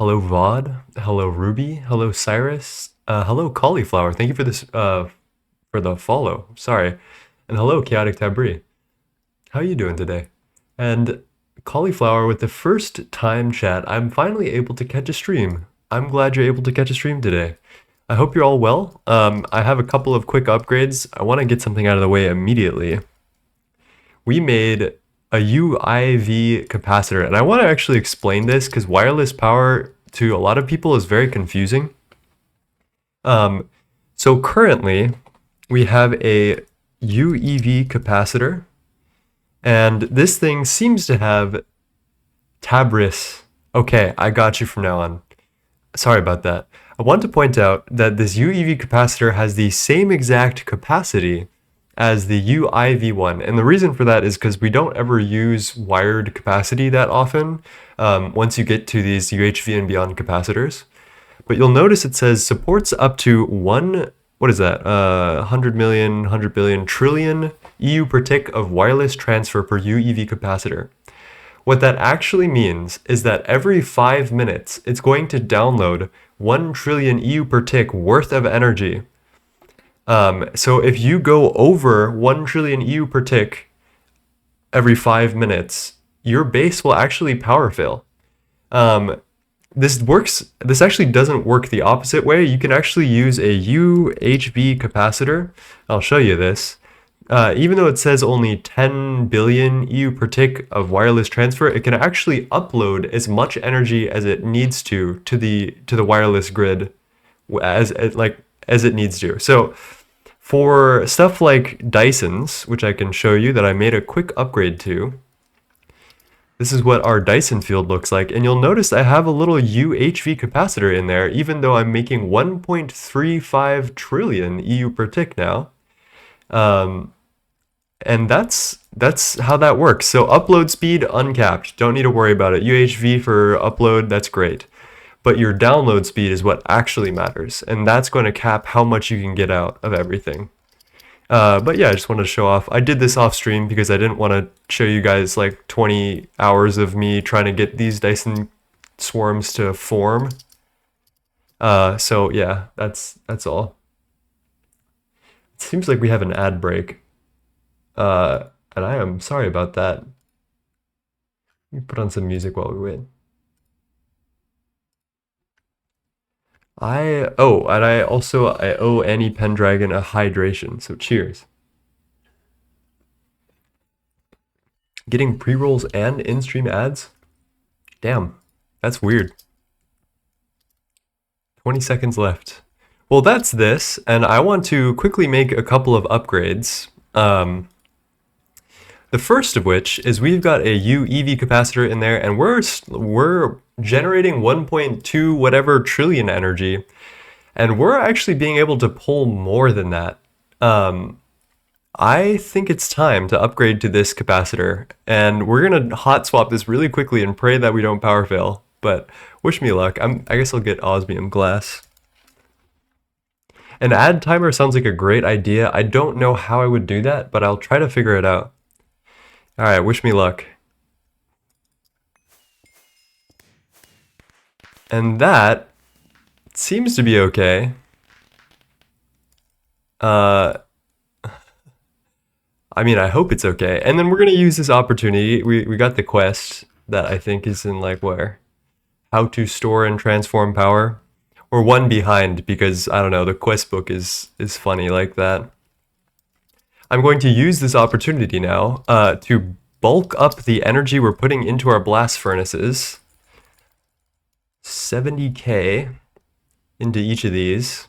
Hello Vod, hello Ruby, hello Cyrus, hello Cauliflower. Thank you for this for the follow. Sorry, and hello Chaotic Tabri. How are you doing today? And Cauliflower, with the first time chat, I'm finally able to catch a stream. I'm glad you're able to catch a stream today. I hope you're all well. I have a couple of quick upgrades. I want to get something out of the way immediately. We made a UIV capacitor, and I want to actually explain this because wireless power to a lot of people is very confusing. So currently we have a UEV capacitor, and this thing seems to have Tabris. Okay, I got you from now on. Sorry about that. I want to point out that this UEV capacitor has the same exact capacity as the UIV one. And the reason for that is because we don't ever use wired capacity that often once you get to these UHV and beyond capacitors. But you'll notice it says supports up to 100 million, 100 billion, trillion EU per tick of wireless transfer per UEV capacitor. What that actually means is that every 5 minutes, it's going to download 1 trillion EU per tick worth of energy. So if you go over 1 trillion EU per tick every 5 minutes, your base will actually power fail. This actually doesn't work the opposite way. You can actually use a UHV capacitor. I'll show you this. Even though it says only 10 billion EU per tick of wireless transfer, it can actually upload as much energy as it needs to the wireless grid as it needs to. So for stuff like Dysons, which I can show you that I made a quick upgrade to, this is what our Dyson field looks like. And you'll notice I have a little UHV capacitor in there, even though I'm making 1.35 trillion EU per tick now. And that's how that works. So upload speed, uncapped. Don't need to worry about it. UHV for upload, that's great. But your download speed is what actually matters, and that's going to cap how much you can get out of everything. But yeah, I just wanted to show off. I did this off stream because I didn't want to show you guys like 20 hours of me trying to get these Dyson swarms to form. So yeah, that's all. It seems like we have an ad break. And I am sorry about that. Let me put on some music while we wait. I owe Annie Pendragon a hydration, so cheers. Getting pre-rolls and in-stream ads? Damn, that's weird. 20 seconds left. Well, that's this, and I want to quickly make a couple of upgrades. The first of which is we've got a UEV capacitor in there, and we're generating 1.2 whatever trillion energy, and we're actually being able to pull more than that. I think it's time to upgrade to this capacitor, and we're gonna hot swap this really quickly and pray that we don't power fail, but wish me luck. I guess I'll get osmium glass. An ad timer sounds like a great idea. I don't know how I would do that, but I'll try to figure it out. Alright, wish me luck. And that seems to be okay. I mean, I hope it's okay. And then we're gonna use this opportunity. We got the quest that I think is in like where? How to store and transform power. Or one behind because, I don't know, the quest book is funny like that. I'm going to use this opportunity now to bulk up the energy we're putting into our blast furnaces. 70k into each of these.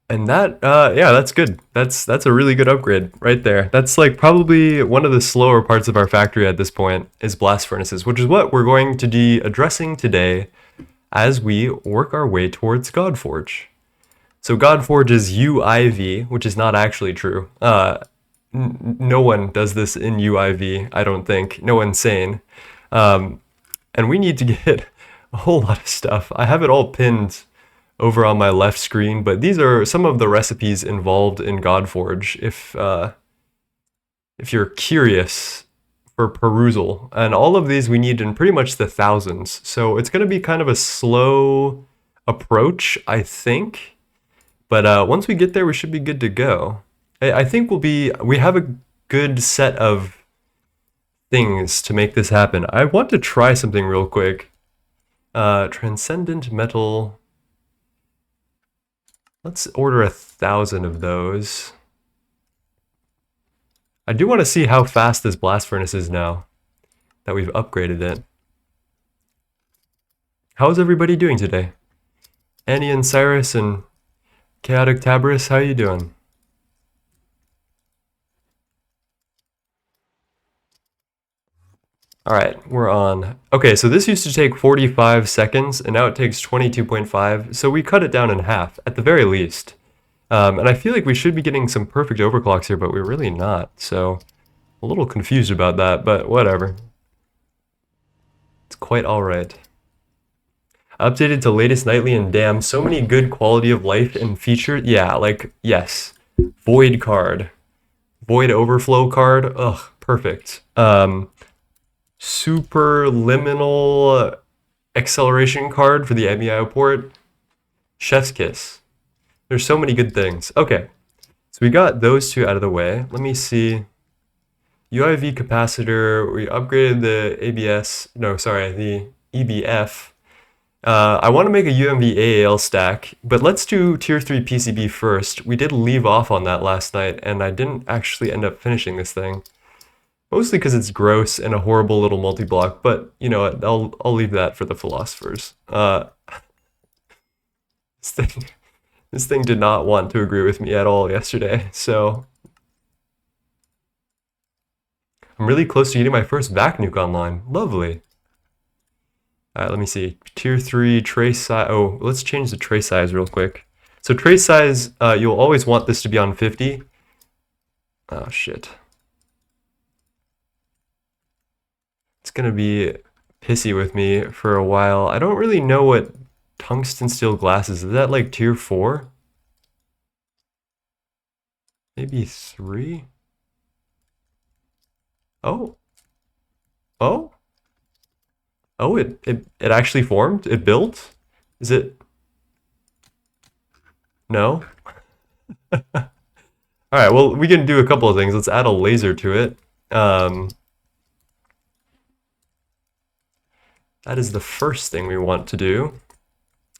And that, yeah, that's good. That's a really good upgrade right there. That's like probably one of the slower parts of our factory at this point is blast furnaces, which is what we're going to be addressing today as we work our way towards godforge. So godforge is UIV, which is not actually true. No one does this in UIV, I don't think. No one's sane. And we need to get a whole lot of stuff. I have it all pinned over on my left screen, but these are some of the recipes involved in godforge. If you're curious for perusal. And all of these we need in pretty much the thousands. So it's going to be kind of a slow approach, I think. But once we get there, we should be good to go. I think we have a good set of things to make this happen. I want to try something real quick. Transcendent metal. Let's order 1,000 of those. I do want to see how fast this blast furnace is now that we've upgraded it. How's everybody doing today? Annie and Cyrus and Chaotic Tabris, how you doing? Alright, we're on. Okay, so this used to take 45 seconds, and now it takes 22.5, so we cut it down in half, at the very least. And I feel like we should be getting some perfect overclocks here, but we're really not, so a little confused about that, but whatever. It's quite alright. Updated to latest nightly, and damn, so many good quality of life and features. Yeah, like, yes. Void card. Void overflow card. Ugh, perfect. Superliminal acceleration card for the MEIO port. Chef's kiss. There's so many good things. Okay, so we got those two out of the way. Let me see. UIV capacitor. We upgraded the ABS. No, sorry, the EBF. I want to make a UMV AAL stack, but let's do Tier 3 PCB first. We did leave off on that last night, and I didn't actually end up finishing this thing. Mostly because it's gross and a horrible little multi-block, but you know what, I'll leave that for the philosophers. This thing did not want to agree with me at all yesterday, so I'm really close to getting my first vac nuke online. Lovely. Alright, let me see. Tier 3 trace size. Oh, let's change the trace size real quick. So trace size, you'll always want this to be on 50. Oh shit. It's gonna be pissy with me for a while. I don't really know what tungsten steel glass is. Is that like tier 4? Maybe 3? Oh. Oh? Oh, it actually formed? It built? Is it? No? Alright, well, we can do a couple of things. Let's add a laser to it. That is the first thing we want to do.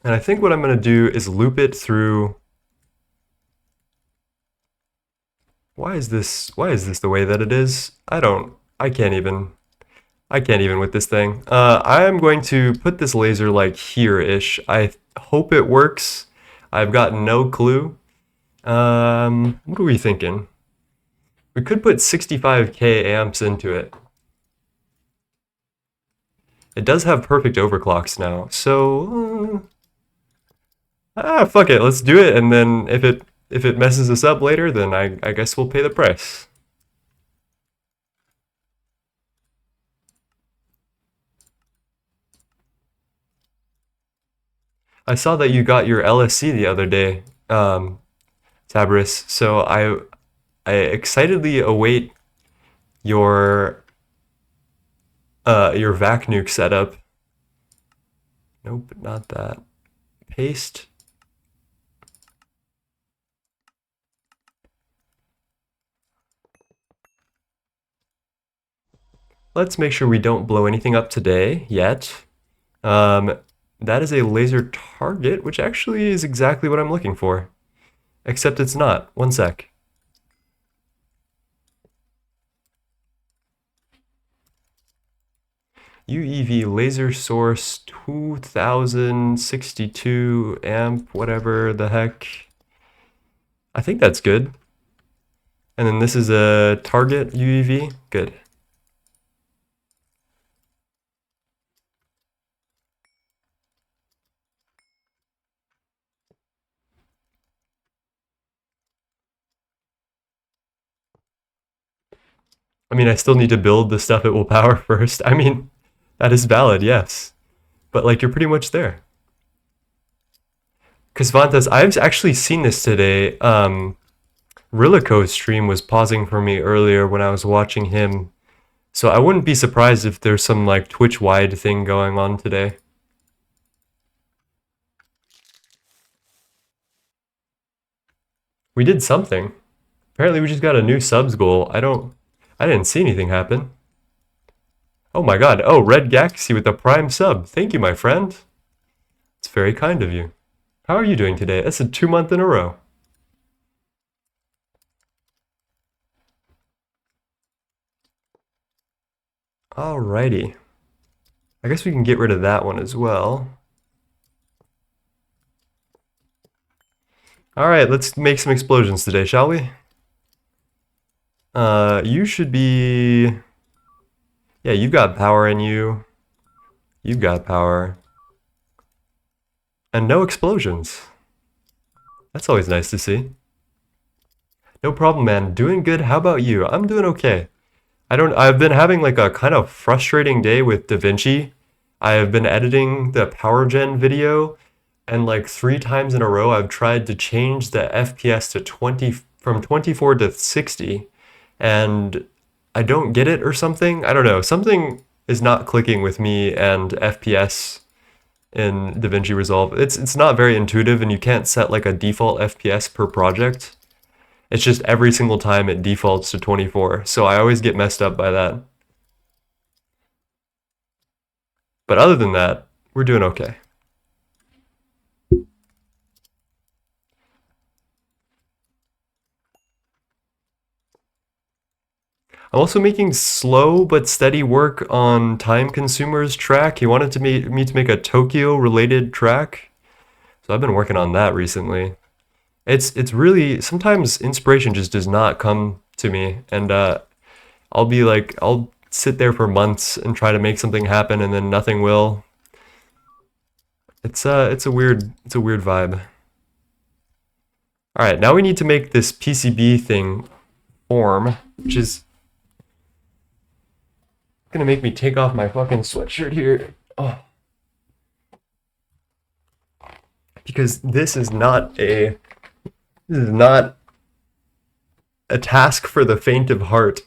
And I think what I'm going to do is loop it through... Why is this the way that it is? I can't even with this thing. I'm going to put this laser like here-ish. I hope it works. I've got no clue. What are we thinking? We could put 65k amps into it. It does have perfect overclocks now, so fuck it, let's do it, and then if it messes us up later, then I guess we'll pay the price. I saw that you got your LSC the other day, Tabris, so I excitedly await your vac nuke setup. Nope, not that. Paste. Let's make sure we don't blow anything up today yet. That is a laser target, which actually is exactly what I'm looking for. Except it's not. One sec. UEV laser source 2062 amp, whatever the heck. I think that's good. And then this is a target UEV. Good. I mean, I still need to build the stuff it will power first. I mean, that is valid, yes. But like, you're pretty much there. Because Vantas, I've actually seen this today. Rilico's stream was pausing for me earlier when I was watching him So I wouldn't be surprised if there's some like Twitch-wide thing going on today. We did something. Apparently we just got a new subs goal. I didn't see anything happen. Oh my god. Oh, Red Galaxy with a prime sub. Thank you, my friend. It's very kind of you. How are you doing today? That's a 2-month in a row. Alrighty. I guess we can get rid of that one as well. Alright, let's make some explosions today, shall we? You should be... Yeah, you've got power in you. You've got power. And no explosions. That's always nice to see. No problem, man. Doing good. How about you? I'm doing okay. I've been having like a kind of frustrating day with DaVinci. I have been editing the power gen video, and like 3 times in a row I've tried to change the FPS to 20 from 24 to 60, and I don't get it or something. I don't know. Something is not clicking with me and FPS in DaVinci Resolve. It's not very intuitive, and you can't set like a default FPS per project. It's just every single time it defaults to 24, so I always get messed up by that. But other than that, we're doing okay. I'm also making slow but steady work on Time Consumer's track. He wanted to me to make a Tokyo-related track, so I've been working on that recently. It's really, sometimes inspiration just does not come to me, and I'll sit there for months and try to make something happen, and then nothing will. It's a weird vibe. All right, now we need to make this PCB thing form, which is gonna make me take off my fucking sweatshirt here. Oh. Because this is not a task for the faint of heart.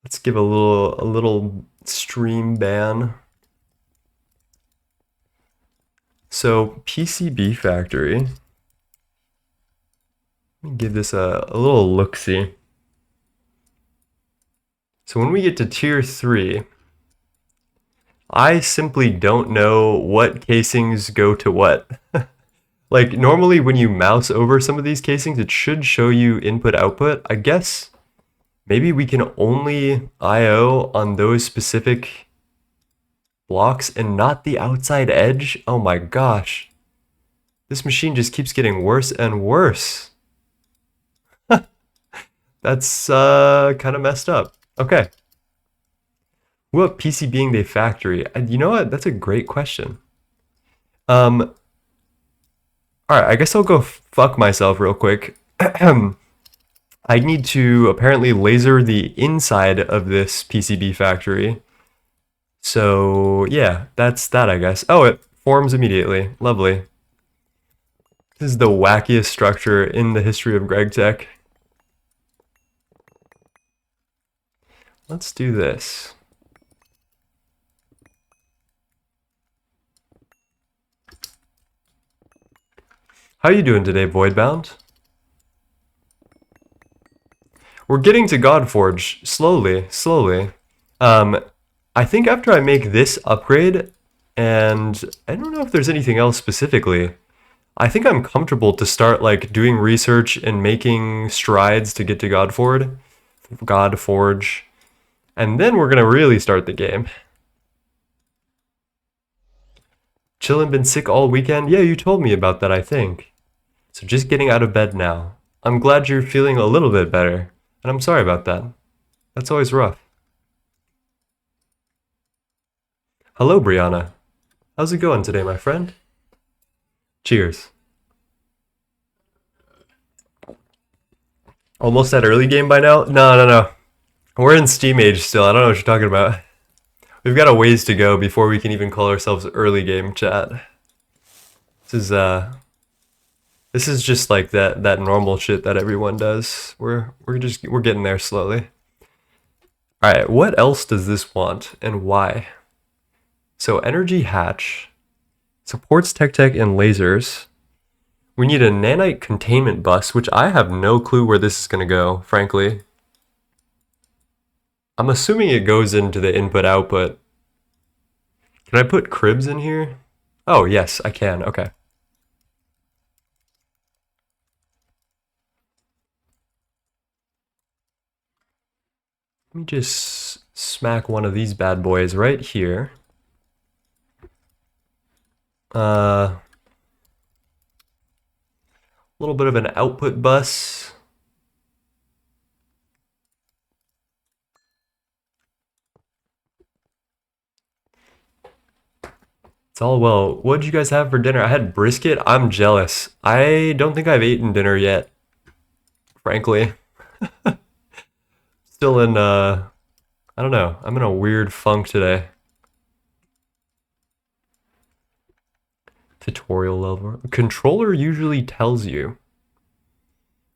Let's give a little stream ban. So PCB factory. Let me give this a little look-see. So when we get to tier 3, I simply don't know what casings go to what. Like normally when you mouse over some of these casings, it should show you input output. I guess maybe we can only IO on those specific blocks and not the outside edge. Oh my gosh. This machine just keeps getting worse and worse. That's kind of messed up. Okay. What PCBing they factory? You know what? That's a great question. Alright, I guess I'll go fuck myself real quick. I need to apparently laser the inside of this PCB factory. So yeah, that's that, I guess. Oh, it forms immediately. Lovely. This is the wackiest structure in the history of Gregtech. Let's do this. How you doing today, Voidbound? We're getting to Godforge slowly. I think after I make this upgrade, and I don't know if there's anything else specifically, I think I'm comfortable to start like doing research and making strides to get to Godforge. And then we're gonna really start the game. Chillin', been sick all weekend? Yeah, you told me about that, I think. So just getting out of bed now. I'm glad you're feeling a little bit better. And I'm sorry about that. That's always rough. Hello, Brianna. How's it going today, my friend? Cheers. Almost at early game by now? No. We're in Steam Age still. I don't know what you're talking about. We've got a ways to go before we can even call ourselves early game, chat. This is This is just like that normal shit that everyone does. We're getting there slowly. All right, what else does this want and why? So energy hatch supports tech and lasers. We need a nanite containment bus, which I have no clue where this is going to go, frankly. I'm assuming it goes into the input output. Can I put cribs in here? Oh, yes, I can. Okay. Let me just smack one of these bad boys right here. A little bit of an output bus. It's all well. What'd you guys have for dinner? I had brisket. I'm jealous. I don't think I've eaten dinner yet, frankly. Still in, I don't know. I'm in a weird funk today. Tutorial level. Controller usually tells you.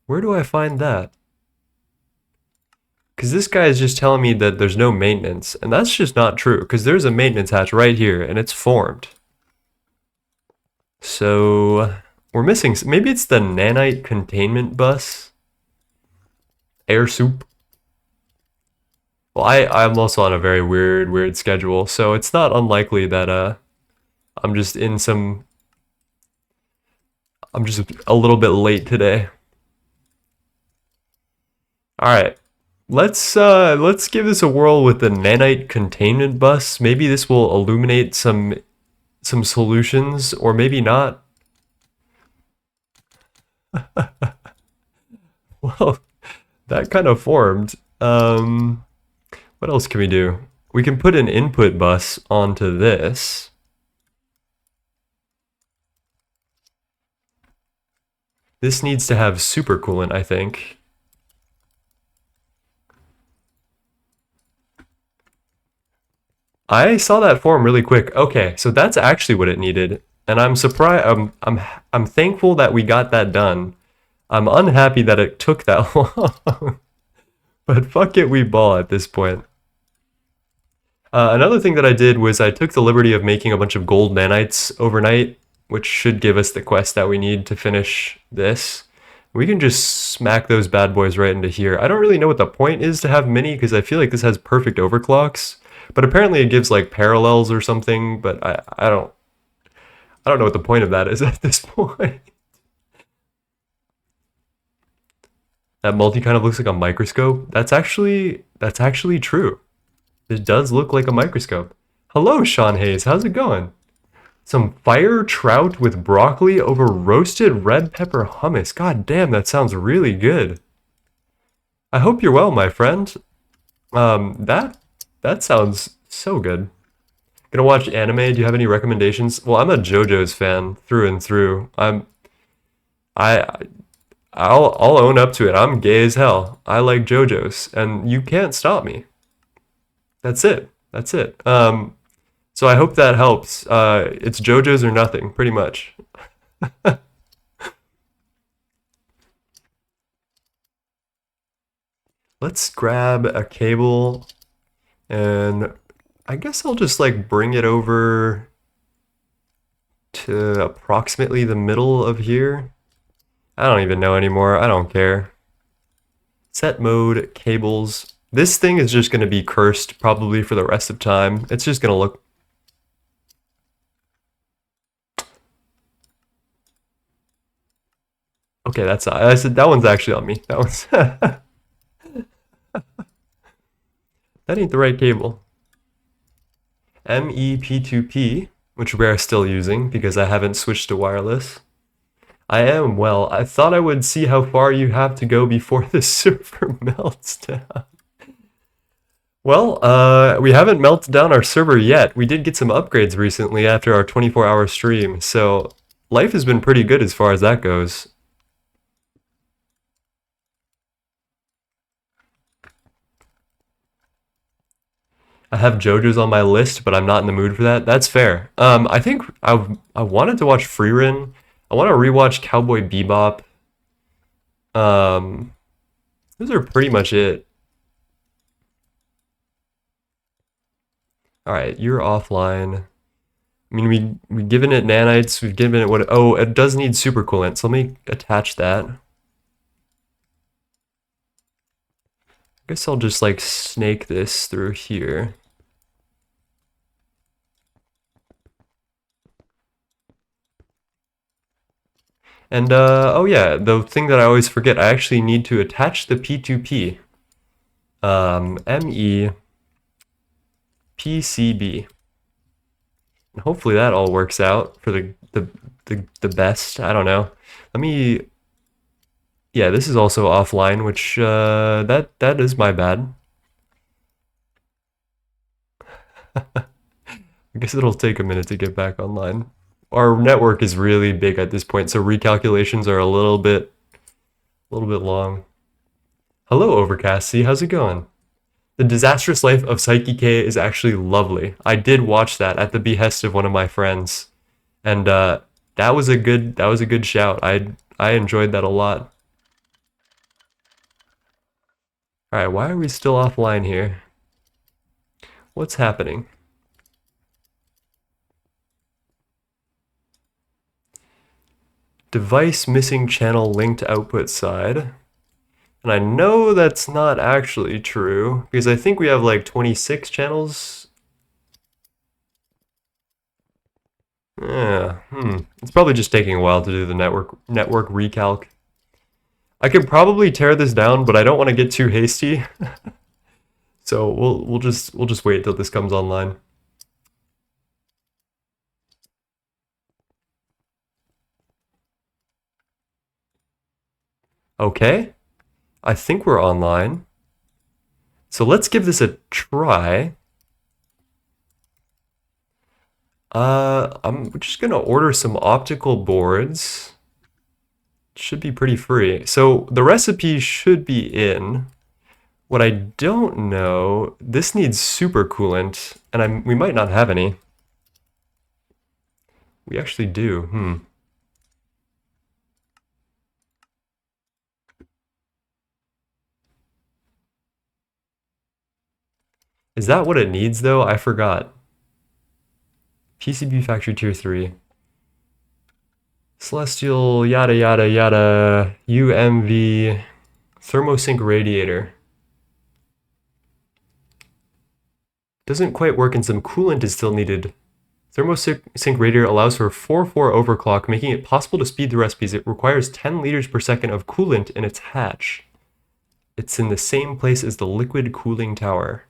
Where do I find that? Because this guy is just telling me that there's no maintenance, and that's just not true, because there's a maintenance hatch right here, and it's formed. So, we're missing, maybe it's the nanite containment bus? Air soup? Well, I'm also on a very weird schedule, so it's not unlikely that, I'm just a little bit late today. Alright. Let's give this a whirl with the nanite containment bus. Maybe this will illuminate some solutions, or maybe not. Well, that kind of formed. What else can we do? We can put an input bus onto this. This needs to have supercoolant, I think. I saw that form really quick. Okay, so that's actually what it needed, and I'm surprised. I'm thankful that we got that done. I'm unhappy that it took that long, but fuck it, we ball at this point. Another thing that I did was I took the liberty of making a bunch of gold nanites overnight, which should give us the quest that we need to finish this. We can just smack those bad boys right into here. I don't really know what the point is to have mini, because I feel like this has perfect overclocks. But apparently it gives like parallels or something, but I don't know what the point of that is at this point. That multi kind of looks like a microscope. That's actually true. It does look like a microscope. Hello, Sean Hayes. How's it going? Some fire trout with broccoli over roasted red pepper hummus. God damn, that sounds really good. I hope you're well, my friend. That sounds so good. Gonna watch anime. Do you have any recommendations? Well, I'm a JoJo's fan through and through. I'll own up to it. I'm gay as hell. I like JoJo's, and you can't stop me. That's it. That's it. So I hope that helps. It's JoJo's or nothing, pretty much. Let's grab a cable, and I guess I'll just like bring it over to approximately the middle of here. I don't even know anymore. I don't care. Set mode, cables. This thing is just going to be cursed probably for the rest of time. It's just going to look... Okay, I said that one's actually on me. That one's... That ain't the right cable. MEP2P, which we're still using because I haven't switched to wireless. I am well. I thought I would see how far you have to go before the server melts down. Well, we haven't melted down our server yet. We did get some upgrades recently after our 24-hour stream, so life has been pretty good as far as that goes. I have JoJo's on my list, but I'm not in the mood for that. That's fair. I think I wanted to watch Freerun. I want to rewatch Cowboy Bebop. Those are pretty much it. All right, you're offline. I mean, we've given it nanites. We've given it what? Oh, it does need supercoolant. So let me attach that. I guess I'll just like snake this through here. And oh yeah, the thing that I always forget, I actually need to attach the P2P. ME PCB. And hopefully that all works out for the best. I don't know. Let me. Yeah, this is also offline, which that is my bad. I guess it'll take a minute to get back online. Our network is really big at this point, so recalculations are a little bit long. Hello, Overcast. See, how's it going? The Disastrous Life of Psyche K is actually lovely. I did watch that at the behest of one of my friends, and that was a good shout. I enjoyed that a lot. All right, why are we still offline here? What's happening? Device missing channel linked output side. And I know that's not actually true, because I think we have like 26 channels. Yeah, It's probably just taking a while to do the network recalc. I could probably tear this down, but I don't want to get too hasty. So we'll just wait till this comes online. Okay. I think we're online. So let's give this a try. I'm just gonna order some optical boards. Should be pretty free. So the recipe should be in. What I don't know, this needs supercoolant, and we might not have any. We actually do. Is that what it needs though? I forgot. PCB factory tier 3. Celestial, yada yada yada, UMV, thermosync radiator. Doesn't quite work and some coolant is still needed. Thermosync radiator allows for 4-4 overclock, making it possible to speed the recipes. It requires 10 liters per second of coolant in its hatch. It's in the same place as the liquid cooling tower.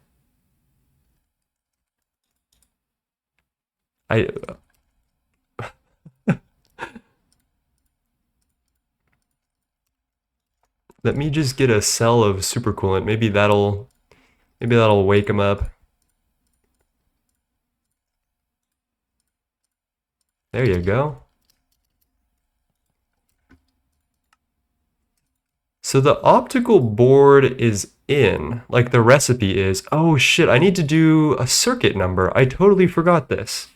Let me just get a cell of supercoolant. Maybe that'll wake him up. There you go. So the optical board is in, like the recipe is. Oh shit, I need to do a circuit number. I totally forgot this.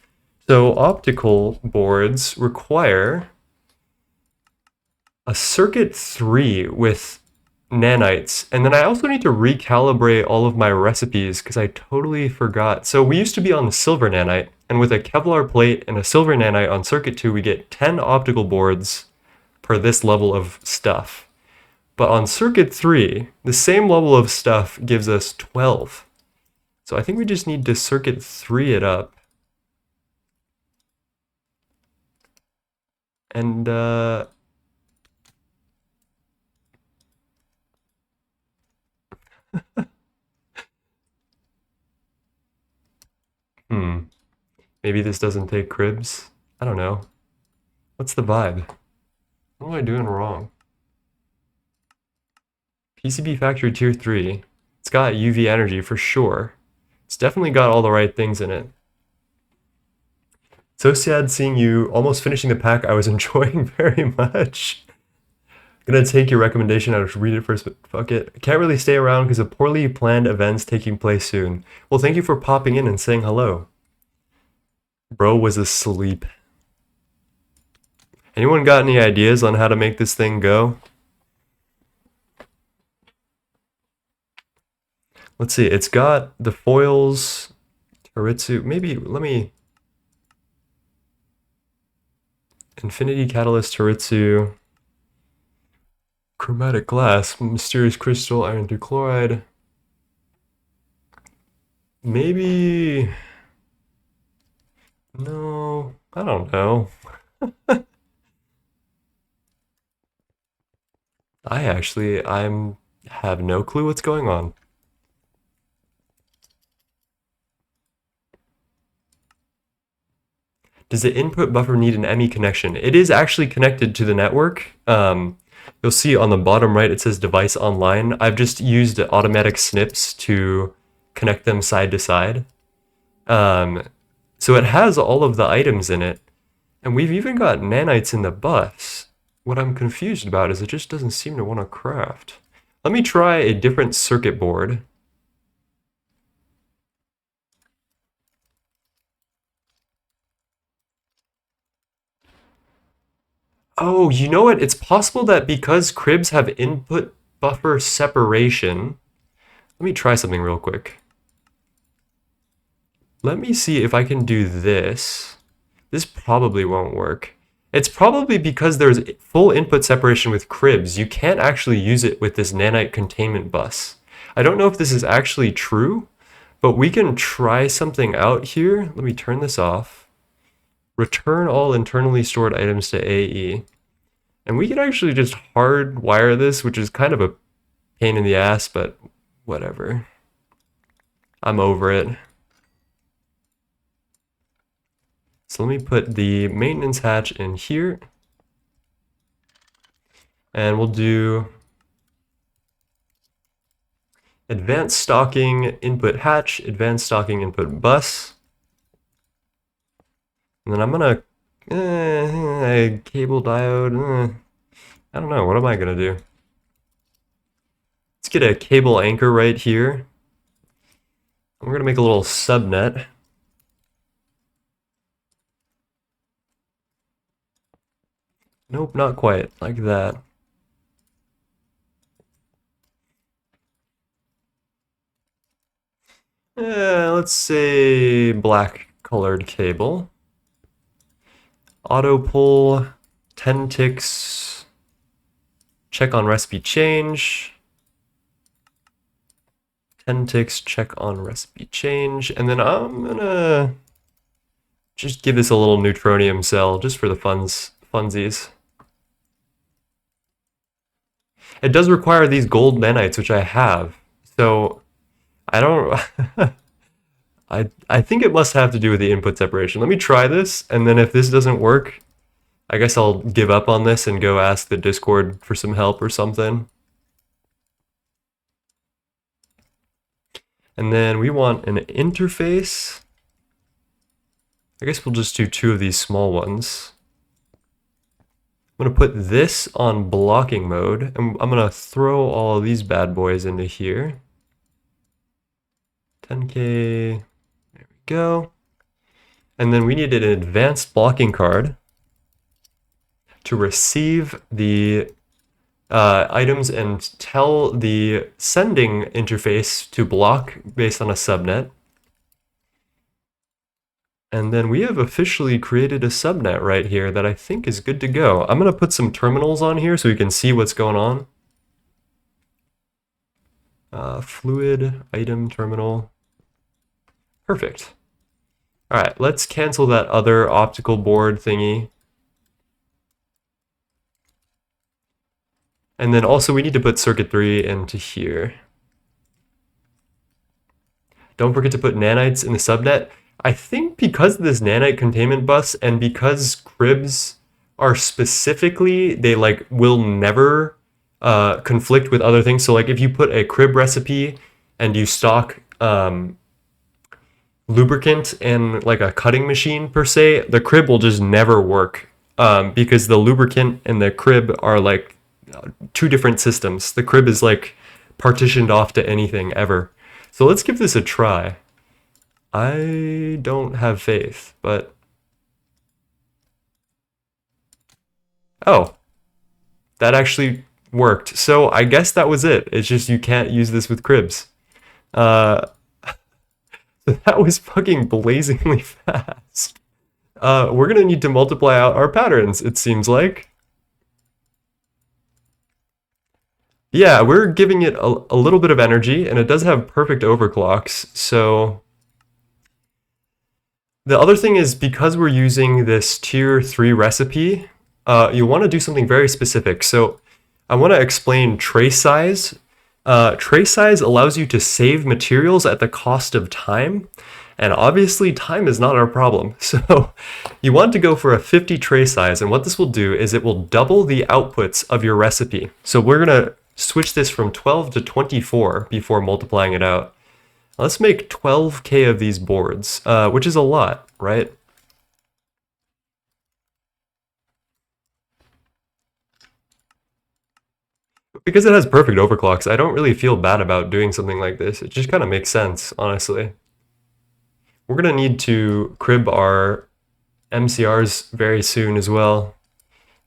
So optical boards require a circuit 3 with nanites. And then I also need to recalibrate all of my recipes because I totally forgot. So we used to be on the silver nanite, and with a Kevlar plate and a silver nanite on circuit 2, we get 10 optical boards per this level of stuff. But on circuit 3, the same level of stuff gives us 12. So I think we just need to circuit 3 it up. And maybe this doesn't take cribs. I don't know. What's the vibe? What am I doing wrong? PCB factory tier 3. It's got UV energy for sure. It's definitely got all the right things in it. So sad seeing you almost finishing the pack I was enjoying very much. Gonna take your recommendation. I should read it first, but fuck it. I can't really stay around because of poorly planned events taking place soon. Well, thank you for popping in and saying hello. Bro was asleep. Anyone got any ideas on how to make this thing go? Let's see, it's got the foils, Taritsu, maybe, let me... Infinity Catalyst, Taritsu, Chromatic Glass, Mysterious Crystal, Iron Chloride. Maybe... No, I don't know. I have no clue what's going on. Does the input buffer need an ME connection? It is actually connected to the network. You'll see on the bottom right, it says device online. I've just used automatic snips to connect them side to side. So it has all of the items in it. And we've even got nanites in the bus. What I'm confused about is it just doesn't seem to want to craft. Let me try a different circuit board. Oh, you know what? It's possible that because cribs have input buffer separation. Let me try something real quick. Let me see if I can do this. This probably won't work. It's probably because there's full input separation with cribs. You can't actually use it with this nanite containment bus. I don't know if this is actually true, but we can try something out here. Let me turn this off. Return all internally stored items to AE. And we can actually just hardwire this, which is kind of a pain in the ass, but whatever. I'm over it. So let me put the maintenance hatch in here. And we'll do advanced stocking input hatch, advanced stocking input bus. And then I'm gonna cable diode. I don't know, what am I gonna do? Let's get a cable anchor right here. We're gonna make a little subnet. Nope, not quite like that. Let's say black colored cable. Auto pull, 10 ticks, check on recipe change. 10 ticks, check on recipe change. And then I'm gonna just give this a little neutronium cell just for the funsies. It does require these gold nanites, which I have. So I don't... I think it must have to do with the input separation. Let me try this, and then if this doesn't work, I guess I'll give up on this and go ask the Discord for some help or something. And then we want an interface. I guess we'll just do 2 of these small ones. I'm going to put this on blocking mode, and I'm going to throw all of these bad boys into here. 10K, there we go. And then we needed an advanced blocking card to receive the items and tell the sending interface to block based on a subnet. And then we have officially created a subnet right here that I think is good to go. I'm going to put some terminals on here so you can see what's going on. Fluid item terminal. Perfect. All right, let's cancel that other optical board thingy. And then also we need to put circuit 3 into here. Don't forget to put nanites in the subnet. I think because of this nanite containment bus and because cribs are specifically, they like will never conflict with other things. So like if you put a crib recipe and you stock lubricant and like a cutting machine per se, the crib will just never work because the lubricant and the crib are like 2 different systems. The crib is like partitioned off to anything ever. So let's give this a try. I don't have faith, but Oh, that actually worked. So I guess that was it. It's just you can't use this with cribs. Uh, that was fucking blazingly fast. We're gonna need to multiply out our patterns, it seems like. Yeah, we're giving it a little bit of energy, and it does have perfect overclocks, so... The other thing is, because we're using this tier 3 recipe, you want to do something very specific. So I want to explain trace size. Trace size allows you to save materials at the cost of time, and obviously time is not our problem. So you want to go for a 50 trace size, and what this will do is it will double the outputs of your recipe. So we're going to switch this from 12 to 24 before multiplying it out. Let's make 12K of these boards, which is a lot, right? Because it has perfect overclocks, I don't really feel bad about doing something like this. It just kind of makes sense, honestly. We're going to need to crib our MCRs very soon as well,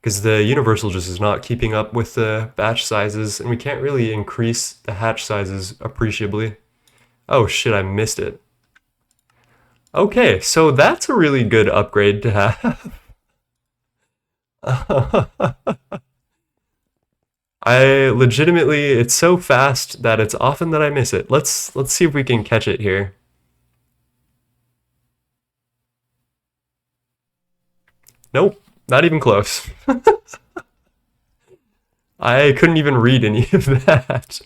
because the universal just is not keeping up with the batch sizes, and we can't really increase the hatch sizes appreciably. Oh shit, I missed it. Okay, so that's a really good upgrade to have. I legitimately, it's so fast that it's often that I miss it. Let's see if we can catch it here. Nope, not even close. I couldn't even read any of that.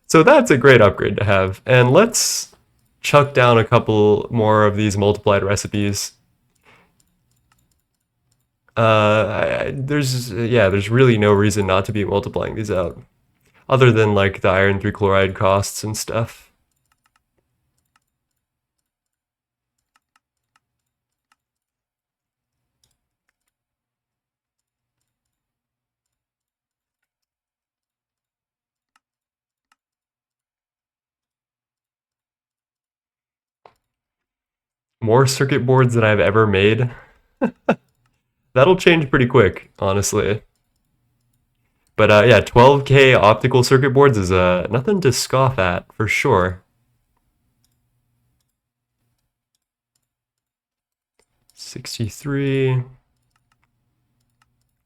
So that's a great upgrade to have. And let's chuck down a couple more of these multiplied recipes. There's really no reason not to be multiplying these out, other than like the iron 3 chloride costs and stuff. More circuit boards than I've ever made. That'll change pretty quick, honestly. But yeah, 12K optical circuit boards is nothing to scoff at, for sure. 63,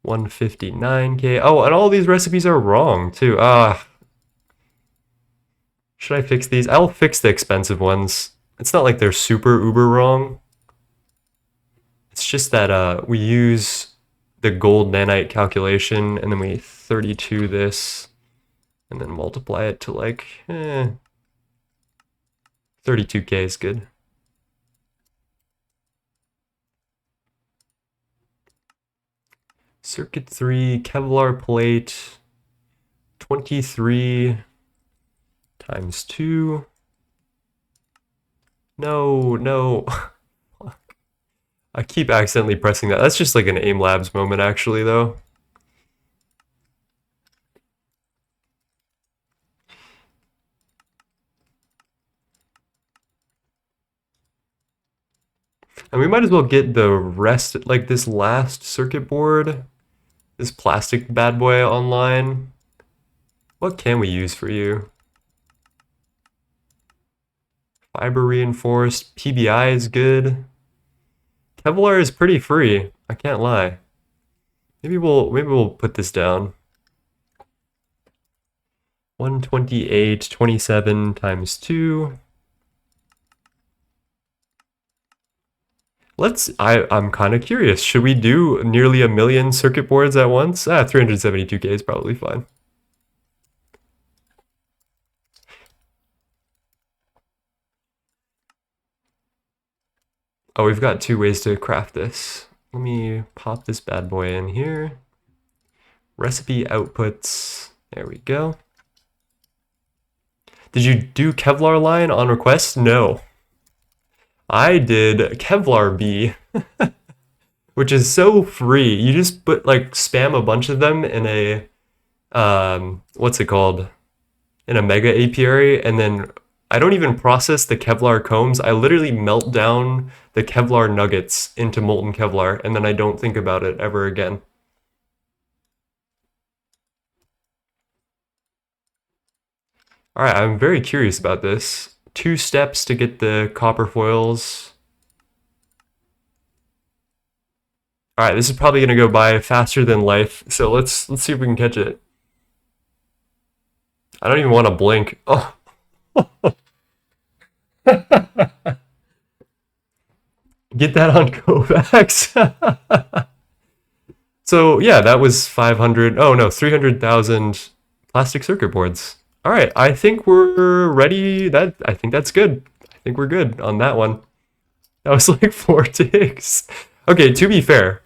159K. Oh, and all these recipes are wrong, too. Should I fix these? I'll fix the expensive ones. It's not like they're super uber wrong. It's just that we use the gold nanite calculation, and then we 32 this, and then multiply it to like, 32K is good. Circuit 3, Kevlar plate, 23 times 2. No. I keep accidentally pressing that. That's just like an Aim Labs moment, actually, though. And we might as well get the rest, like this last circuit board, this plastic bad boy online. What can we use for you? Fiber reinforced, PBI is good. Kevlar is pretty free, I can't lie. Maybe we'll put this down. 128, 27 times 2. I'm kind of curious. Should we do nearly 1 million circuit boards at once? 372K is probably fine. Oh, we've got 2 ways to craft this. Let me pop this bad boy in here. Recipe outputs. There we go. Did you do Kevlar line on request? No. I did Kevlar B, which is so free. You just put like spam a bunch of them in a what's it called? In a mega apiary, and then I don't even process the Kevlar combs. I literally melt down the Kevlar nuggets into molten Kevlar, and then I don't think about it ever again. All right, I'm very curious about this. 2 steps to get the copper foils. All right, this is probably gonna go by faster than life. So let's see if we can catch it. I don't even want to blink. Oh. Get that on Kovacs. So yeah, that was 500. Oh no, 300,000 plastic circuit boards. All right, I think we're ready. I think that's good. I think we're good on that one. That was like 4 ticks. Okay, to be fair,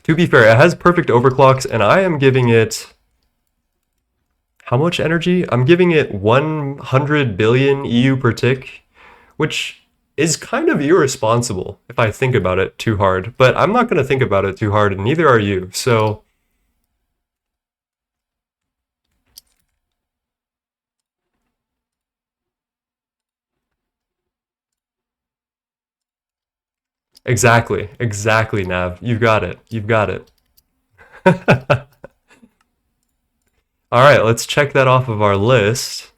it has perfect overclocks, and I am giving it how much energy? I'm giving it 100 billion EU per tick, which is kind of irresponsible if I think about it too hard. But I'm not going to think about it too hard, and neither are you. So exactly, Nav. You've got it. You've got it. All right, let's check that off of our list.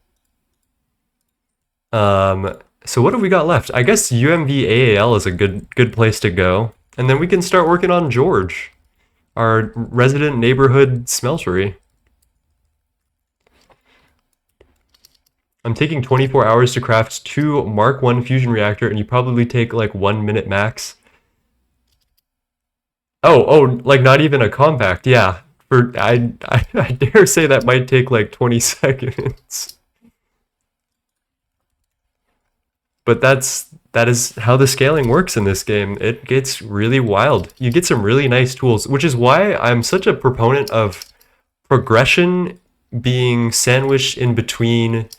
So what have we got left? I guess UMVAAL is a good place to go. And then we can start working on George, our resident neighborhood smeltery. I'm taking 24 hours to craft 2 Mark 1 fusion reactor, and you probably take like 1 minute max. Oh, like not even a compact, yeah. I dare say that might take like 20 seconds. But that is how the scaling works in this game. It gets really wild. You get some really nice tools, which is why I'm such a proponent of progression being sandwiched in between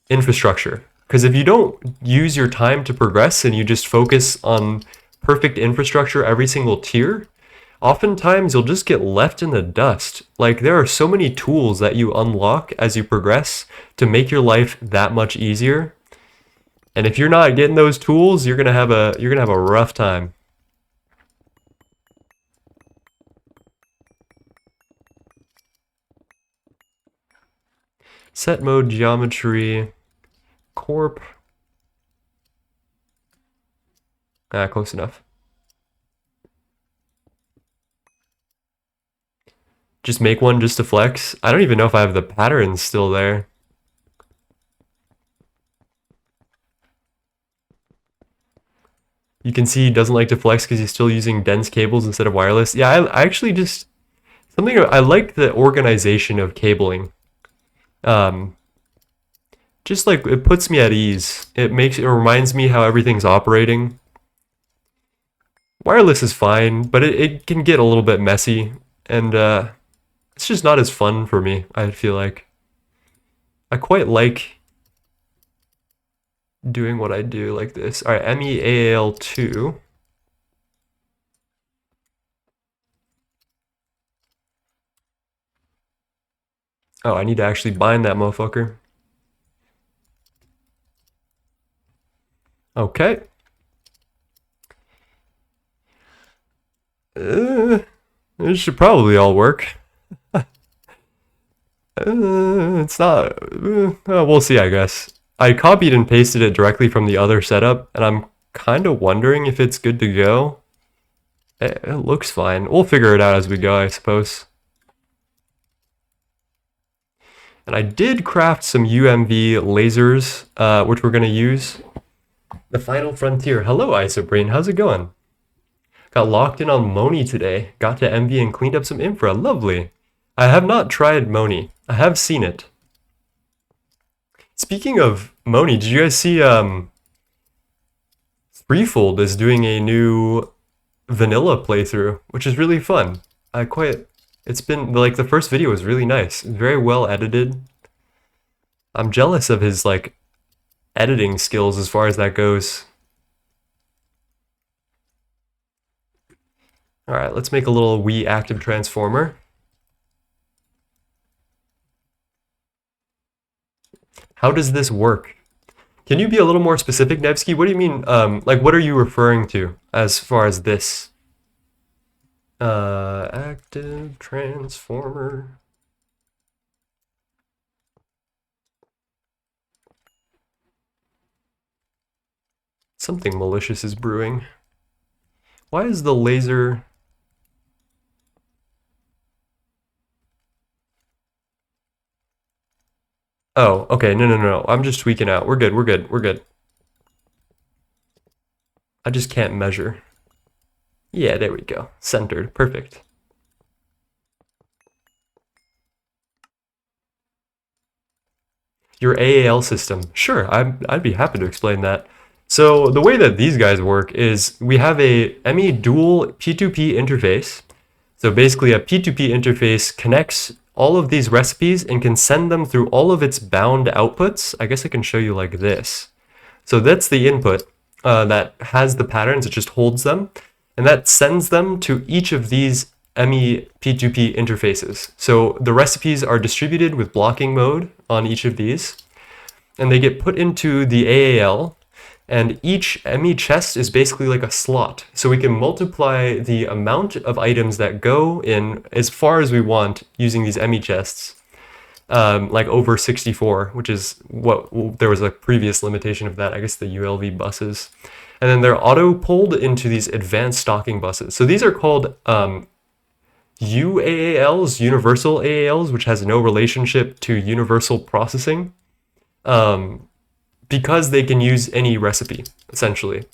infrastructure. Because if you don't use your time to progress and you just focus on perfect infrastructure every single tier, oftentimes you'll just get left in the dust. Like there are so many tools that you unlock as you progress to make your life that much easier. And if you're not getting those tools, you're gonna have a rough time. Set mode geometry corp. Close enough. Just make one just to flex. I don't even know if I have the patterns still there. You can see he doesn't like to flex because he's still using dense cables instead of wireless. Yeah, I actually just something I like the organization of cabling. Just like it puts me at ease. It reminds me how everything's operating. Wireless is fine, but it can get a little bit messy, and it's just not as fun for me, I feel like. I quite like doing what I do like this. All right, MEAL2. Oh, I need to actually bind that motherfucker. Okay. It should probably all work. It's not. We'll see, I guess. I copied and pasted it directly from the other setup, and I'm kind of wondering if it's good to go. It looks fine. We'll figure it out as we go, I suppose. And I did craft some UMV lasers, which we're going to use. The Final Frontier. Hello, Isobrain. How's it going? Got locked in on Moni today. Got to MV and cleaned up some infra. Lovely. I have not tried Moni. I have seen it. Speaking of Moni, did you guys see Threefold is doing a new vanilla playthrough, which is really fun. It's been like the first video was really nice, very well edited. I'm jealous of his like editing skills as far as that goes. All right, let's make a little Wii active transformer. How does this work? Can you be a little more specific, Nevsky? What do you mean? Like, what are you referring to as far as this? Active transformer. Something malicious is brewing. Why is the laser... Oh, okay, no. I'm just tweaking out. We're good. I just can't measure. Yeah, there we go. Centered. Perfect. Your AAL system. Sure, I'd be happy to explain that. So the way that these guys work is we have a ME dual P2P interface. So basically a P2P interface connects all of these recipes and can send them through all of its bound outputs. I guess I can show you like this. So that's the input that has the patterns, it just holds them, and that sends them to each of these ME P2P interfaces. So the recipes are distributed with blocking mode on each of these, and they get put into the AAL, and each ME chest is basically like a slot. So we can multiply the amount of items that go in as far as we want using these ME chests, like over 64, which is what there was a previous limitation of that, I guess the ULV buses. And then they're auto-pulled into these advanced stocking buses. So these are called UAALS, universal AALs, which has no relationship to universal processing, because they can use any recipe, essentially.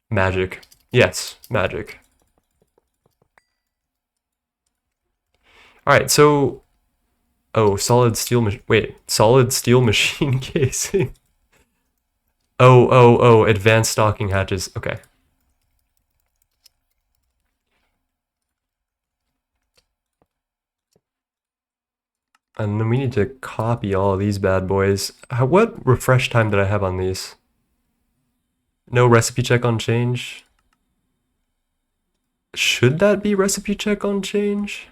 Magic. Yes, magic. All right, so... Oh, solid steel machine casing. Oh, advanced stocking hatches. Okay. And then we need to copy all of these bad boys. What refresh time did I have on these? No recipe check on change. Should that be recipe check on change?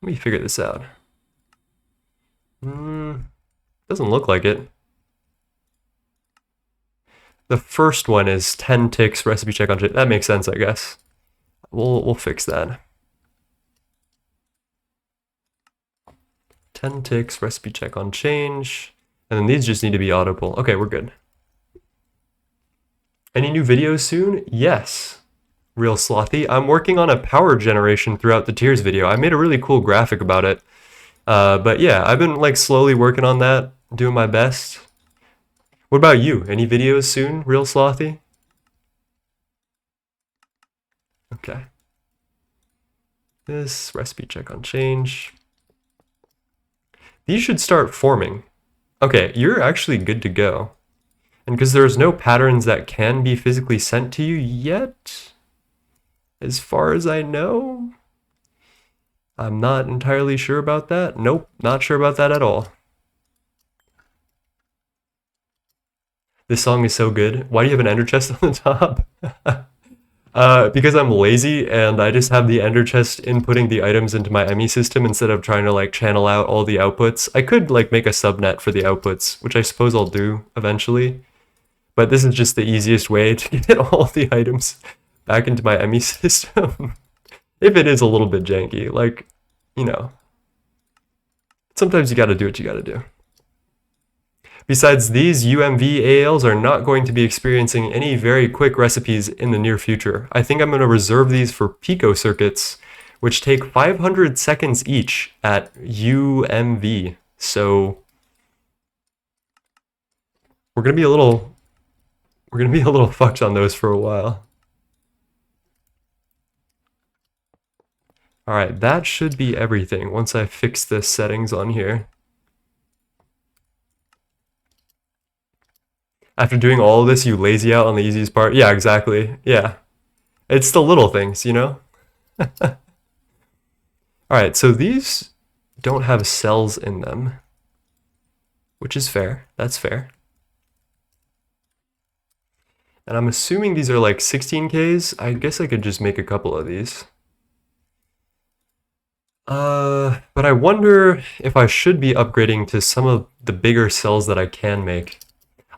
Let me figure this out. Doesn't look like it. The first one is 10 ticks recipe check on change. That makes sense, I guess. We'll fix that. 10 ticks recipe check on change. And then these just need to be auto pull. Okay, we're good. Any new videos soon? Yes. Real slothy. I'm working on a power generation throughout the tiers video. I made a really cool graphic about it. But yeah, I've been like slowly working on that, doing my best. What about you? Any videos soon, real slothy? Okay. This recipe check on change. These should start forming. Okay, you're actually good to go. And because there's no patterns that can be physically sent to you yet, as far as I know, I'm not entirely sure about that. Nope, not sure about that at all. This song is so good. Why do you have an ender chest on the top? Because I'm lazy and I just have the ender chest inputting the items into my ME system instead of trying to like channel out all the outputs. I could like make a subnet for the outputs, which I suppose I'll do eventually. But this is just the easiest way to get all the items back into my ME system. If it is a little bit janky, like, you know, sometimes you gotta do what you gotta do. Besides, these UMV ALs are not going to be experiencing any very quick recipes in the near future. I think I'm going to reserve these for pico circuits, which take 500 seconds each at UMV. So we're going to be a little fucked on those for a while. All right, that should be everything once I fix the settings on here. After doing all of this, you lazy out on the easiest part? Yeah, exactly. Yeah. It's the little things, you know? Alright, so these don't have cells in them, which is fair. That's fair. And I'm assuming these are like 16Ks. I guess I could just make a couple of these. But I wonder if I should be upgrading to some of the bigger cells that I can make.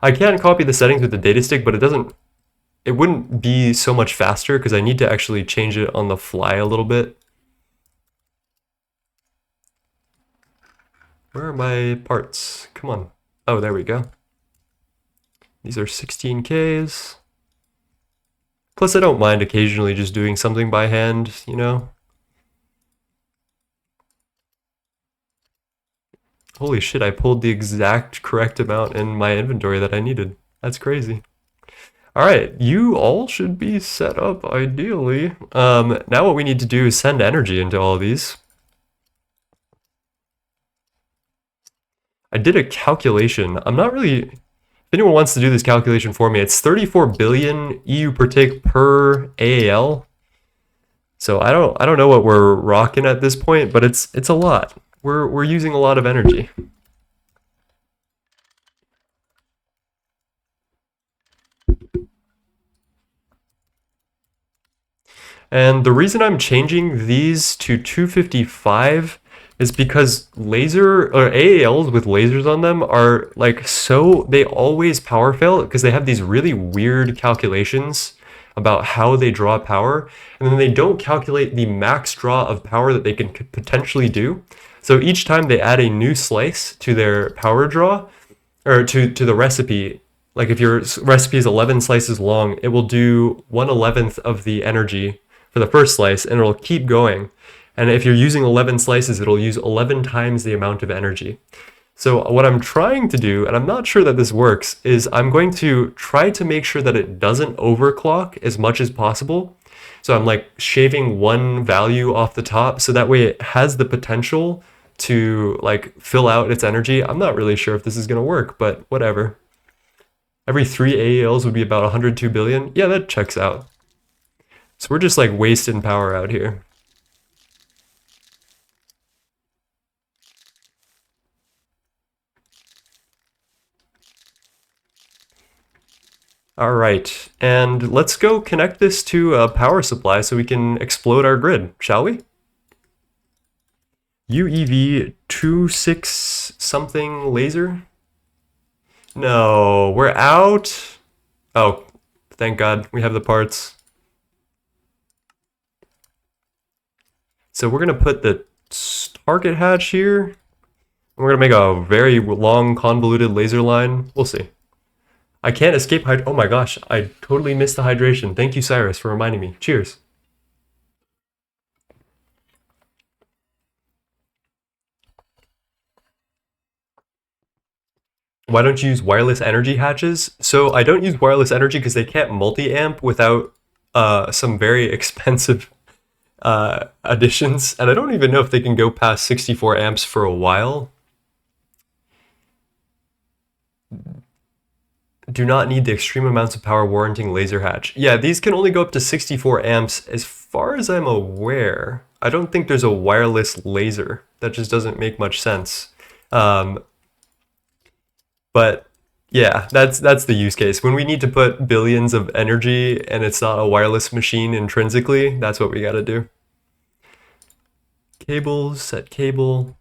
I can copy the settings with the data stick, but it wouldn't be so much faster because I need to actually change it on the fly a little bit. Where are my parts? Come on. Oh, there we go. These are 16Ks. Plus, I don't mind occasionally just doing something by hand, you know? Holy shit, I pulled the exact correct amount in my inventory that I needed. That's crazy. Alright, you all should be set up ideally. Now what we need to do is send energy into all of these. I did a calculation. I'm not really... If anyone wants to do this calculation for me, it's 34 billion EU per tick per AAL. So I don't know what we're rocking at this point, but it's a lot. We're using a lot of energy. And the reason I'm changing these to 255 is because laser or AALs with lasers on them are like so they always power fail because they have these really weird calculations about how they draw power, and then they don't calculate the max draw of power that they can potentially do. So each time they add a new slice to their power draw or to the recipe, like if your recipe is 11 slices long, it will do 1/11th of the energy for the first slice, and it'll keep going. And if you're using 11 slices, it'll use 11 times the amount of energy. So what I'm trying to do, and I'm not sure that this works, is I'm going to try to make sure that it doesn't overclock as much as possible. So I'm like shaving one value off the top, so that way it has the potential to like fill out its energy. I'm not really sure if this is going to work, but whatever. Every 3 AALs would be about 102 billion. Yeah, that checks out. So we're just like wasting power out here. All right, and let's go connect this to a power supply so we can explode our grid, shall we? UEV 26 something laser? No, we're out. Oh, thank God, we have the parts. So we're gonna put the target hatch here. We're gonna make a very long convoluted laser line. We'll see. I can't escape oh my gosh, I totally missed the hydration. Thank you, Cyrus, for reminding me. Cheers. Why don't you use wireless energy hatches? So I don't use wireless energy because they can't multi-amp without some very expensive additions. And I don't even know if they can go past 64 amps for a while. Do not need the extreme amounts of power warranting laser hatch. Yeah, these can only go up to 64 amps as far as I'm aware. I don't think there's a wireless laser. That just doesn't make much sense. But yeah, that's the use case. When we need to put billions of energy and it's not a wireless machine intrinsically, that's what we gotta do. Cables, set cable.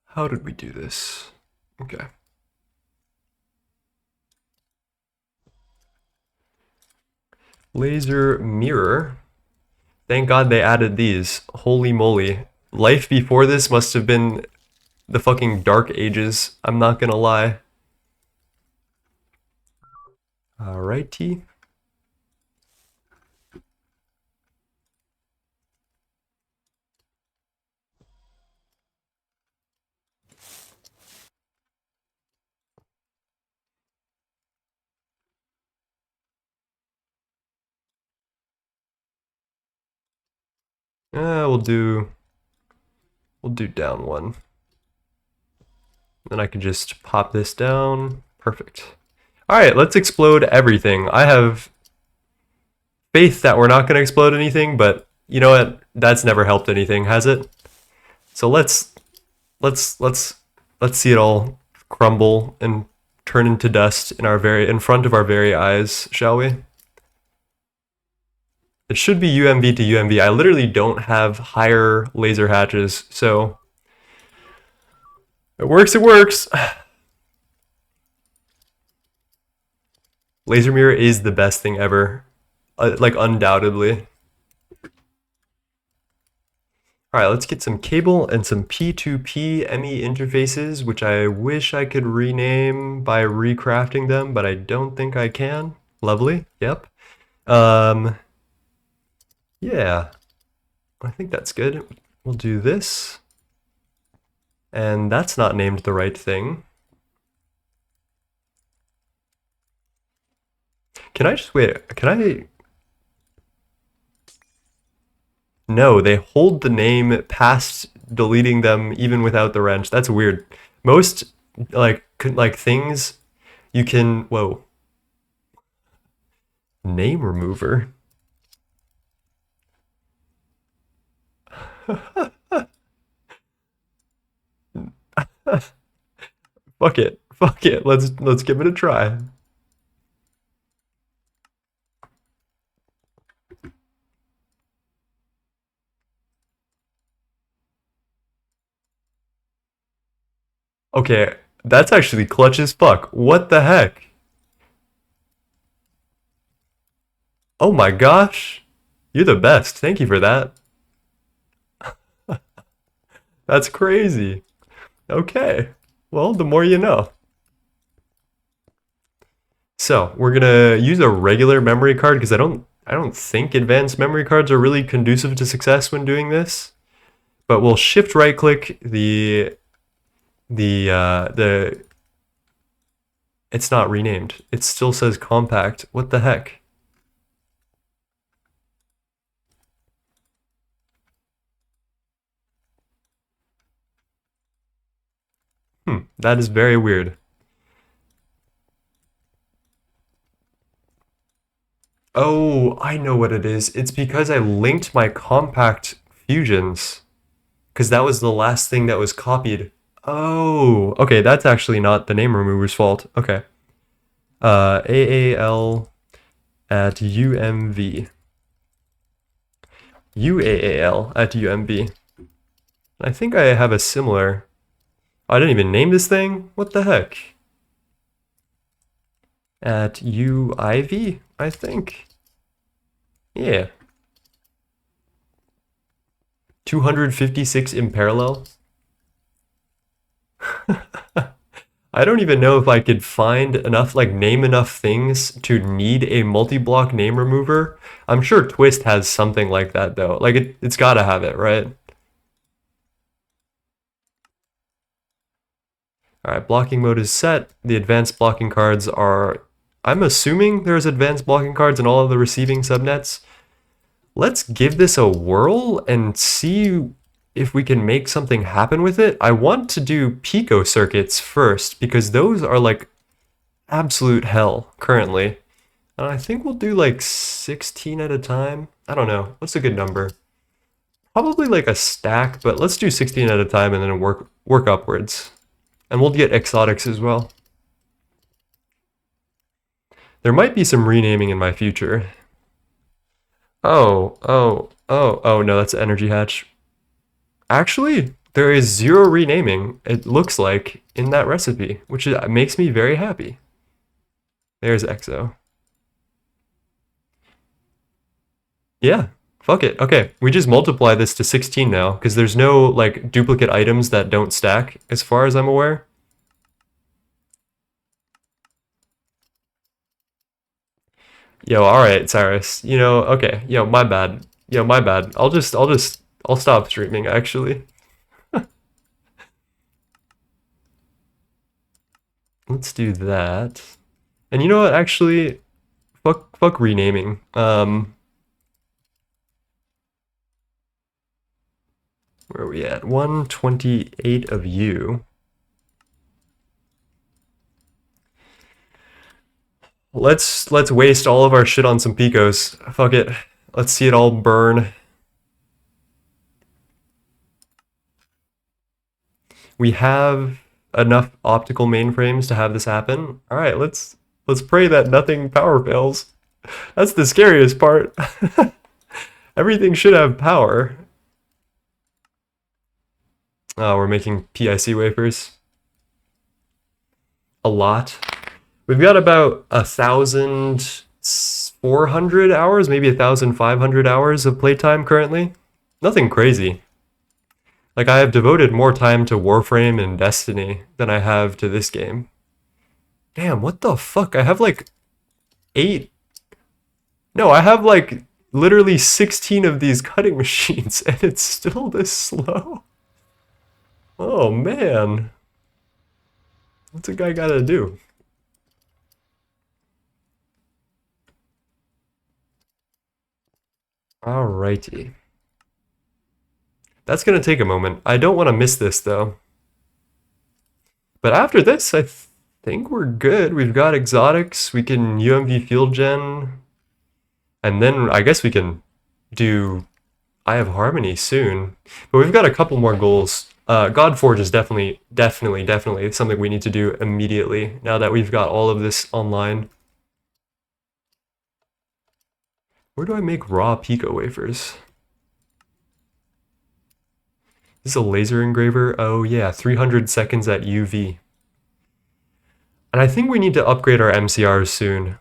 How did we do this? Okay. Laser mirror. Thank God they added these. Holy moly. Life before this must have been the fucking dark ages. I'm not gonna lie. Alrighty. We'll do down one. Then I can just pop this down. Perfect. All right, let's explode everything. I have faith that we're not going to explode anything, but you know what? That's never helped anything, has it? So let's see it all crumble and turn into dust in front of our very eyes, shall we? It should be UMV to UMV. I literally don't have higher laser hatches, so it works, it works. Laser mirror is the best thing ever. Like, undoubtedly. All right, let's get some cable and some P2P ME interfaces, which I wish I could rename by recrafting them, but I don't think I can. Lovely, yep. Yeah, I think that's good. We'll do this. And that's not named the right thing. Can I just wait? Can I? No, they hold the name past deleting them even without the wrench. That's weird. Most like things you can, whoa. Name remover. Fuck it. Fuck it. Let's give it a try. Okay, that's actually clutch as fuck. What the heck? Oh my gosh. You're the best. Thank you for that. That's crazy. Okay. Well, the more you know. So, we're gonna use a regular memory card because I don't think advanced memory cards are really conducive to success when doing this. But we'll shift right click the it's not renamed. It still says compact. What the heck? That is very weird. Oh, I know what it is. It's because I linked my compact fusions. Because that was the last thing that was copied. Oh, okay, that's actually not the name remover's fault. Okay. AAL at UMV. UAAL at UMV. I think I have a similar... Oh, I didn't even name this thing? What the heck? At UIV, I think. Yeah. 256 in parallel. I don't even know if I could find enough, name enough things to need a multi-block name remover. I'm sure Twist has something like that though. It's gotta have it, right? Alright, blocking mode is set. The advanced blocking cards are... I'm assuming there's advanced blocking cards in all of the receiving subnets. Let's give this a whirl and see if we can make something happen with it. I want to do pico circuits first because those are absolute hell currently. And I think we'll do 16 at a time. I don't know. What's a good number? Probably a stack, but let's do 16 at a time and then work upwards. And we'll get exotics as well. There might be some renaming in my future. Oh, no, that's energy hatch. Actually, there is 0 renaming, it looks like, in that recipe, which makes me very happy. There's EXO. Yeah, fuck it. Okay, we just multiply this to 16 now, because there's no, duplicate items that don't stack, as far as I'm aware. Yo, alright, Cyrus. Okay, my bad. My bad. I'll stop streaming, actually. Let's do that. And you know what, actually, fuck renaming. Where are we at? 128 of you. Let's waste all of our shit on some picos. Fuck it. Let's see it all burn. We have enough optical mainframes to have this happen. All right, let's pray that nothing power fails. That's the scariest part. Everything should have power. Oh, we're making PIC wafers. A lot. We've got about 1,400 hours, maybe 1,500 hours of playtime currently. Nothing crazy. Like, I have devoted more time to Warframe and Destiny than I have to this game. Damn, what the fuck? I have like 8... No, I have like literally 16 of these cutting machines and it's still this slow? Oh man. What's a guy gotta do? Alrighty. That's gonna take a moment. I don't want to miss this though. But after this, I think we're good. We've got exotics, we can UMV field gen, and then I guess we can do I Have Harmony soon. But we've got a couple more goals. Godforge is definitely something we need to do immediately now that we've got all of this online. Where do I make raw pico wafers? This is a laser engraver. Oh yeah, 300 seconds at UV. And I think we need to upgrade our MCRs soon.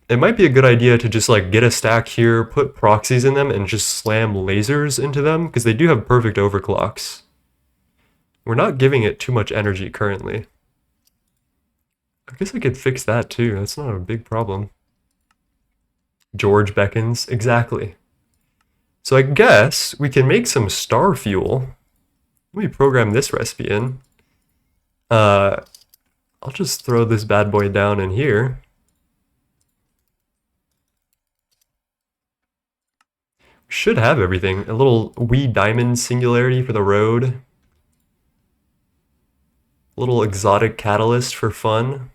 It might be a good idea to just like get a stack here, put proxies in them, and just slam lasers into them, because they do have perfect overclocks. We're not giving it too much energy currently. I guess I could fix that too. That's not a big problem. George beckons. Exactly. So I guess we can make some star fuel. Let me program this recipe in. I'll just throw this bad boy down in here. We should have everything. A little wee diamond singularity for the road. A little exotic catalyst for fun.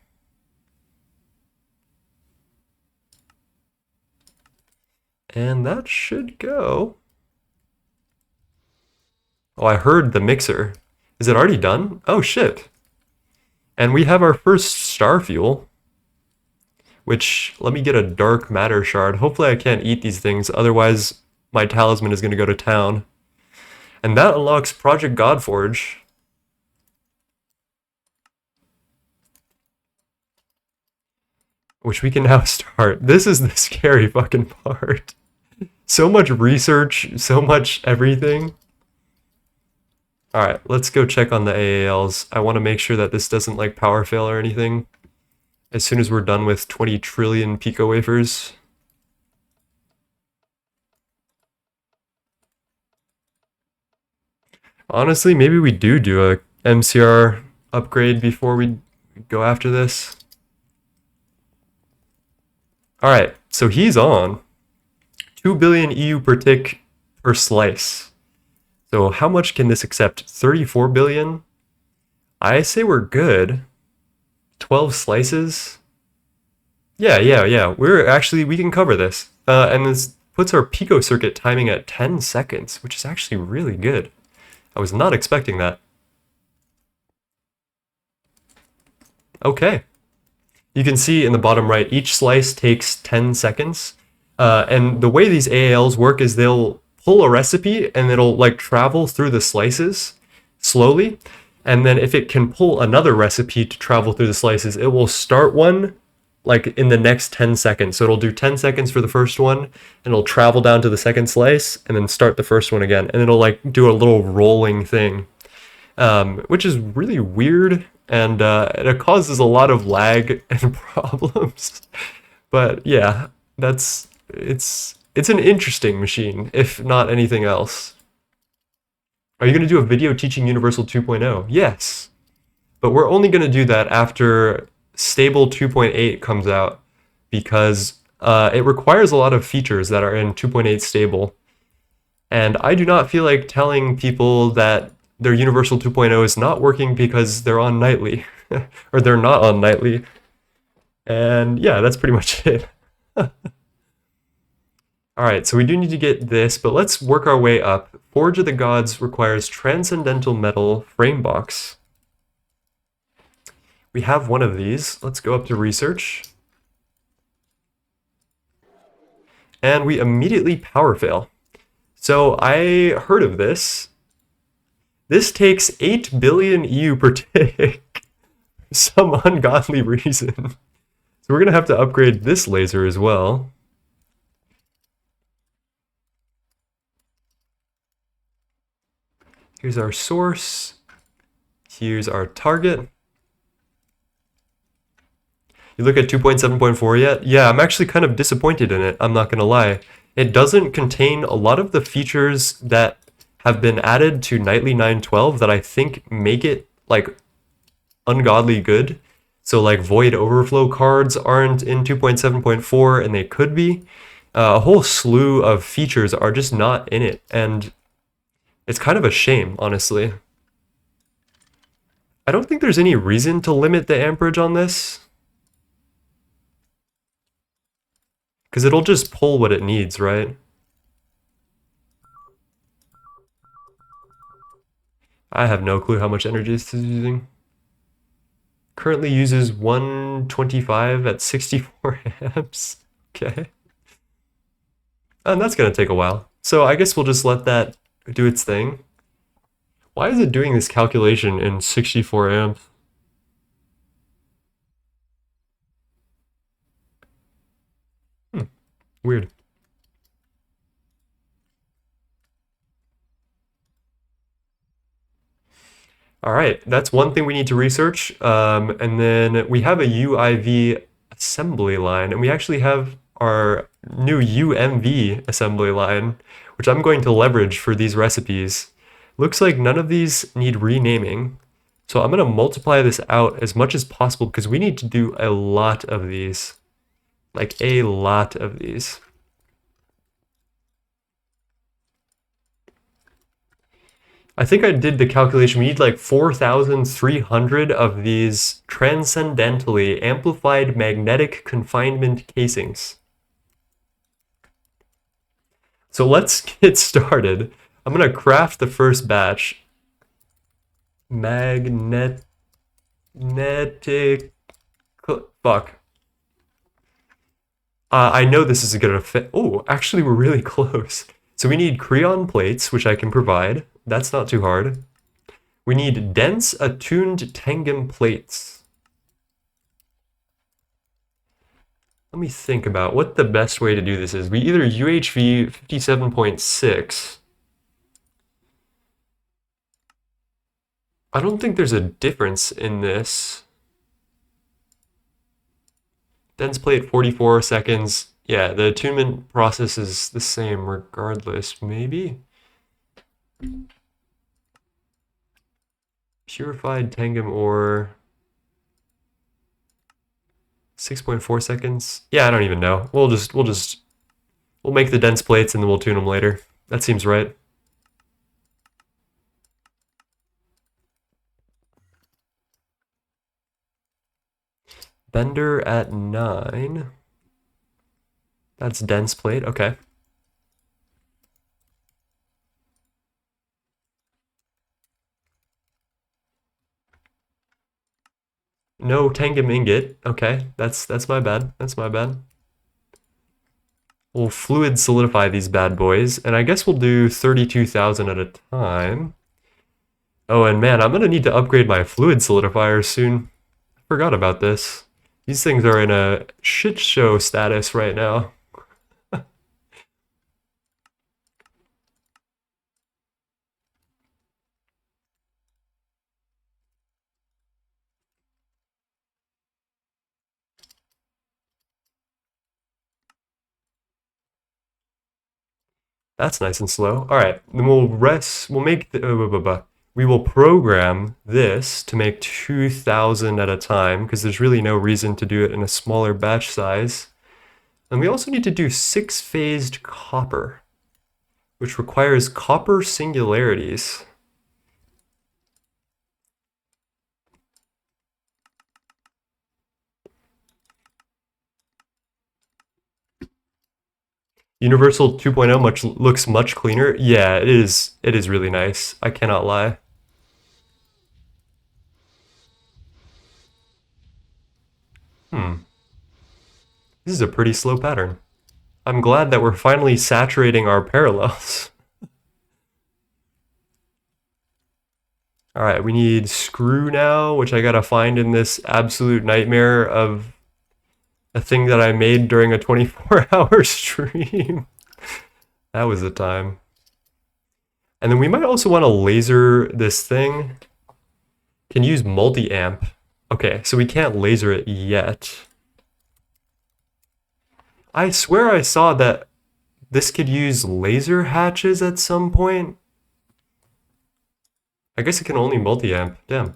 And that should go. Oh, I heard the mixer. Is it already done? Oh, shit. And we have our first star fuel. Which, let me get a dark matter shard. Hopefully I can't eat these things, otherwise my talisman is going to go to town. And that unlocks Project Godforge. Which we can now start. This is the scary fucking part. So much research, so much everything. Alright, let's go check on the AALs. I want to make sure that this doesn't like power fail or anything. As soon as we're done with 20 trillion pico wafers. Honestly, maybe we do a MCR upgrade before we go after this. Alright, so he's on. 2 billion EU per tick per slice. So how much can this accept? 34 billion? I say we're good. 12 slices? Yeah. We can cover this. And this puts our pico circuit timing at 10 seconds, which is actually really good. I was not expecting that. Okay. You can see in the bottom right, each slice takes 10 seconds. And the way these AALs work is they'll pull a recipe and it'll like travel through the slices slowly. And then if it can pull another recipe to travel through the slices, it will start one like in the next 10 seconds. So it'll do 10 seconds for the first one, and it'll travel down to the second slice and then start the first one again. And it'll like do a little rolling thing, which is really weird. And it causes a lot of lag and problems. But yeah, it's an interesting machine, if not anything else. Are you going to do a video teaching Universal 2.0? Yes. But we're only going to do that after Stable 2.8 comes out, because it requires a lot of features that are in 2.8 Stable. And I do not feel like telling people that their Universal 2.0 is not working because they're on nightly, or they're not on nightly. And yeah, that's pretty much it. Alright, so we do need to get this, but let's work our way up. Forge of the Gods requires Transcendental Metal Frame Box. We have one of these. Let's go up to Research. And we immediately power fail. So I heard of this. This takes 8 billion EU per tick for some ungodly reason. So we're going to have to upgrade this laser as well. Here's our source. Here's our target. You look at 2.7.4 yet? Yeah, I'm actually kind of disappointed in it, I'm not gonna lie. It doesn't contain a lot of the features that have been added to Nightly 912 that I think make it like ungodly good. So like void overflow cards aren't in 2.7.4 and they could be. A whole slew of features are just not in it, and it's kind of a shame, honestly. I don't think there's any reason to limit the amperage on this, because it'll just pull what it needs, right? I have no clue how much energy this is using. Currently uses 125 at 64 amps. Okay. And that's going to take a while. So I guess we'll just let that do its thing. Why is it doing this calculation in 64 amps? Weird. All right, that's one thing we need to research. And then we have a UIV assembly line, and we actually have our new UMV assembly line, which I'm going to leverage for these recipes. Looks like none of these need renaming. So I'm going to multiply this out as much as possible because we need to do a lot of these. Like a lot of these. I think I did the calculation. We need like 4,300 of these transcendentally amplified magnetic confinement casings. So let's get started. I'm going to craft the first batch. Magnetic... Fuck. I know this is going to fit. Oh, actually, we're really close. So we need Creon plates, which I can provide. That's not too hard. We need dense attuned tangent plates. Let me think about what the best way to do this is. We either UHV 57.6. I don't think there's a difference in this. Dense plate 44 seconds. Yeah, the attunement process is the same regardless, maybe? Purified tangum ore. 6.4 seconds. Yeah, I don't even know. We'll make the dense plates and then we'll tune them later. That seems right. Bender at 9. That's dense plate, okay. No tangum ingot. Okay, that's my bad. That's my bad. We'll fluid solidify these bad boys, and I guess we'll do 32,000 at a time. Oh, and man, I'm gonna need to upgrade my fluid solidifiers soon. I forgot about this. These things are in a shit show status right now. That's nice and slow. All right, then we'll make the, we will program this to make 2,000 at a time because there's really no reason to do it in a smaller batch size. And we also need to do 6-phased copper, which requires copper singularities. Universal 2.0 looks much cleaner. Yeah, it is really nice. I cannot lie. This is a pretty slow pattern. I'm glad that we're finally saturating our parallels. All right, we need screw now, which I gotta find in this absolute nightmare of a thing that I made during a 24-hour stream. That was the time. And then we might also want to laser this thing. Can use multi-amp. Okay, so we can't laser it yet. I swear I saw that this could use laser hatches at some point. I guess it can only multi-amp. Damn.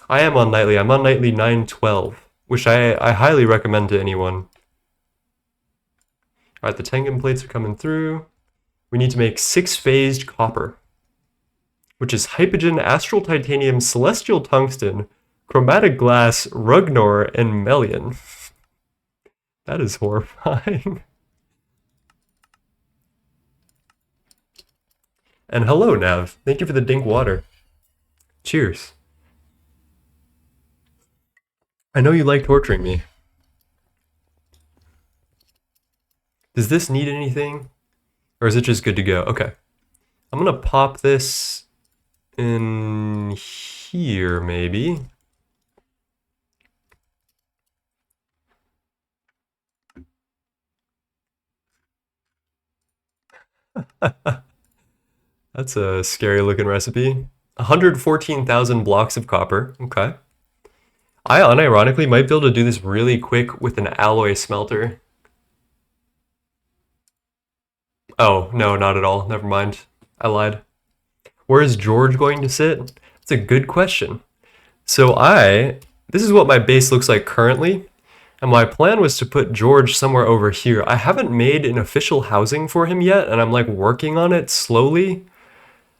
I am on nightly. I'm on nightly 912, which I highly recommend to anyone. Alright, the Tengen plates are coming through. We need to make 6-phased copper, which is hypogen, astral titanium, celestial tungsten, chromatic glass, rugnor, and melian. That is horrifying. And hello, Nav. Thank you for the dink water. Cheers. I know you like torturing me. Does this need anything? Or is it just good to go? Okay. I'm gonna pop this in here, maybe. That's a scary looking recipe. 114,000 blocks of copper. Okay. I unironically might be able to do this really quick with an alloy smelter. Oh, no, not at all. Never mind. I lied. Where is George going to sit? That's a good question. So this is what my base looks like currently. And my plan was to put George somewhere over here. I haven't made an official housing for him yet, and I'm like working on it slowly.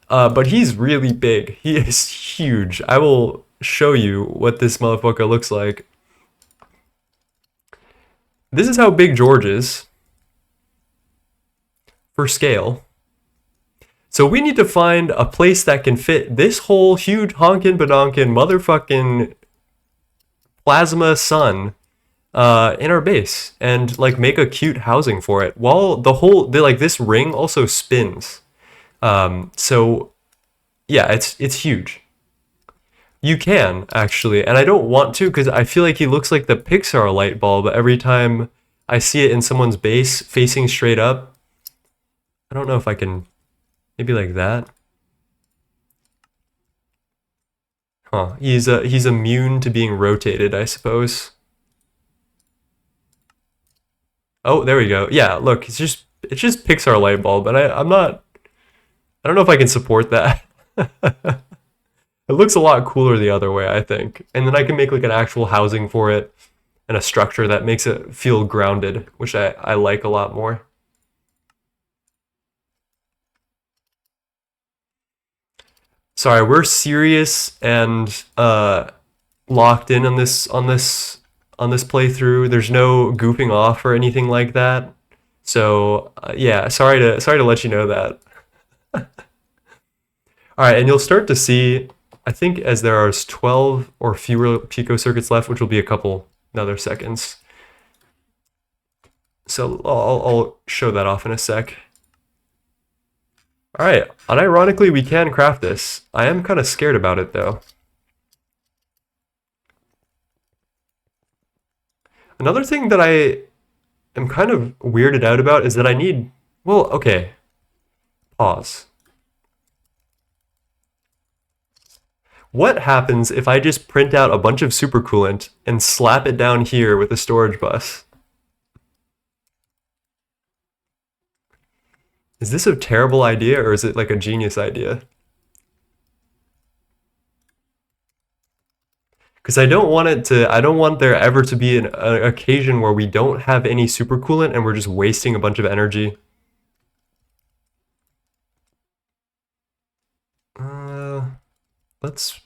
But he's really big. He is huge. I will show you what this motherfucker looks like. This is how big George is for scale. So we need to find a place that can fit this whole huge honkin' badonkin' motherfucking plasma sun in our base and like make a cute housing for it while this ring also spins. So yeah, it's huge. You can actually, and I don't want to because I feel like he looks like the Pixar light bulb every time I see it in someone's base facing straight up. I don't know if I can, maybe like that. Huh, he's immune to being rotated, I suppose. Oh, there we go. Yeah, look, it's just Pixar light bulb, and I don't know if I can support that. It looks a lot cooler the other way, I think. And then I can make like an actual housing for it and a structure that makes it feel grounded, which I like a lot more. Sorry, we're serious and locked in on this playthrough. There's no goofing off or anything like that. So yeah, sorry to let you know that. All right, and you'll start to see, I think as there are 12 or fewer picocircuits left, which will be a couple another seconds. So I'll show that off in a sec. All right, unironically, we can craft this. I am kind of scared about it though. Another thing that I am kind of weirded out about is that I need, well, okay, pause. What happens if I just print out a bunch of supercoolant and slap it down here with a storage bus? Is this a terrible idea or is it like a genius idea? Because I don't want there ever to be an occasion where we don't have any supercoolant and we're just wasting a bunch of energy. Let's...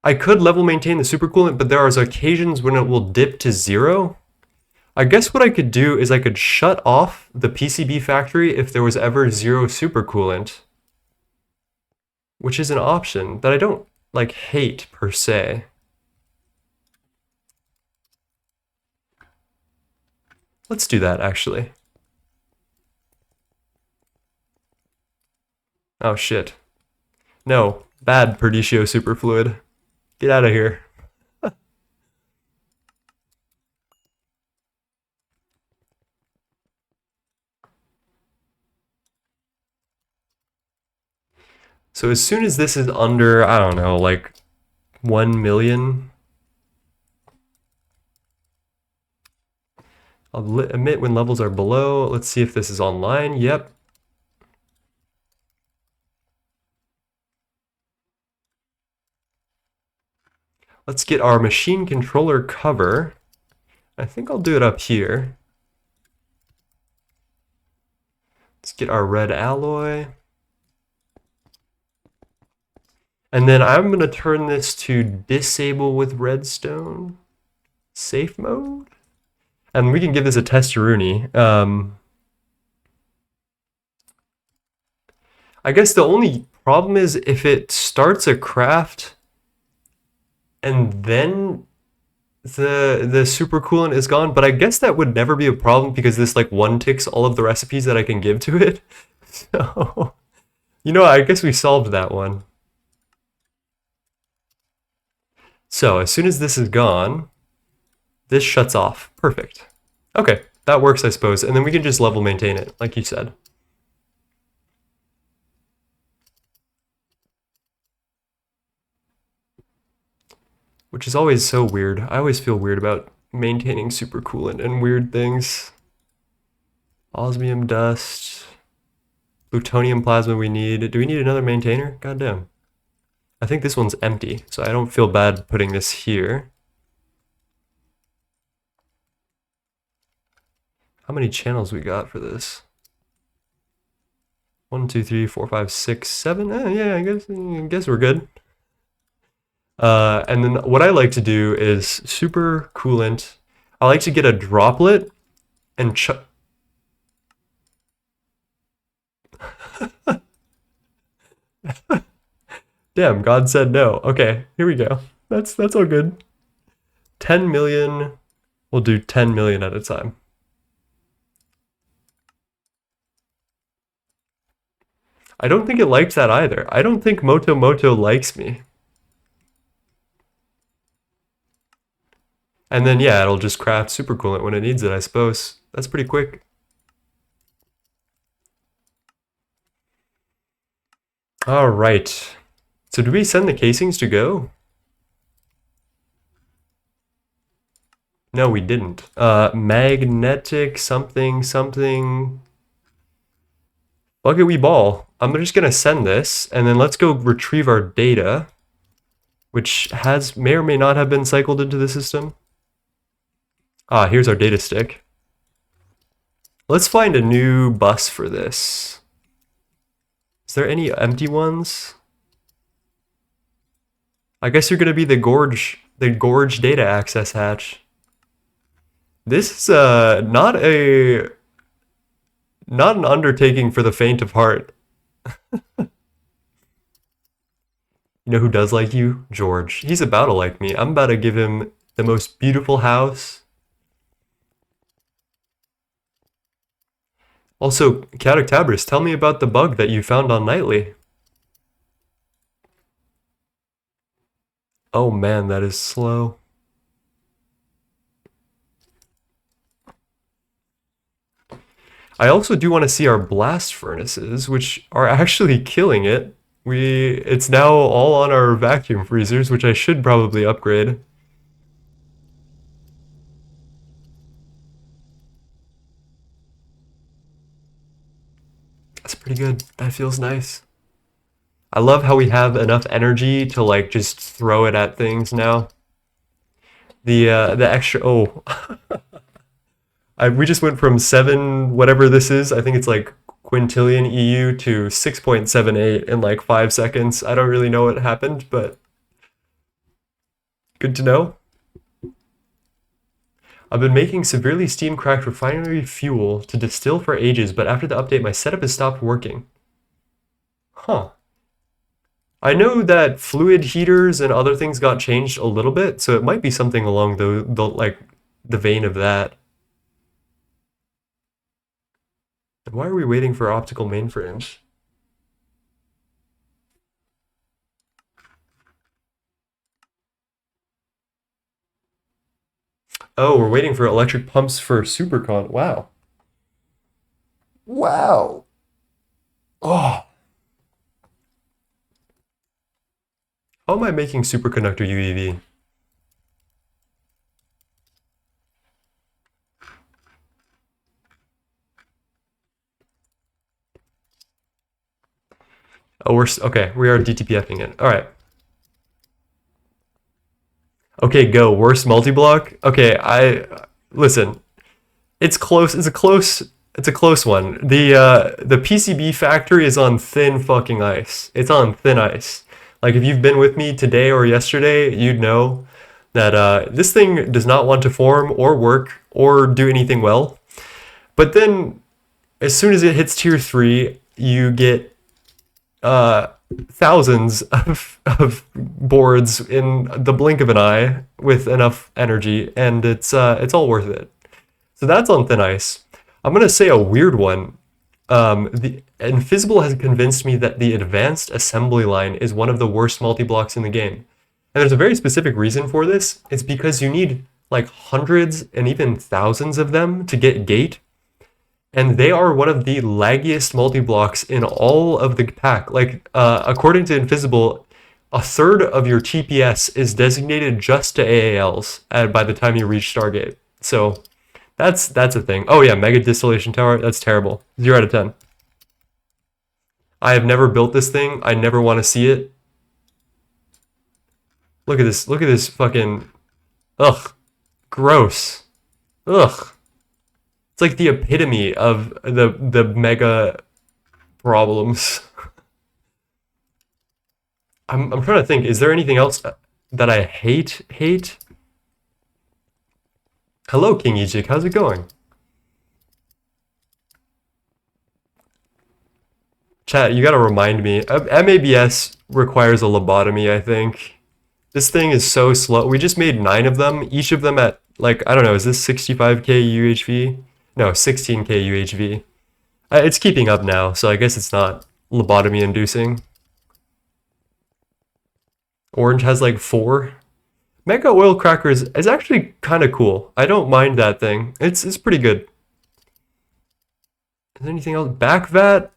I could level maintain the supercoolant, but there are occasions when it will dip to 0. I guess what I could do is I could shut off the PCB factory if there was ever 0 supercoolant, which is an option that I don't like hate per se. Let's do that actually. Oh shit. No, bad Perditio superfluid. Get out of here. So as soon as this is under, I don't know, like 1 million, I'll emit when levels are below. Let's see if this is online. Yep. Let's get our machine controller cover. I think I'll do it up here. Let's get our red alloy. And then I'm going to turn this to disable with redstone. Safe mode. And we can give this a testaroonie. I guess the only problem is if it starts a craft and then the supercoolant is gone, but I guess that would never be a problem because this like one ticks all of the recipes that I can give to it. So, I guess we solved that one. So as soon as this is gone, this shuts off. Perfect. Okay, that works, I suppose. And then we can just level maintain it, like you said. Which is always so weird. I always feel weird about maintaining supercoolant and weird things. Osmium dust. Plutonium plasma we need. Do we need another maintainer? Goddamn. I think this one's empty, so I don't feel bad putting this here. How many channels we got for this? 1, 2, 3, 4, 5, 6, 7. Yeah, I guess we're good. And then what I like to do is super coolant. I like to get a droplet and Damn, God said no. Okay, here we go. That's all good. 10 million. We'll do 10 million at a time. I don't think it likes that either. I don't think Moto likes me. And then, yeah, it'll just craft supercoolant when it needs it, I suppose. That's pretty quick. All right. So do we send the casings to go? No, we didn't. Magnetic something. Bucket we ball. I'm just gonna send this, and then let's go retrieve our data, which may or may not have been cycled into the system. Ah, here's our data stick. Let's find a new bus for this. Is there any empty ones? I guess you're gonna be the gorge data access hatch. This is not an undertaking for the faint of heart. You know who does like you? George. He's about to like me. I'm about to give him the most beautiful house. Also, Catactabris, tell me about the bug that you found on Nightly. Oh man, that is slow. I also do want to see our blast furnaces, which are actually killing it. It's now all on our vacuum freezers, which I should probably upgrade. That's pretty good. That feels nice. I love how we have enough energy to like just throw it at things now. The extra we just went from 7 whatever this is. I think it's like quintillion EU to 6.78 in like 5 seconds. I don't really know what happened, but good to know. I've been making severely steam-cracked refinery fuel to distill for ages, but after the update, my setup has stopped working. Huh. I know that fluid heaters and other things got changed a little bit, so it might be something along the vein of that. And why are we waiting for optical mainframes? Oh, we're waiting for electric pumps for supercon. Wow. Wow. Oh. How am I making superconductor UEV? Oh, okay. We are DTPFing it. All right. Okay, go. Worst multi-block. Okay, listen. It's close. It's a close one. The PCB factory is on thin fucking ice. It's on thin ice. Like if you've been with me today or yesterday, you'd know that this thing does not want to form or work or do anything well. But then as soon as it hits tier 3, you get thousands of boards in the blink of an eye with enough energy, and it's all worth it. So that's on thin ice. I'm gonna say a weird one. The Invisible has convinced me that the advanced assembly line is one of the worst multi-blocks in the game. And there's a very specific reason for this. It's because you need like hundreds and even thousands of them to get gate. And they are one of the laggiest multi-blocks in all of the pack. Like, according to Invisible, a third of your TPS is designated just to AALs by the time you reach Stargate. So that's a thing. Oh yeah, Mega Distillation Tower, that's terrible. 0 out of 10. I have never built this thing. I never want to see it. Look at this fucking, ugh, gross. Ugh. It's like the epitome of the mega problems. I'm trying to think, is there anything else that I hate? Hello, King Ejik, how's it going? Chat, you gotta remind me. MABS requires a lobotomy, I think. This thing is so slow. We just made 9 of them, each of them at, like, I don't know, is this 65k UHV? No, 16k UHV. It's keeping up now, so I guess it's not lobotomy inducing. Orange has like 4. Mega Oil Cracker is actually kind of cool. I don't mind that thing. It's pretty good. Is there anything else? Backvat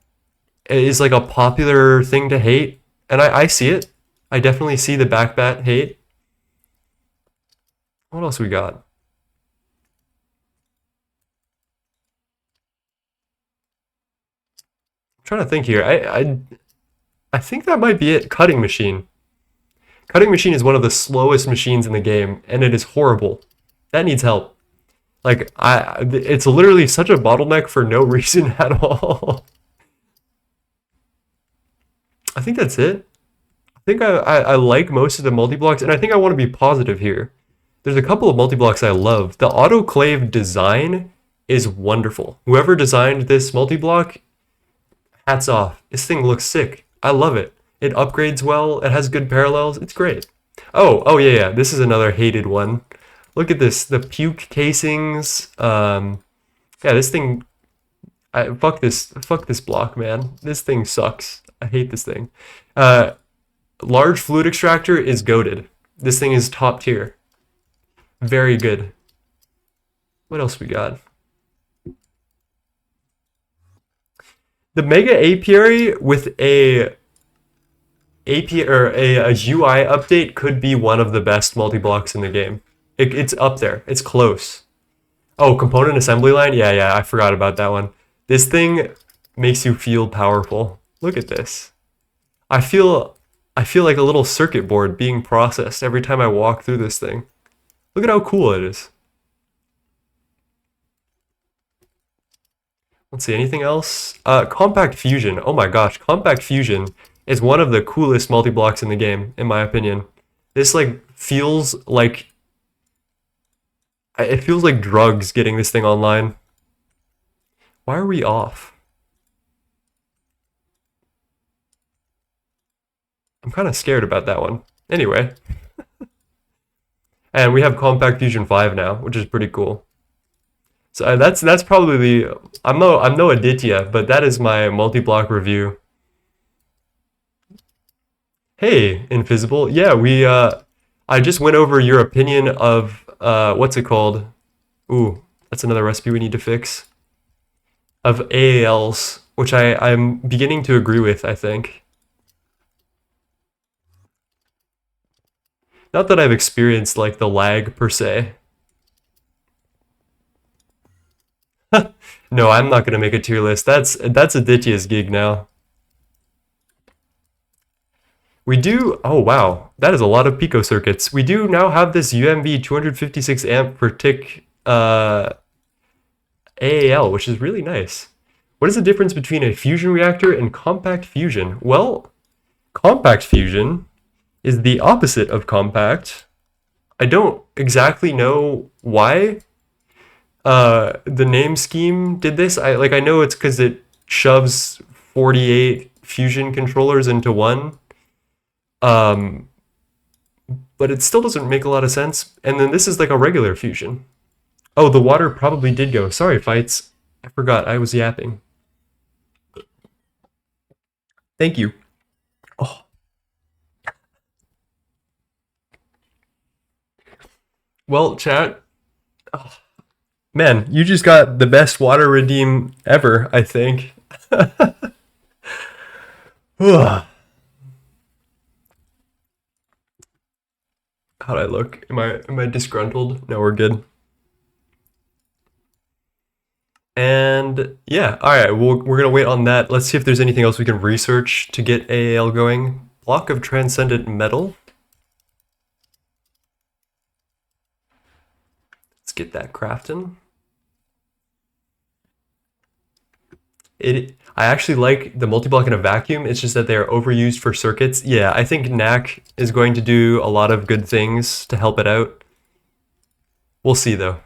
is like a popular thing to hate, and I see it. I definitely see the backvat hate. What else we got? Trying to think here. I think that might be it. Cutting machine. Cutting machine is one of the slowest machines in the game, and it is horrible. That needs help. Like it's literally such a bottleneck for no reason at all. I think that's it. I think I like most of the multi-blocks, and I think I want to be positive here. There's a couple of multi-blocks I love. The autoclave design is wonderful. Whoever designed this multi-block, hats off. This thing looks sick. I love it. It upgrades well. It has good parallels. It's great. Oh yeah. This is another hated one. Look at this. The puke casings. Yeah, this thing. Fuck this block, man. This thing sucks. I hate this thing. Large fluid extractor is goated. This thing is top tier. Very good. What else we got? The Mega Apiary with a API or a UI update could be one of the best multi-blocks in the game. It's up there. It's close. Oh, component assembly line? Yeah, I forgot about that one. This thing makes you feel powerful. Look at this. I feel like a little circuit board being processed every time I walk through this thing. Look at how cool it is. Let's see, anything else? Compact Fusion. Oh my gosh, Compact Fusion is one of the coolest multi-blocks in the game, in my opinion. This feels like drugs getting this thing online. Why are we off? I'm kind of scared about that one. Anyway. And we have Compact Fusion 5 now, which is pretty cool. So that's probably the I'm no Aditya, but that is my multi-block review. Hey, Invisible. Yeah, I just went over your opinion of what's it called? Ooh, that's another recipe we need to fix. Of AALs, which I'm beginning to agree with, I think. Not that I've experienced like the lag per se. No, I'm not gonna make a tier list. That's Aditya's gig now. We do, oh wow, that is a lot of pico circuits. We do now have this UMV 256 amp per tick AAL, which is really nice. What is the difference between a fusion reactor and compact fusion? Well, compact fusion is the opposite of compact. I don't exactly know why the name scheme did this. I know it's because it shoves 48 fusion controllers into one. But it still doesn't make a lot of sense. And then this is like a regular fusion. Oh, the water probably did go. Sorry, fights. I forgot. I was yapping. Thank you. Oh. Well, chat. Oh. Man, you just got the best water redeem ever, I think. How'd I look? Am I disgruntled? No, we're good. And yeah, all right, we're gonna wait on that. Let's see if there's anything else we can research to get AAL going. Block of transcendent metal. Let's get that crafting. I actually like the multi-block in a vacuum. It's just that they're overused for circuits. Yeah, I think NAC is going to do a lot of good things to help it out. We'll see though.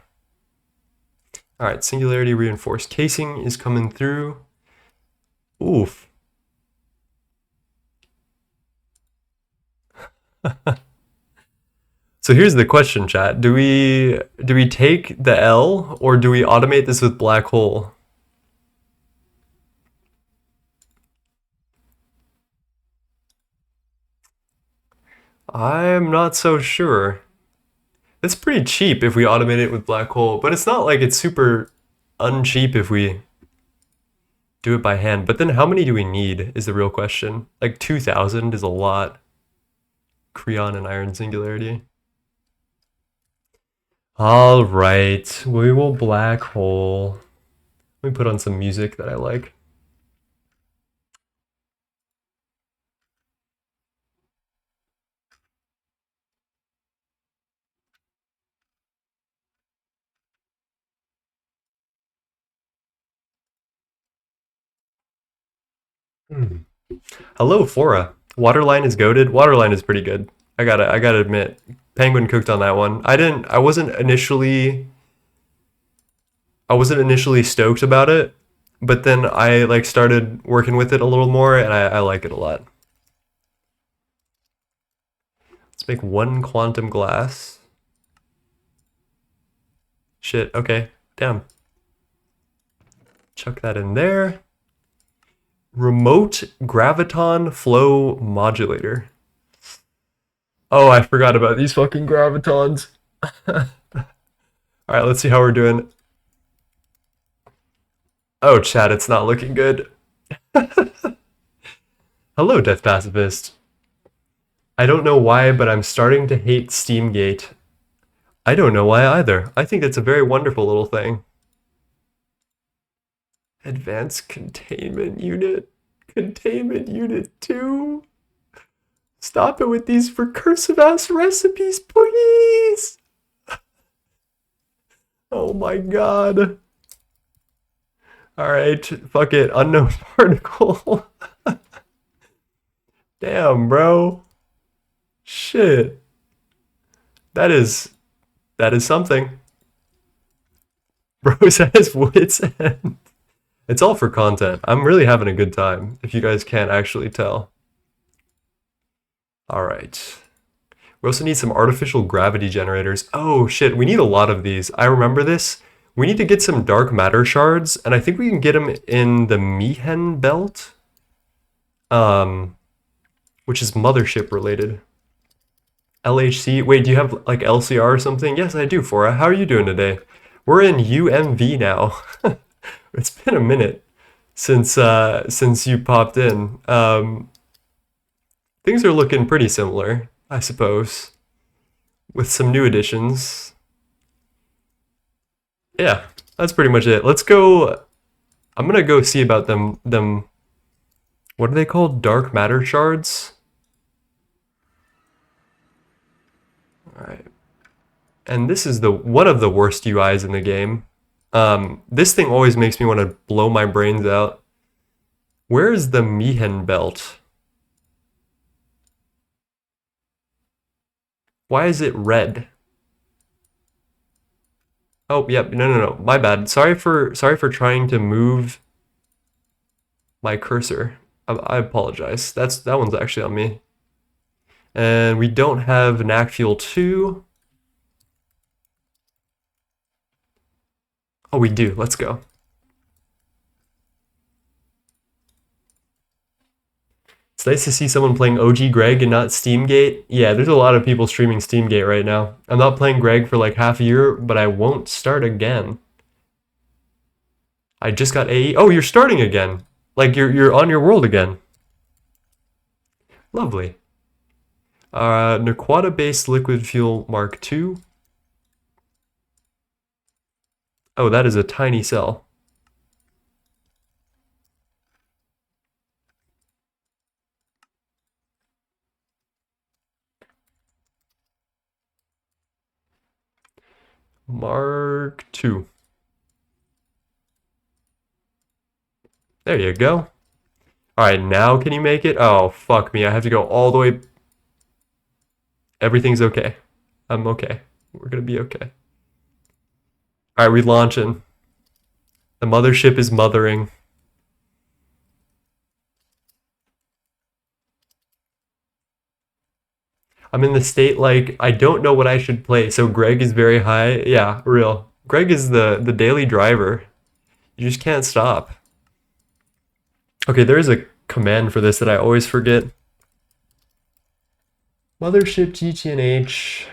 All right, singularity reinforced casing is coming through. Oof. So here's the question, chat. Do we take the L or do we automate this with black hole? I'm not so sure. It's pretty cheap if we automate it with black hole, but it's not like it's super uncheap if we do it by hand. But then how many do we need is the real question. Like 2,000 is a lot. Creon and iron singularity. All right, we will black hole. Let me put on some music that I like. Hello, Flora. Waterline is goated. Waterline is pretty good. I gotta admit, Penguin cooked on that one. I wasn't initially stoked about it, but then I like started working with it a little more, and I like it a lot. Let's make one quantum glass. Shit. Okay. Damn. Chuck that in there. Remote graviton flow modulator. Oh, I forgot about these fucking gravitons. All right, let's see how we're doing. Oh, chat, it's not looking good. Hello, Death Pacifist. I don't know why, but I'm starting to hate Steamgate. I don't know why either. I think it's a very wonderful little thing. Advanced Containment Unit. Containment Unit 2. Stop it with these recursive ass recipes, please. Oh my god. Alright, fuck it. Unknown particle. Damn, bro. Shit. That is something. Bro's at his wit's end. It's all for content. I'm really having a good time, if you guys can't actually tell. All right. We also need some artificial gravity generators. Oh shit, we need a lot of these. I remember this. We need to get some dark matter shards, and I think we can get them in the Mihen belt, which is mothership related. LHC. Wait, do you have like LCR or something? Yes, I do, Fora. How are you doing today? We're in UMV now. It's been a minute since you popped in. Things are looking pretty similar, I suppose, with some new additions. Yeah, that's pretty much it. Let's go. I'm gonna go see about them. What are they called? Dark matter shards. All right. And this is the one of the worst UIs in the game. This thing always makes me want to blow my brains out. Where is the Mihen belt? Why is it red? Oh, yep. No. My bad. Sorry for trying to move my cursor. I apologize. That one's actually on me. And we don't have NAC Fuel 2. Oh, we do. Let's go. It's nice to see someone playing OG Greg and not Steamgate. Yeah, there's a lot of people streaming Steamgate right now. I'm not playing Greg for like half a year, but I won't start again. I just got AE. Oh, you're starting again. Like you're on your world again. Lovely. Naquata-based liquid fuel Mark II. Oh, that is a tiny cell. Mark II. There you go. Alright, now can you make it? Oh, fuck me. I have to go all the way. Everything's okay. I'm okay. We're gonna be okay. Alright, we launching. The mothership is mothering. I'm in the state like I don't know what I should play. So Greg is very high. Yeah, real. Greg is the daily driver. You just can't stop. Okay, there is a command for this that I always forget. Mothership GTNH.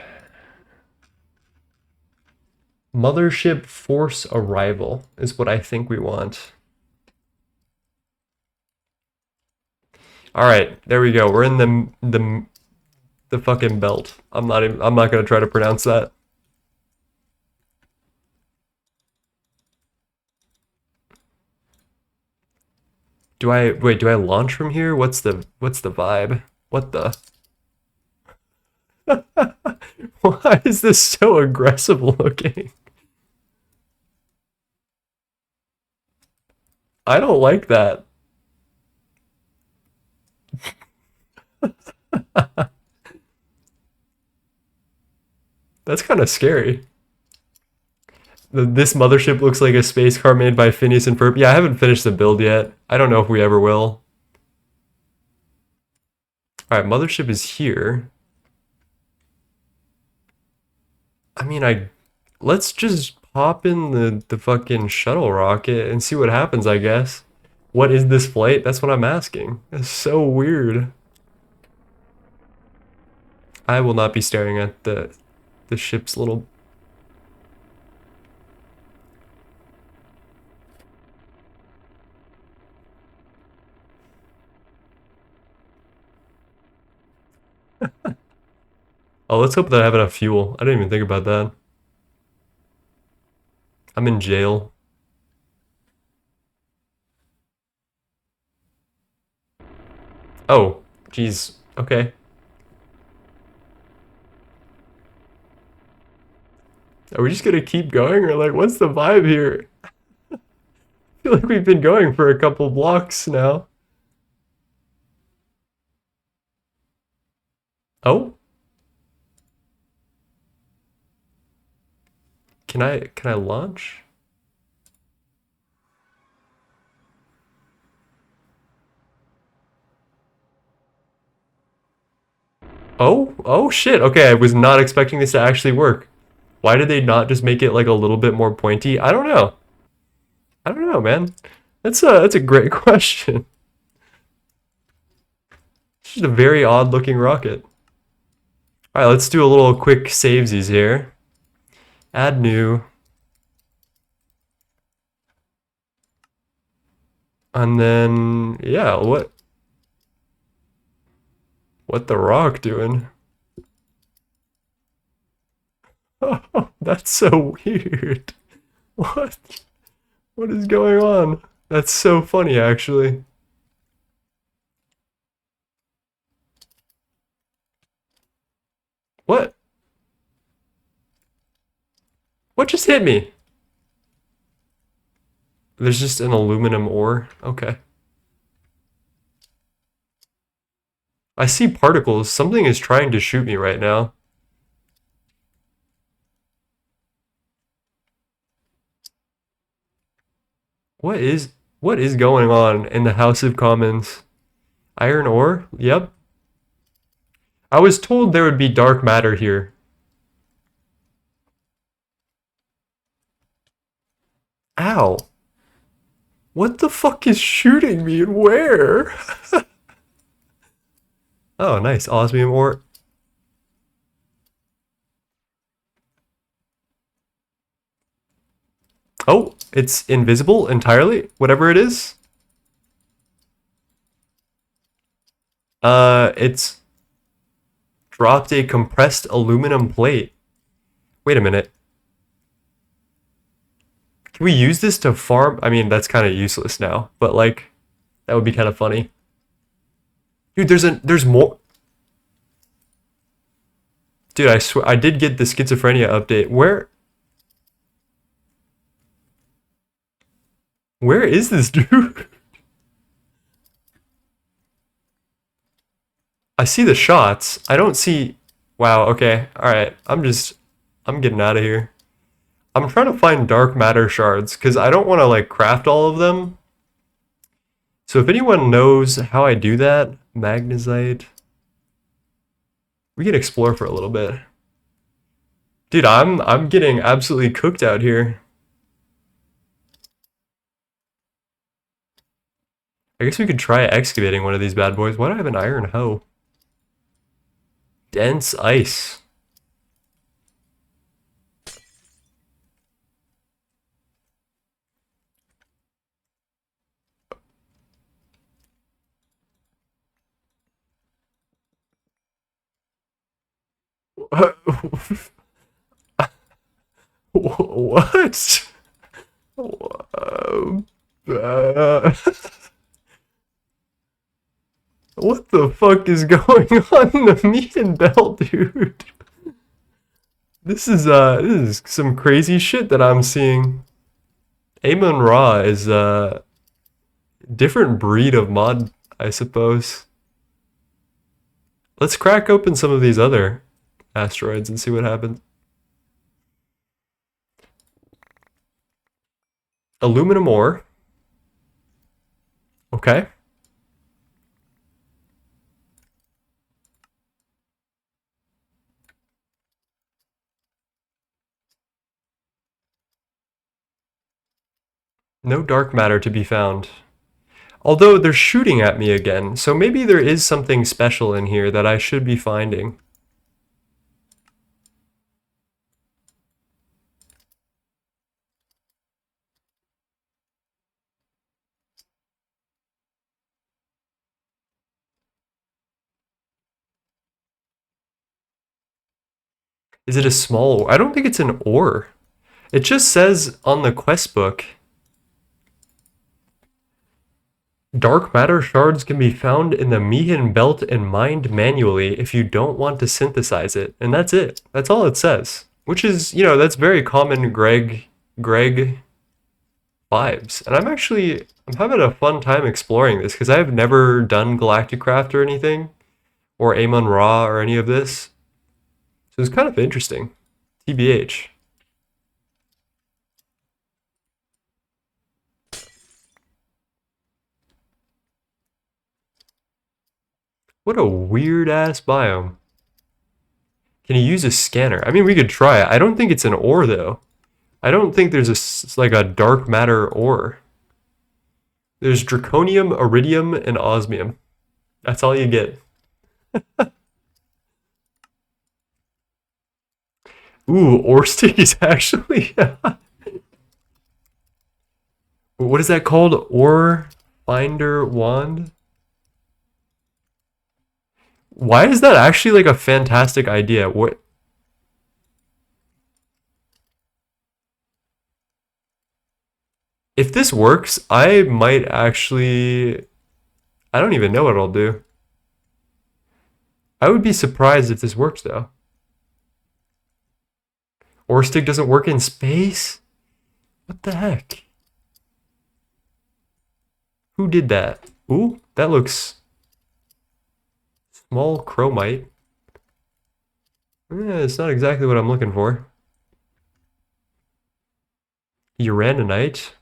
Mothership force arrival is what I think we want. All right, there we go. We're in the fucking belt. I'm not gonna try to pronounce that. Do I launch from here? What's the vibe? What the? Why is this so aggressive looking? I don't like that. That's kind of scary. This mothership looks like a space car made by Phineas and Ferb. Yeah, I haven't finished the build yet. I don't know if we ever will. All right, mothership is here. I mean, let's just pop in the fucking shuttle rocket and see what happens, I guess. What is this flight? That's what I'm asking. That's so weird. I will not be staring at the ship's little. Oh, let's hope that I have enough fuel. I didn't even think about that. I'm in jail. Oh, geez. Okay. Are we just gonna keep going, or like, what's the vibe here? I feel like we've been going for a couple blocks now. Oh? Can I launch? Oh shit. Okay, I was not expecting this to actually work. Why did they not just make it like a little bit more pointy? I don't know. I don't know, man. That's a great question. It's just a very odd looking rocket. All right, let's do a little quick savesies here. Add new. And then, yeah, what the rock doing? Oh, that's so weird. What? What is going on? That's so funny, actually. What? What just hit me? There's just an aluminum ore. Okay. I see particles. Something is trying to shoot me right now. What is going on in the House of Commons? Iron ore? Yep. I was told there would be dark matter here. Ow. What the fuck is shooting me and where? Oh, nice. Osmium ore. Oh, it's invisible entirely, whatever it is. It's dropped a compressed aluminum plate. Wait a minute. Can we use this to farm? I mean, that's kind of useless now, but like, that would be kind of funny. Dude, there's more. Dude, I swear, I did get the schizophrenia update. Where is this dude? I see the shots. I don't see. Wow, okay. All right. I'm getting out of here. I'm trying to find dark matter shards because I don't want to like craft all of them. So if anyone knows how I do that, magnesite, we can explore for a little bit. Dude, I'm getting absolutely cooked out here. I guess we could try excavating one of these bad boys. Why do I have an iron hoe? Dense ice. What? What the fuck is going on in the meat and bell, dude? This is some crazy shit that I'm seeing. Amon Ra is a different breed of mod, I suppose. Let's crack open some of these other asteroids and see what happens. Aluminum ore. Okay. No dark matter to be found. Although they're shooting at me again, so maybe there is something special in here that I should be finding. Is it a small ore? I don't think it's an ore. It just says on the quest book, dark matter shards can be found in the Meehan belt and mined manually if you don't want to synthesize it. And that's it. That's all it says. Which is, you know, that's very common Greg vibes. And I'm having a fun time exploring this because I've never done Galacticraft or anything, or Amon Ra or any of this. So it's kind of interesting. TBH. What a weird ass biome. Can you use a scanner? I mean, we could try it. I don't think it's an ore though. I don't think there's like a dark matter ore. There's draconium, iridium, and osmium. That's all you get. Ooh, ore stick is actually... What is that called? Ore finder wand? Why is that actually like a fantastic idea? What? If this works, I might actually... I don't even know what I'll do. I would be surprised if this works though. Ore stick doesn't work in space? What the heck? Who did that? Ooh, that looks... Small chromite. Yeah, it's not exactly what I'm looking for. Uraninite.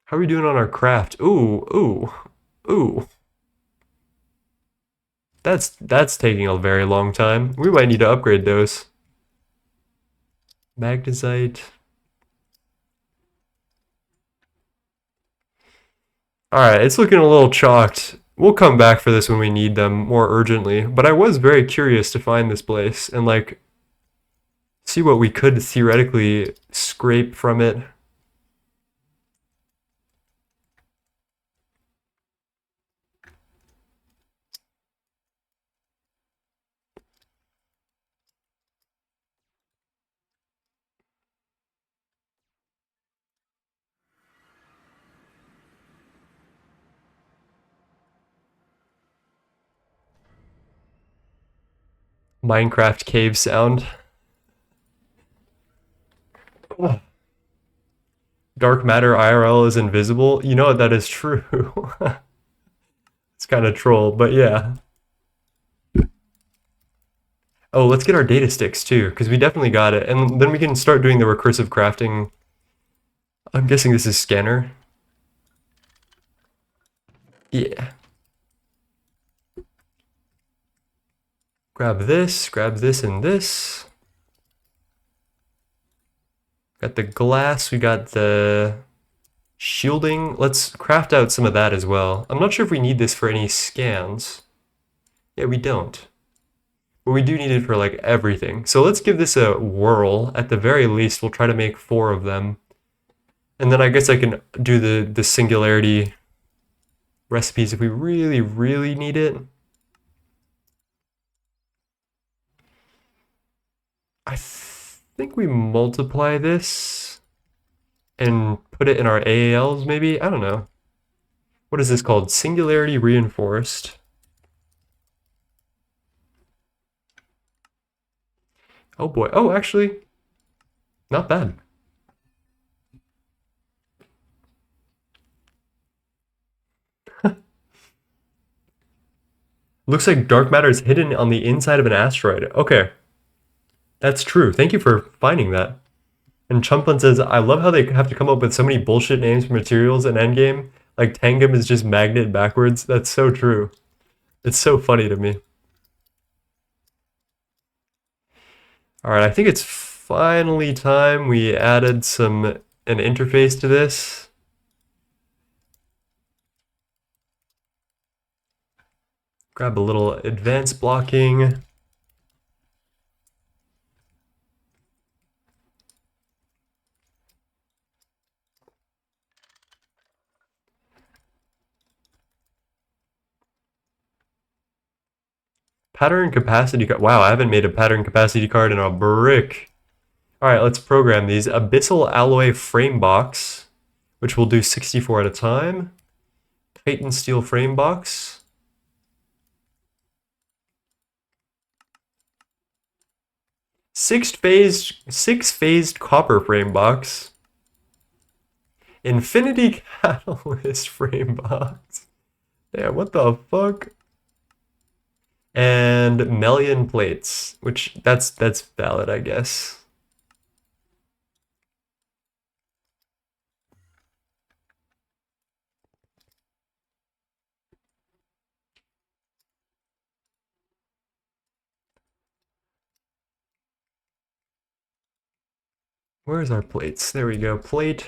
How are we doing on our craft? Ooh, ooh, ooh. That's taking a very long time. We might need to upgrade those. Magnetite. Alright, it's looking a little chalked. We'll come back for this when we need them more urgently. But I was very curious to find this place and like see what we could theoretically scrape from it. Minecraft cave sound. Dark matter IRL is invisible. You know what, that is true. It's kind of troll, but yeah. Oh, let's get our data sticks too, because we definitely got it. And then we can start doing the recursive crafting. I'm guessing this is scanner. Yeah. Grab this, and this. Got the glass, we got the shielding. Let's craft out some of that as well. I'm not sure if we need this for any scans. Yeah, we don't. But we do need it for like everything. So let's give this a whirl. At the very least, we'll try to make 4 of them. And then I guess I can do the singularity recipes if we really, really need it. I think we multiply this and put it in our AALs maybe? I don't know. What is this called? Singularity reinforced. Oh boy. Oh, actually, not bad. Looks like dark matter is hidden on the inside of an asteroid. Okay. That's true. Thank you for finding that. And Chumplin says, I love how they have to come up with so many bullshit names for materials in Endgame. Like Tangum is just magnet backwards. That's so true. It's so funny to me. Alright, I think it's finally time we added an interface to this. Grab a little advanced blocking. Pattern capacity card. Wow, I haven't made a pattern capacity card in a brick. Alright, let's program these. Abyssal alloy frame box, which will do 64 at a time. Titan steel frame box. Six-phased copper frame box. Infinity catalyst frame box. Yeah, what the fuck? And Melian plates, which that's valid, I guess. Where's our plates? There we go. Plate.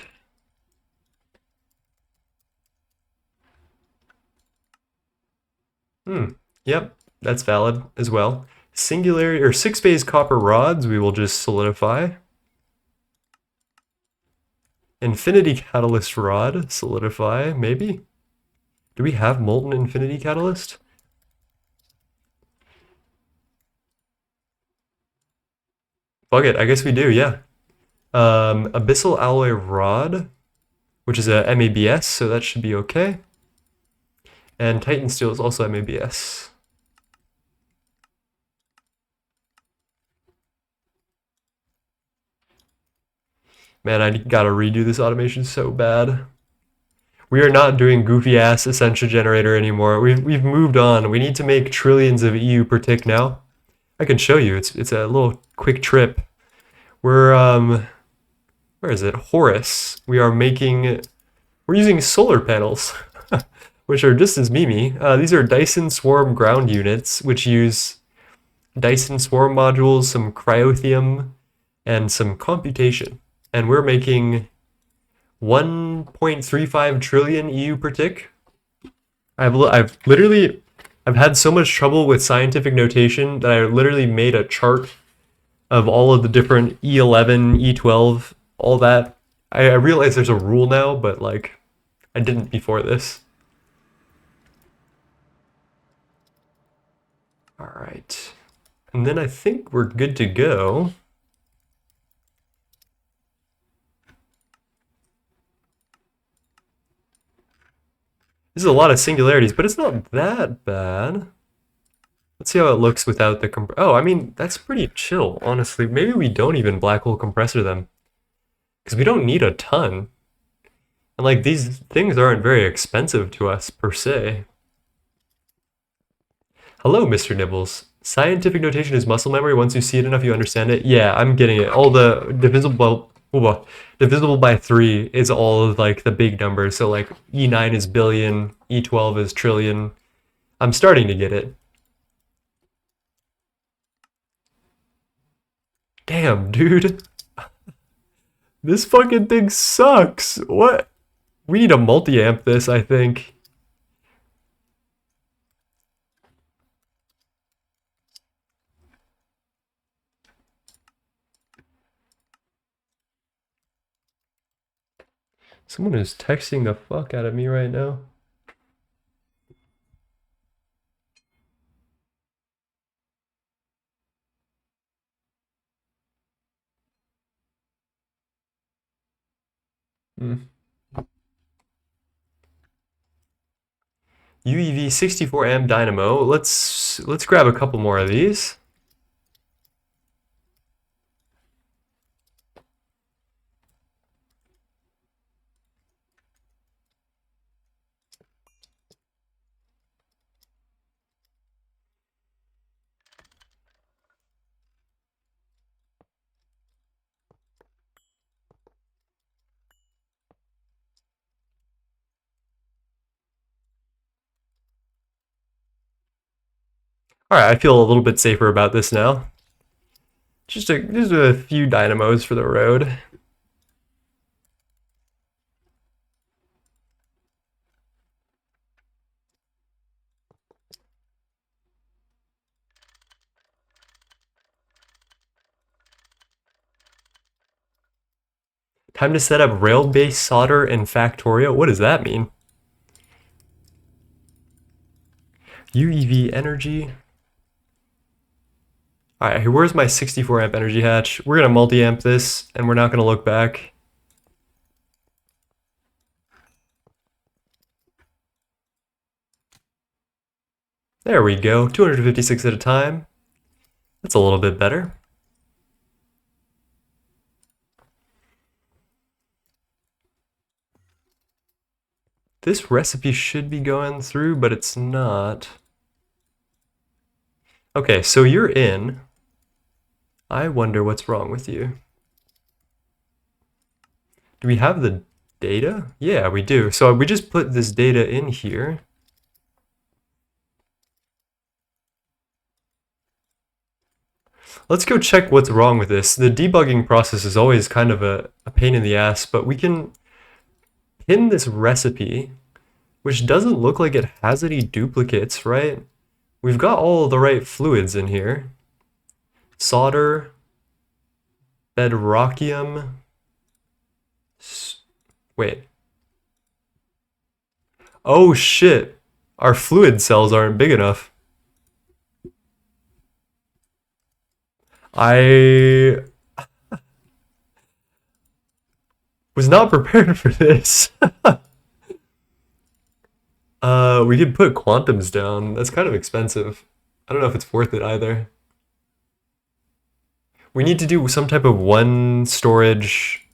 Yep, that's valid as well. Singularity or 6-phase copper rods, we will just solidify. Infinity catalyst rod, solidify, maybe? Do we have molten infinity catalyst? Bug it, I guess we do, yeah. Abyssal alloy rod, which is a MABS, so that should be okay. And Titan steel is also MABS. Man, I gotta redo this automation so bad. We are not doing goofy ass Essentia generator anymore. We've moved on. We need to make trillions of EU per tick now. I can show you. It's a little quick trip. We're where is it? Horus. We're using solar panels, which are just as mimi. These are Dyson Swarm ground units, which use Dyson Swarm modules, some cryothium, and some computation. And we're making 1.35 trillion EU per tick. I've had so much trouble with scientific notation that I literally made a chart of all of the different E11, E12, all that. I realize there's a rule now, but like I didn't before this. All right. And then I think we're good to go. This is a lot of singularities, but it's not that bad. Let's see how it looks without the oh, I mean, that's pretty chill, honestly. Maybe we don't even black hole compressor them, because we don't need a ton. And like, these things aren't very expensive to us, per se. Hello, Mr. Nibbles. Scientific notation is muscle memory. Once you see it enough, you understand it. Yeah, I'm getting it. All the divisible by 3 is all of like the big numbers. So like E9 is billion, E12 is trillion. I'm starting to get it. Damn, dude. This fucking thing sucks. What? We need to multi-amp this, I think. Someone is texting the fuck out of me right now. UEV 64 amp dynamo. Let's grab a couple more of these. Alright, I feel a little bit safer about this now. Just a few dynamos for the road. Time to set up rail-based solder and Factorio. What does that mean? UEV energy. Alright, where's my 64 amp energy hatch? We're gonna multi-amp this, and we're not gonna look back. There we go, 256 at a time. That's a little bit better. This recipe should be going through, but it's not. Okay, so you're in. I wonder what's wrong with you. Do we have the data? Yeah, we do. So we just put this data in here. Let's go check what's wrong with this. The debugging process is always kind of a pain in the ass, but we can pin this recipe, which doesn't look like it has any duplicates, right? we've got all the right fluids in here. Solder, bedrockium. Wait. Oh shit. Our fluid cells aren't big enough. I was not prepared for this. We could put quantums down. That's kind of expensive. I don't know if it's worth it either. We need to do some type of one storage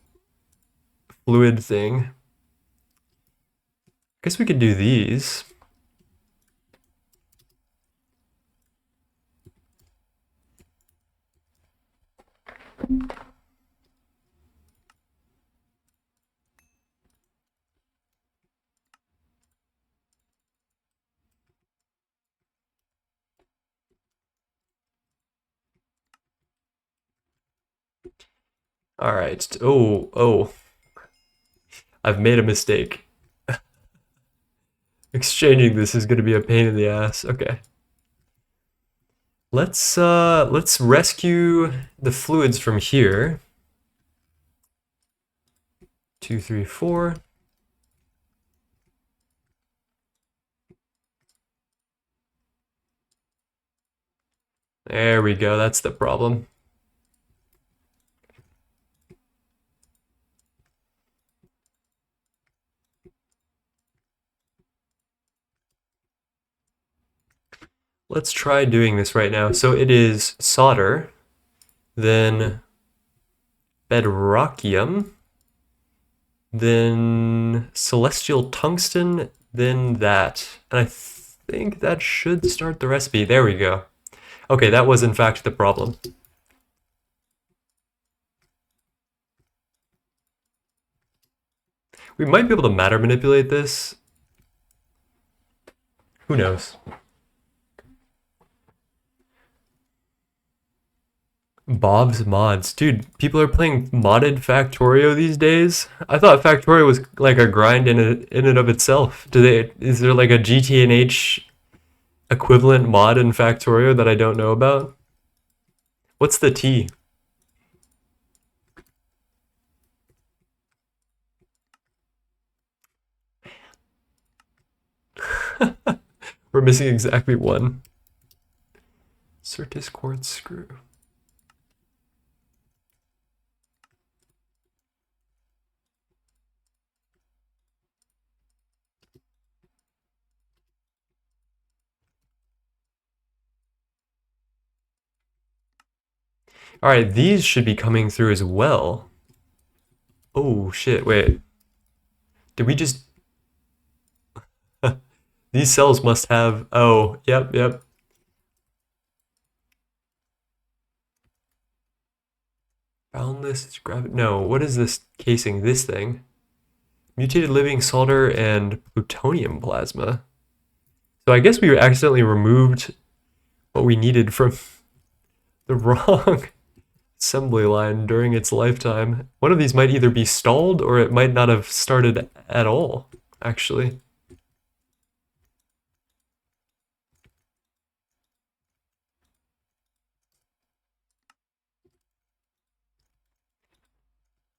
fluid thing. I guess we could do these. All right. Oh. I've made a mistake. Exchanging this is going to be a pain in the ass. Okay. Let's rescue the fluids from here. 2, 3, 4. There we go. That's the problem. Let's try doing this right now. So it is solder, then bedrockium, then celestial tungsten, then that. And I think that should start the recipe. There we go. Okay, that was in fact the problem. We might be able to matter manipulate this. Who knows? Bob's Mods. Dude, people are playing modded Factorio these days. I thought Factorio was like a grind in and of itself. Is there like a GTNH equivalent mod in Factorio that I don't know about? What's the T? We're missing exactly one. Certus quartz screw. All right, these should be coming through as well. Oh shit, wait. Did we just... These cells must have... Oh, yep. Boundless gravity... No, what is this casing? This thing? Mutated living solder and plutonium plasma. So I guess we accidentally removed what we needed from the wrong assembly line during its lifetime. One of these might either be stalled or it might not have started at all, actually.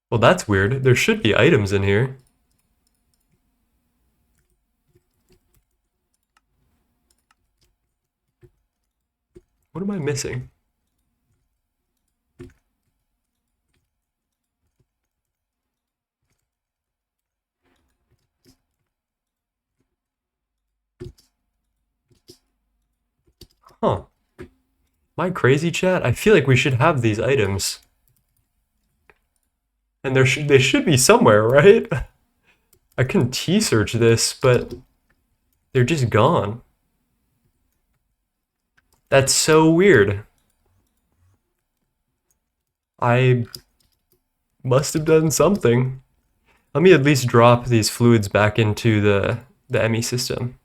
Well, that's weird. There should be items in here. What am I missing? Huh. Am I crazy, chat? I feel like we should have these items. And they should be somewhere, right? I can T-search this, but they're just gone. That's so weird. I must have done something. Let me at least drop these fluids back into the ME system.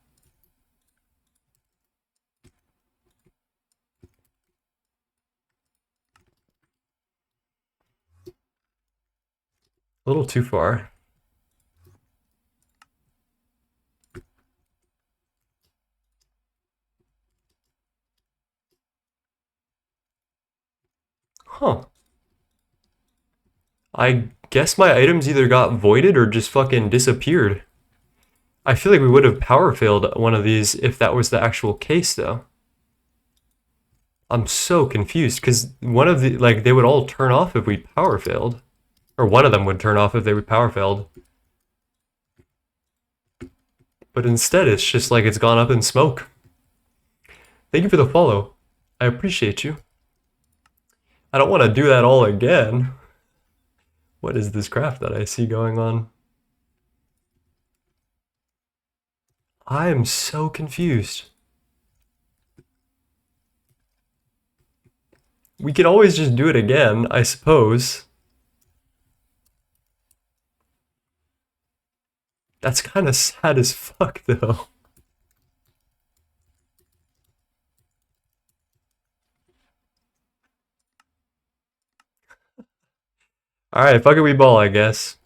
A little too far. Huh. I guess my items either got voided or just fucking disappeared. I feel like we would have power failed one of these if that was the actual case, though. I'm so confused because one of the, like, they would all turn off if we power failed. Or one of them would turn off if they would power failed. But instead, it's just like it's gone up in smoke. Thank you for the follow. I appreciate you. I don't want to do that all again. What is this craft that I see going on? I am so confused. We could always just do it again, I suppose. That's kind of sad as fuck, though. Alright, fuck it, we ball, I guess.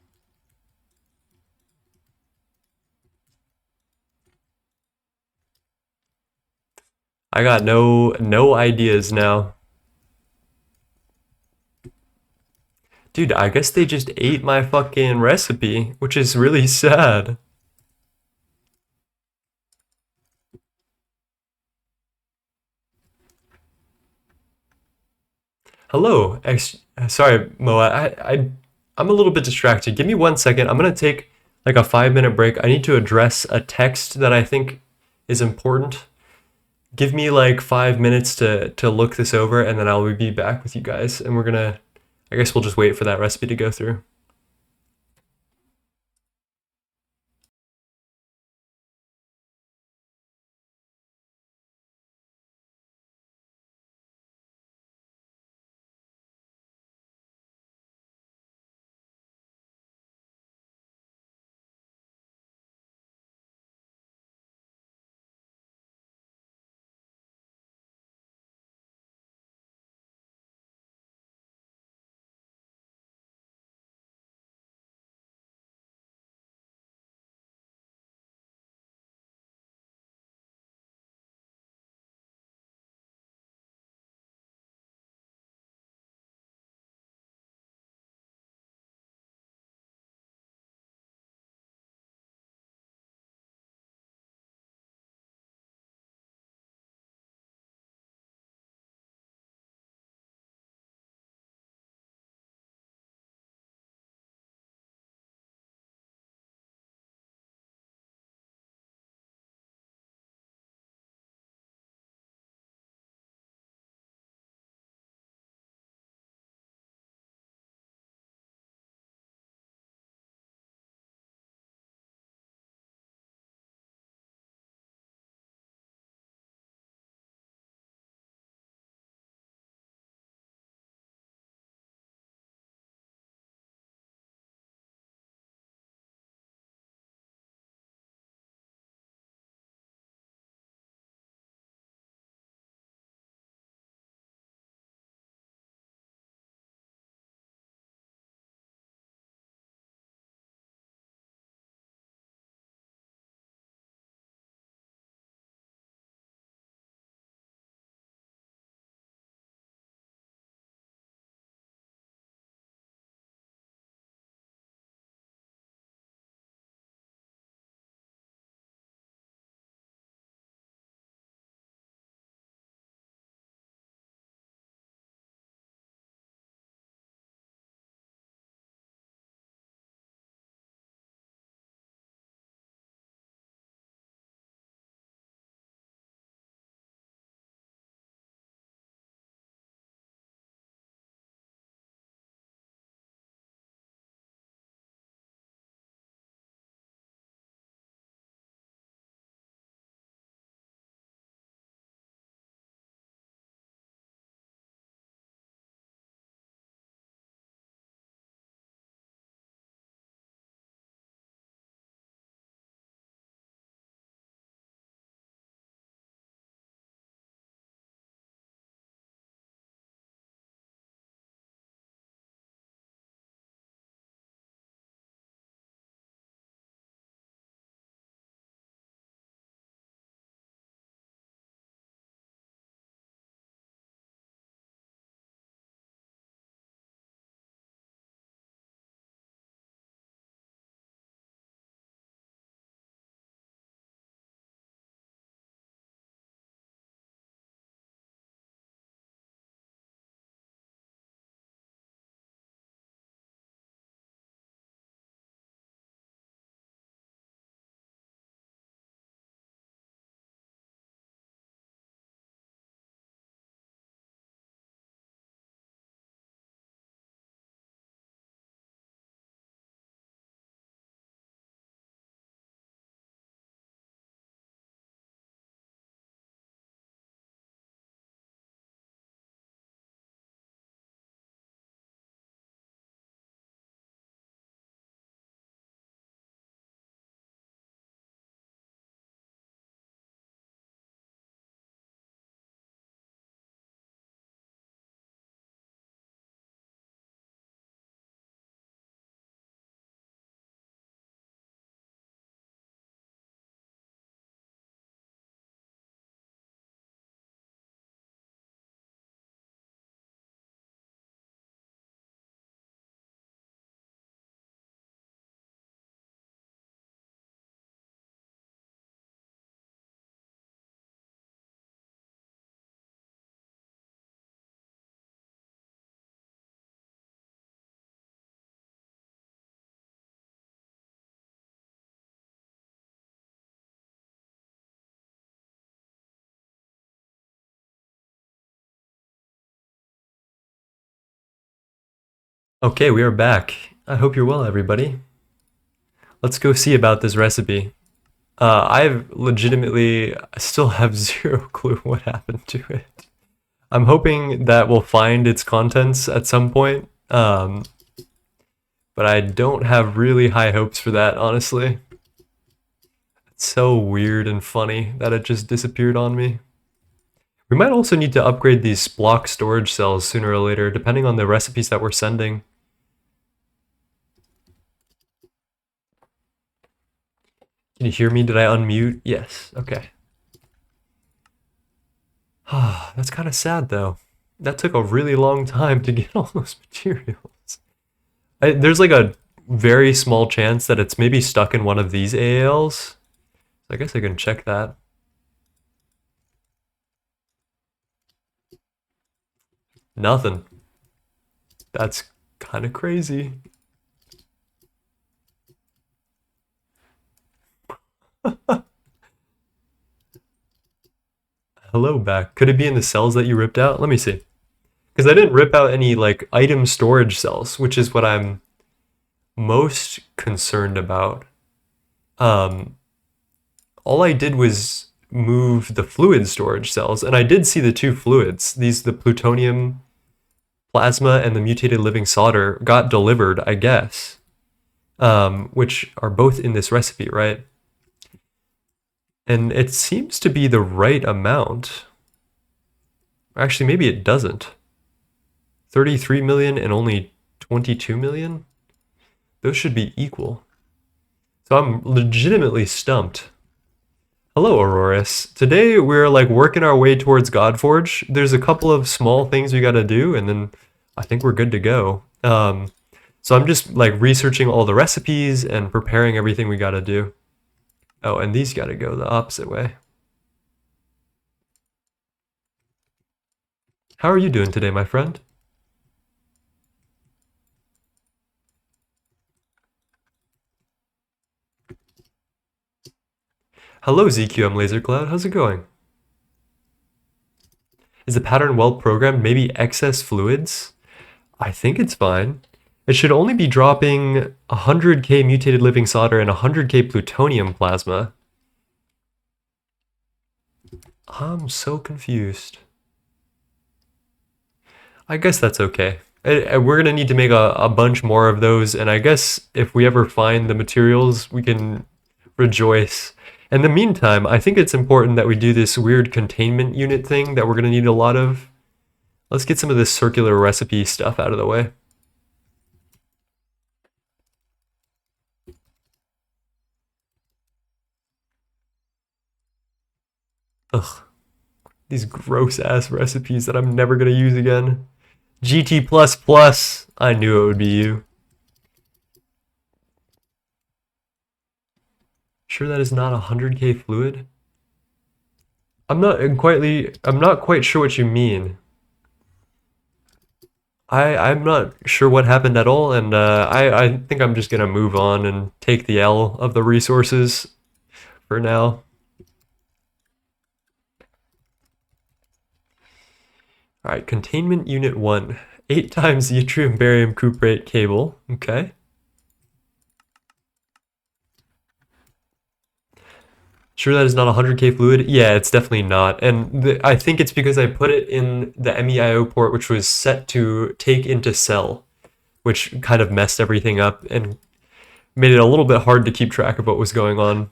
I got no ideas now. Dude, I guess they just ate my fucking recipe, which is really sad. Hello, sorry, Moa. I'm a little bit distracted. Give me 1 second. I'm gonna take like a 5 minute break. I need to address a text that I think is important. Give me like 5 minutes to look this over, and then I'll be back with you guys. And we're gonna, I guess we'll just wait for that recipe to go through. Okay, we are back. I hope you're well, everybody. Let's go see about this recipe. I've legitimately still have zero clue what happened to it. I'm hoping that we'll find its contents at some point, but I don't have really high hopes for that, honestly. It's so weird and funny that it just disappeared on me. We might also need to upgrade these block storage cells sooner or later, depending on the recipes that we're sending. Can you hear me? Did I unmute? Yes. Okay. That's kind of sad, though. That took a really long time to get all those materials. There's like a very small chance that it's maybe stuck in one of these AALs. I guess I can check that. Nothing. That's kind of crazy. Hello back. Could it be in the cells that you ripped out? Let me see. Because I didn't rip out any like item storage cells, which is what I'm most concerned about. All I did was move the fluid storage cells, and I did see the two fluids. The plutonium plasma and the mutated living solder got delivered, I guess, which are both in this recipe, right? And it seems to be the right amount. Actually, maybe it doesn't. 33 million and only 22 million? Those should be equal. So I'm legitimately stumped. Hello, Auroras. Today we're like working our way towards Godforge. There's a couple of small things we gotta do, and then I think we're good to go. So I'm just like researching all the recipes and preparing everything we gotta do. Oh, and these gotta go the opposite way. How are you doing today, my friend? Hello, ZQM Laser Cloud. How's it going? Is the pattern well programmed? Maybe excess fluids? I think it's fine. It should only be dropping 100k mutated living solder and 100k plutonium plasma. I'm so confused. I guess that's okay. We're gonna need to make a bunch more of those, and I guess if we ever find the materials, we can rejoice. In the meantime, I think it's important that we do this weird containment unit thing that we're gonna need a lot of. Let's get some of this circular recipe stuff out of the way. Ugh. These gross ass recipes that I'm never gonna use again. GT++, I knew it would be you. Sure that is not 100k fluid? I'm not quite sure what you mean. I'm not sure what happened at all, and I think I'm just gonna move on and take the L of the resources for now. Alright, containment unit 1. 8 times yttrium barium cuprate cable. Okay. Sure that is not 100k fluid? Yeah, it's definitely not. And I think it's because I put it in the MEIO port, which was set to take into cell, which kind of messed everything up and made it a little bit hard to keep track of what was going on.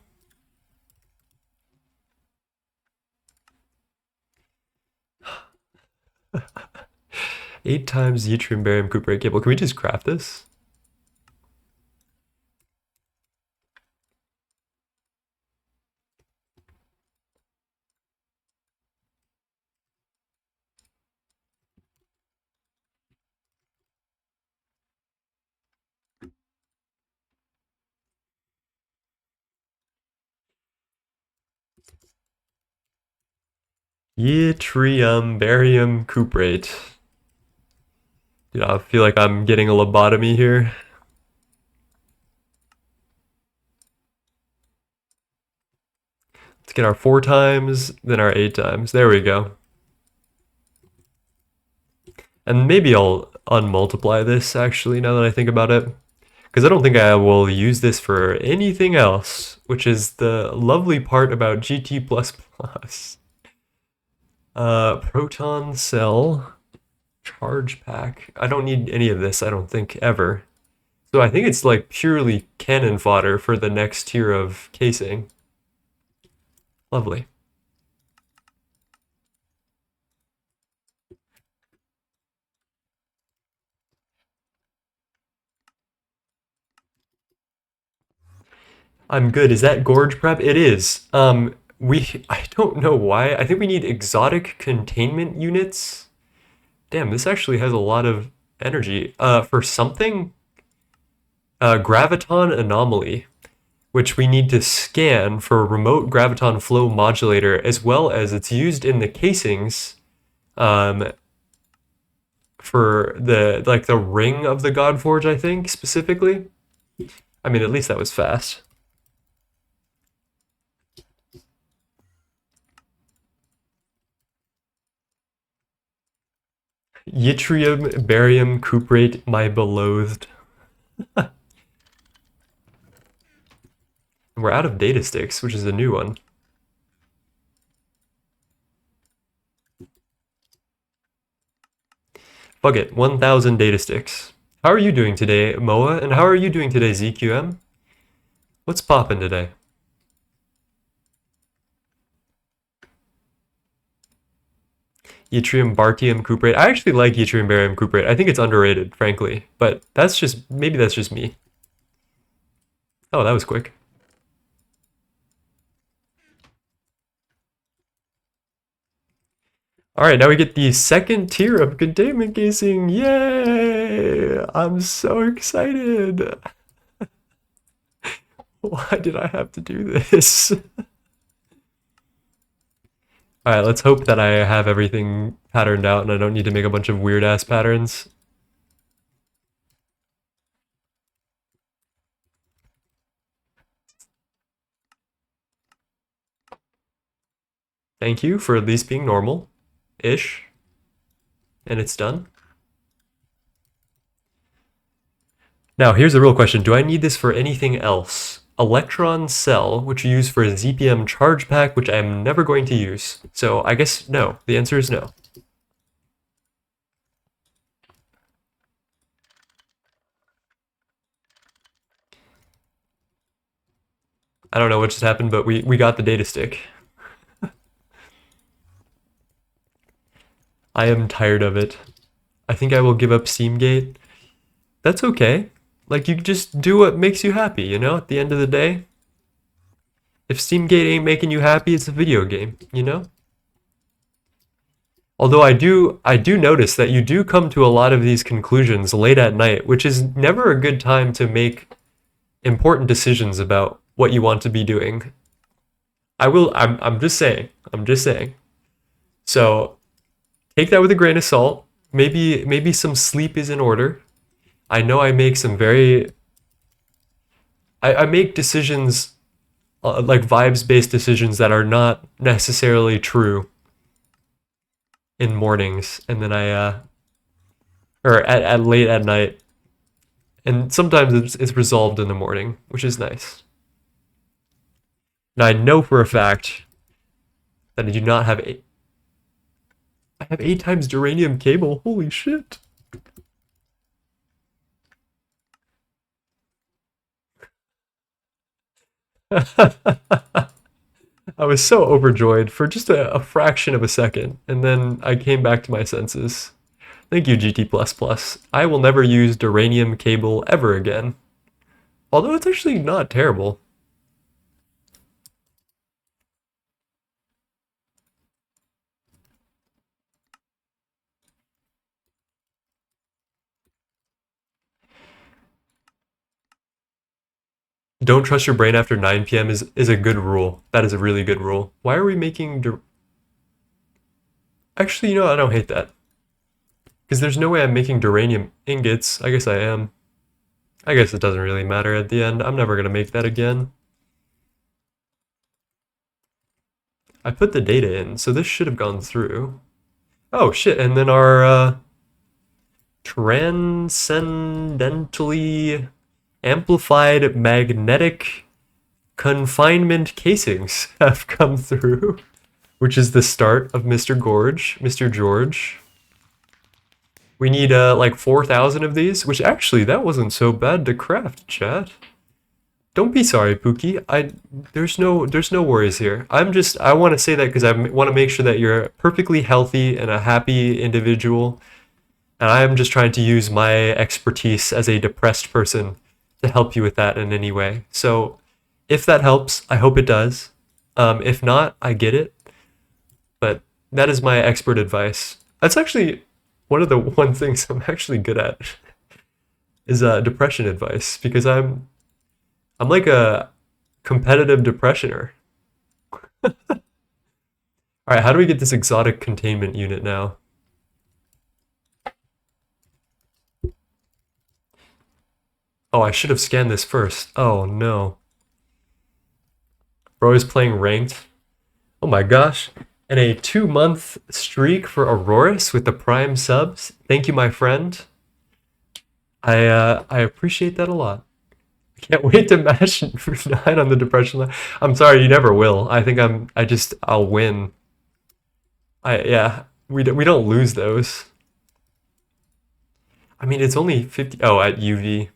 Eight times yttrium barium cuprate cable. Can we just craft this? Yttrium barium cuprate. Dude, I feel like I'm getting a lobotomy here. Let's get our 4 times, then our 8 times. There we go. And maybe I'll unmultiply this actually now that I think about it. Because I don't think I will use this for anything else, which is the lovely part about GT++. Proton cell, charge pack. I don't need any of this, I don't think, ever. So I think it's like purely cannon fodder for the next tier of casing. Lovely. I'm good. Is that gorge prep? It is. I don't know why. I think we need exotic containment units. Damn, this actually has a lot of energy. For something, graviton anomaly, which we need to scan for a remote graviton flow modulator, as well as it's used in the casings, for the ring of the godforge, I think, specifically. I mean, at least that was fast. Yttrium, barium, cuprate, my beloathed. We're out of data sticks, which is a new one. Fuck it, 1,000 data sticks. How are you doing today, Moa? And how are you doing today, ZQM? What's poppin' today? Yttrium, bartium, cuprate. I actually like yttrium, barium, cuprate. I think it's underrated, frankly. But that's just, maybe that's just me. Oh, that was quick. Alright, now we get the second tier of containment casing. Yay! I'm so excited. Why did I have to do this? Alright, let's hope that I have everything patterned out and I don't need to make a bunch of weird-ass patterns. Thank you for at least being normal-ish. And it's done. Now, here's the real question. Do I need this for anything else? Electron cell, which you use for a ZPM charge pack, which I'm never going to use. So I guess no. The answer is no. I don't know what just happened, but we got the data stick. I am tired of it. I think I will give up Steamgate. That's okay. Like, you just do what makes you happy, you know, at the end of the day. If Steamgate ain't making you happy, it's a video game, you know? Although I do notice that you do come to a lot of these conclusions late at night, which is never a good time to make important decisions about what you want to be doing. I'm just saying. I'm just saying. So take that with a grain of salt. Maybe some sleep is in order. I know I make some very I make decisions like vibes-based decisions that are not necessarily true in mornings, and then or at late at night, and sometimes it's resolved in the morning, which is nice. Now I know for a fact that I do not have I have 8 times duranium cable. Holy shit. I was so overjoyed for just a fraction of a second, and then I came back to my senses. Thank you, GT++. I will never use duranium cable ever again. Although it's actually not terrible. Don't trust your brain after 9 p.m. is a good rule. That is a really good rule. Why are we making... Actually, you know, I don't hate that. Because there's no way I'm making duranium ingots. I guess I am. I guess it doesn't really matter at the end. I'm never going to make that again. I put the data in, so this should have gone through. Oh, shit, and then our transcendentally amplified magnetic confinement casings have come through, which is the start of Mr. George. We need like 4,000 of these, which actually that wasn't so bad to craft, chat. Don't be sorry, Pookie. There's no worries here. I want to say that because I want to make sure that you're perfectly healthy and a happy individual. And I'm just trying to use my expertise as a depressed person to help you with that in any way. So if that helps, I hope it does. If not, I get it. But that is my expert advice. That's actually one of the things I'm actually good at is depression advice, because I'm like a competitive depressioner. All right, how do we get this exotic containment unit now? Oh, I should have scanned this first. Oh no. Bro is playing ranked. Oh my gosh. And a 2-month streak for Auroras with the prime subs. Thank you, my friend. I appreciate that a lot. I can't wait to match 9 on the depression line. I'm sorry, you never will. I think I'll win. Yeah, we don't lose those. I mean, it's only 50. Oh, at UV.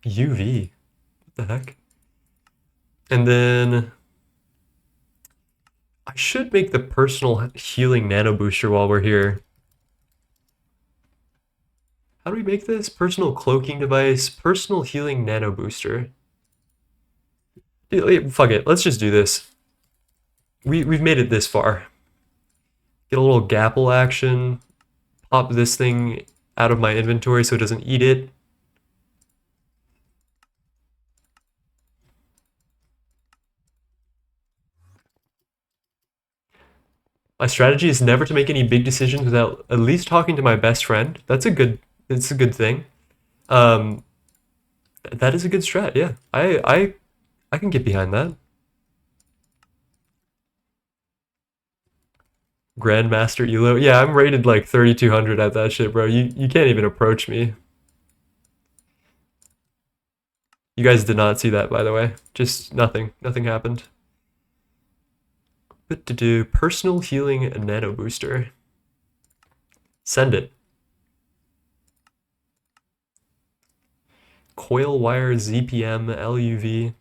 UV. What the heck? And then I should make the personal healing nano booster while we're here. How do we make this? Personal cloaking device, personal healing nano booster. Dude, fuck it, let's just do this. We've made it this far. Get a little gapple action. Pop this thing out of my inventory so it doesn't eat it. My strategy is never to make any big decisions without at least talking to my best friend. It's a good thing. That is a good strat, yeah. I can get behind that. Grandmaster Elo. Yeah, I'm rated like 3,200 at that shit, bro. You can't even approach me. You guys did not see that, by the way. Just nothing. Nothing happened. What to do? Personal healing nano booster. Send it. Coil wire ZPM LUV.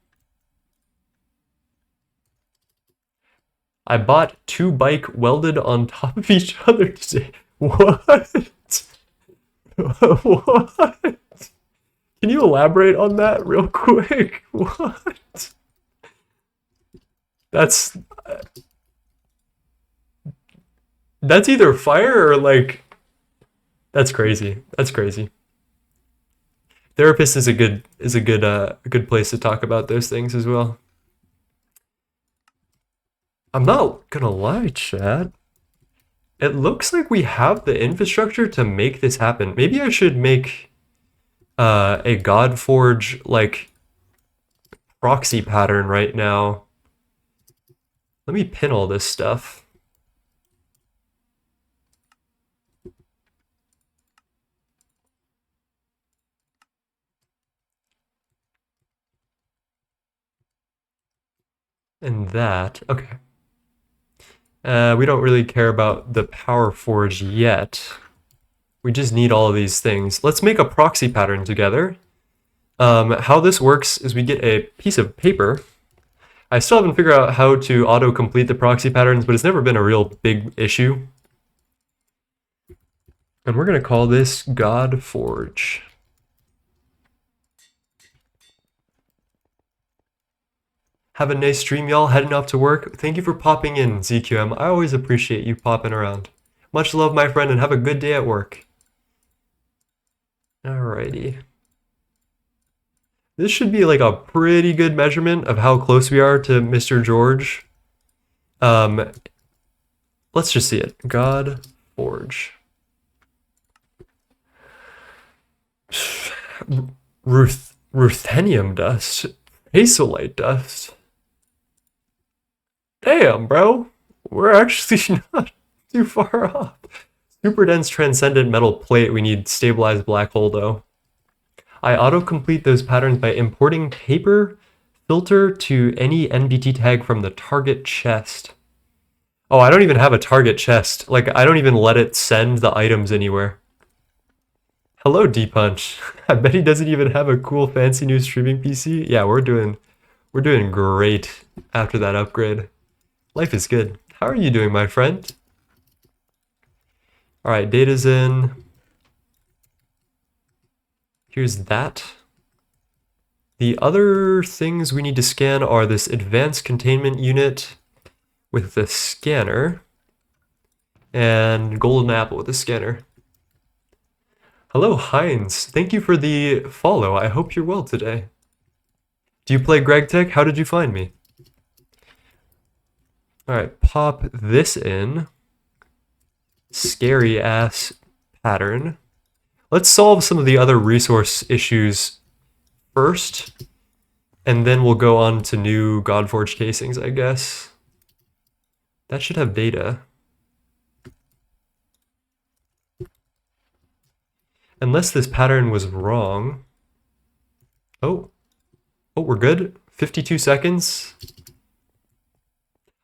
I bought 2 bike welded on top of each other today. What? What? Can you elaborate on that real quick? What? That's either fire or like, that's crazy. That's crazy. Therapist is a good place to talk about those things as well. I'm not gonna lie, chat. It looks like we have the infrastructure to make this happen. Maybe I should make a godforge like proxy pattern right now. Let me pin all this stuff. And that, okay. We don't really care about the power forge yet. We just need all of these things. Let's make a proxy pattern together. How this works is we get a piece of paper. I still haven't figured out how to auto-complete the proxy patterns, but it's never been a real big issue. And we're going to call this godforge. Have a nice stream, y'all. Heading off to work. Thank you for popping in, ZQM. I always appreciate you popping around. Much love, my friend, and have a good day at work. Alrighty. This should be like a pretty good measurement of how close we are to Mr. George. Let's just see it. godforge. Ruthenium dust. Asolite dust. Damn, bro. We're actually not too far off. Super dense transcendent metal plate. We need stabilized black hole though. I autocomplete those patterns by importing paper filter to any NBT tag from the target chest. Oh, I don't even have a target chest. Like, I don't even let it send the items anywhere. Hello, D-Punch. I bet he doesn't even have a cool fancy new streaming PC. Yeah, we're doing great after that upgrade. Life is good. How are you doing, my friend? All right, data's in. Here's that. The other things we need to scan are this advanced containment unit with the scanner and golden apple with the scanner. Hello, Heinz. Thank you for the follow. I hope you're well today. Do you play Gregtech? How did you find me? All right, pop this in. Scary ass pattern. Let's solve some of the other resource issues first, and then we'll go on to new godforge casings, I guess. That should have data. Unless this pattern was wrong. Oh, we're good. 52 seconds.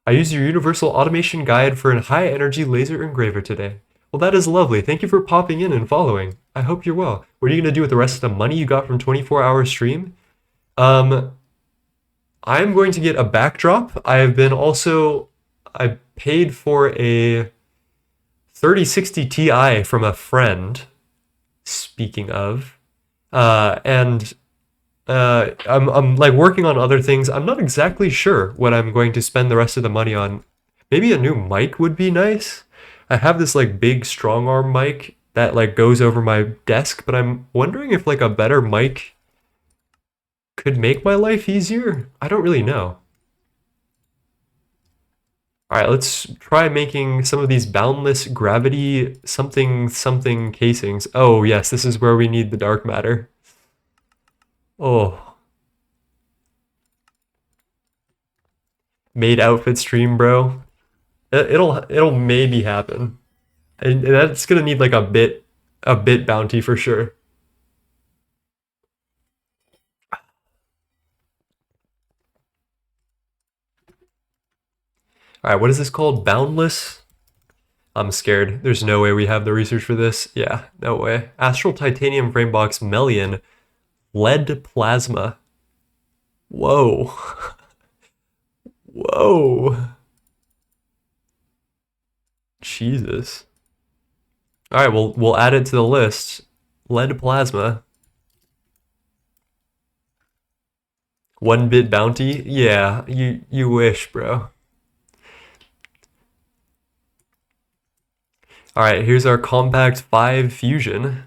I used your universal automation guide for a high energy laser engraver today. Well, that is lovely. Thank you for popping in and following. I hope you're well. What are you going to do with the rest of the money you got from 24-hour stream? I'm going to get a backdrop. I paid for a 3060 Ti from a friend. Speaking of, I'm like working on other things. I'm not exactly sure what I'm going to spend the rest of the money on. Maybe a new mic would be nice. I have this like big strong arm mic that like goes over my desk, but I'm wondering if like a better mic could make my life easier. I don't really know. All right, let's try making some of these boundless gravity something casings. Oh yes, this is where we need the dark matter. Oh. Made outfit stream, bro. It'll maybe happen. And that's gonna need like a bit bounty for sure. All right, what is this called? Boundless? I'm scared. There's no way we have the research for this. Yeah, no way. Astral titanium frame box Melian lead plasma. Whoa. Whoa. Jesus. All right, we'll add it to the list. Lead plasma. 1-bit bounty? Yeah, you wish, bro. All right, here's our compact 5 fusion.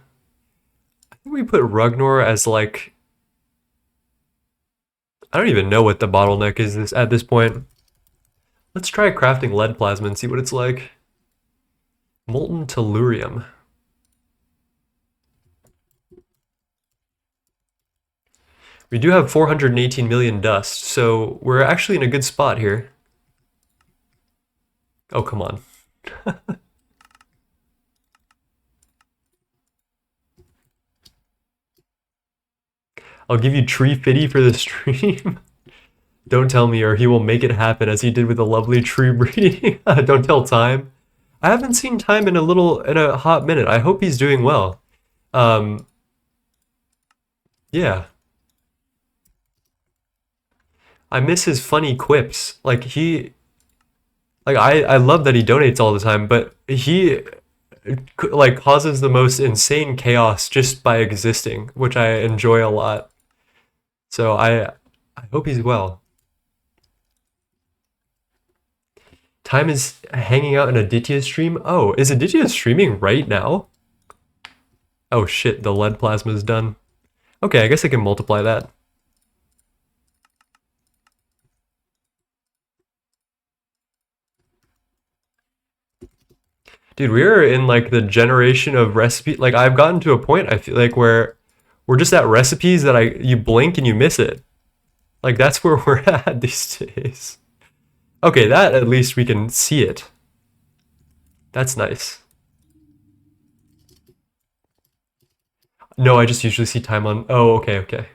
I think we put Rugnor as like, I don't even know what the bottleneck is at this point. Let's try crafting lead plasma and see what it's like. Molten tellurium. We do have 418 million dust, so we're actually in a good spot here. Oh, come on. I'll give you tree fitty for the stream. Don't tell me, or he will make it happen as he did with the lovely tree breeding. Don't tell Time. I haven't seen Time in a hot minute. I hope he's doing well. Yeah. I miss his funny quips. Like I love that he donates all the time, but he like causes the most insane chaos just by existing, which I enjoy a lot. So I hope he's well. Time is hanging out in Aditya stream. Oh, is Aditya streaming right now? Oh shit, the lead plasma is done. Okay, I guess I can multiply that. Dude, we're in like the generation of recipe. Like I've gotten to a point I feel like where we're just at recipes that you blink and you miss it. Like that's where we're at these days. Okay, that at least we can see it. That's nice. No, I just usually see time on... Oh, okay, okay.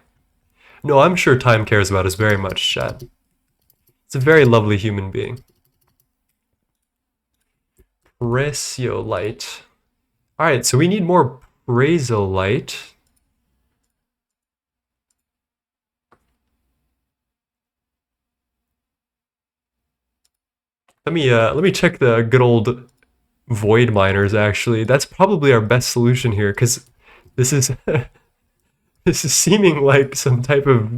No, I'm sure time cares about us very much, chat. It's a very lovely human being. Presiolite. Alright, so we need more Presiolite. Let me check the good old void miners actually. That's probably our best solution here, because this is this is seeming like some type of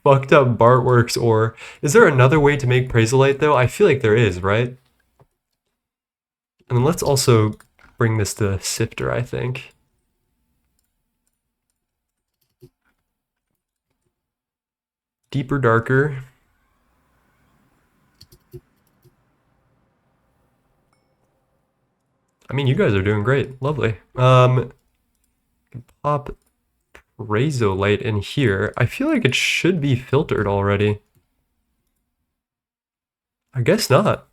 fucked up Bartworks, or is there another way to make Presiolite though? I feel like there is, right? And then let's also bring this to Sifter, I think. Deeper, darker. I mean, you guys are doing great. Lovely. Pop Presiolite in here. I feel like it should be filtered already. I guess not.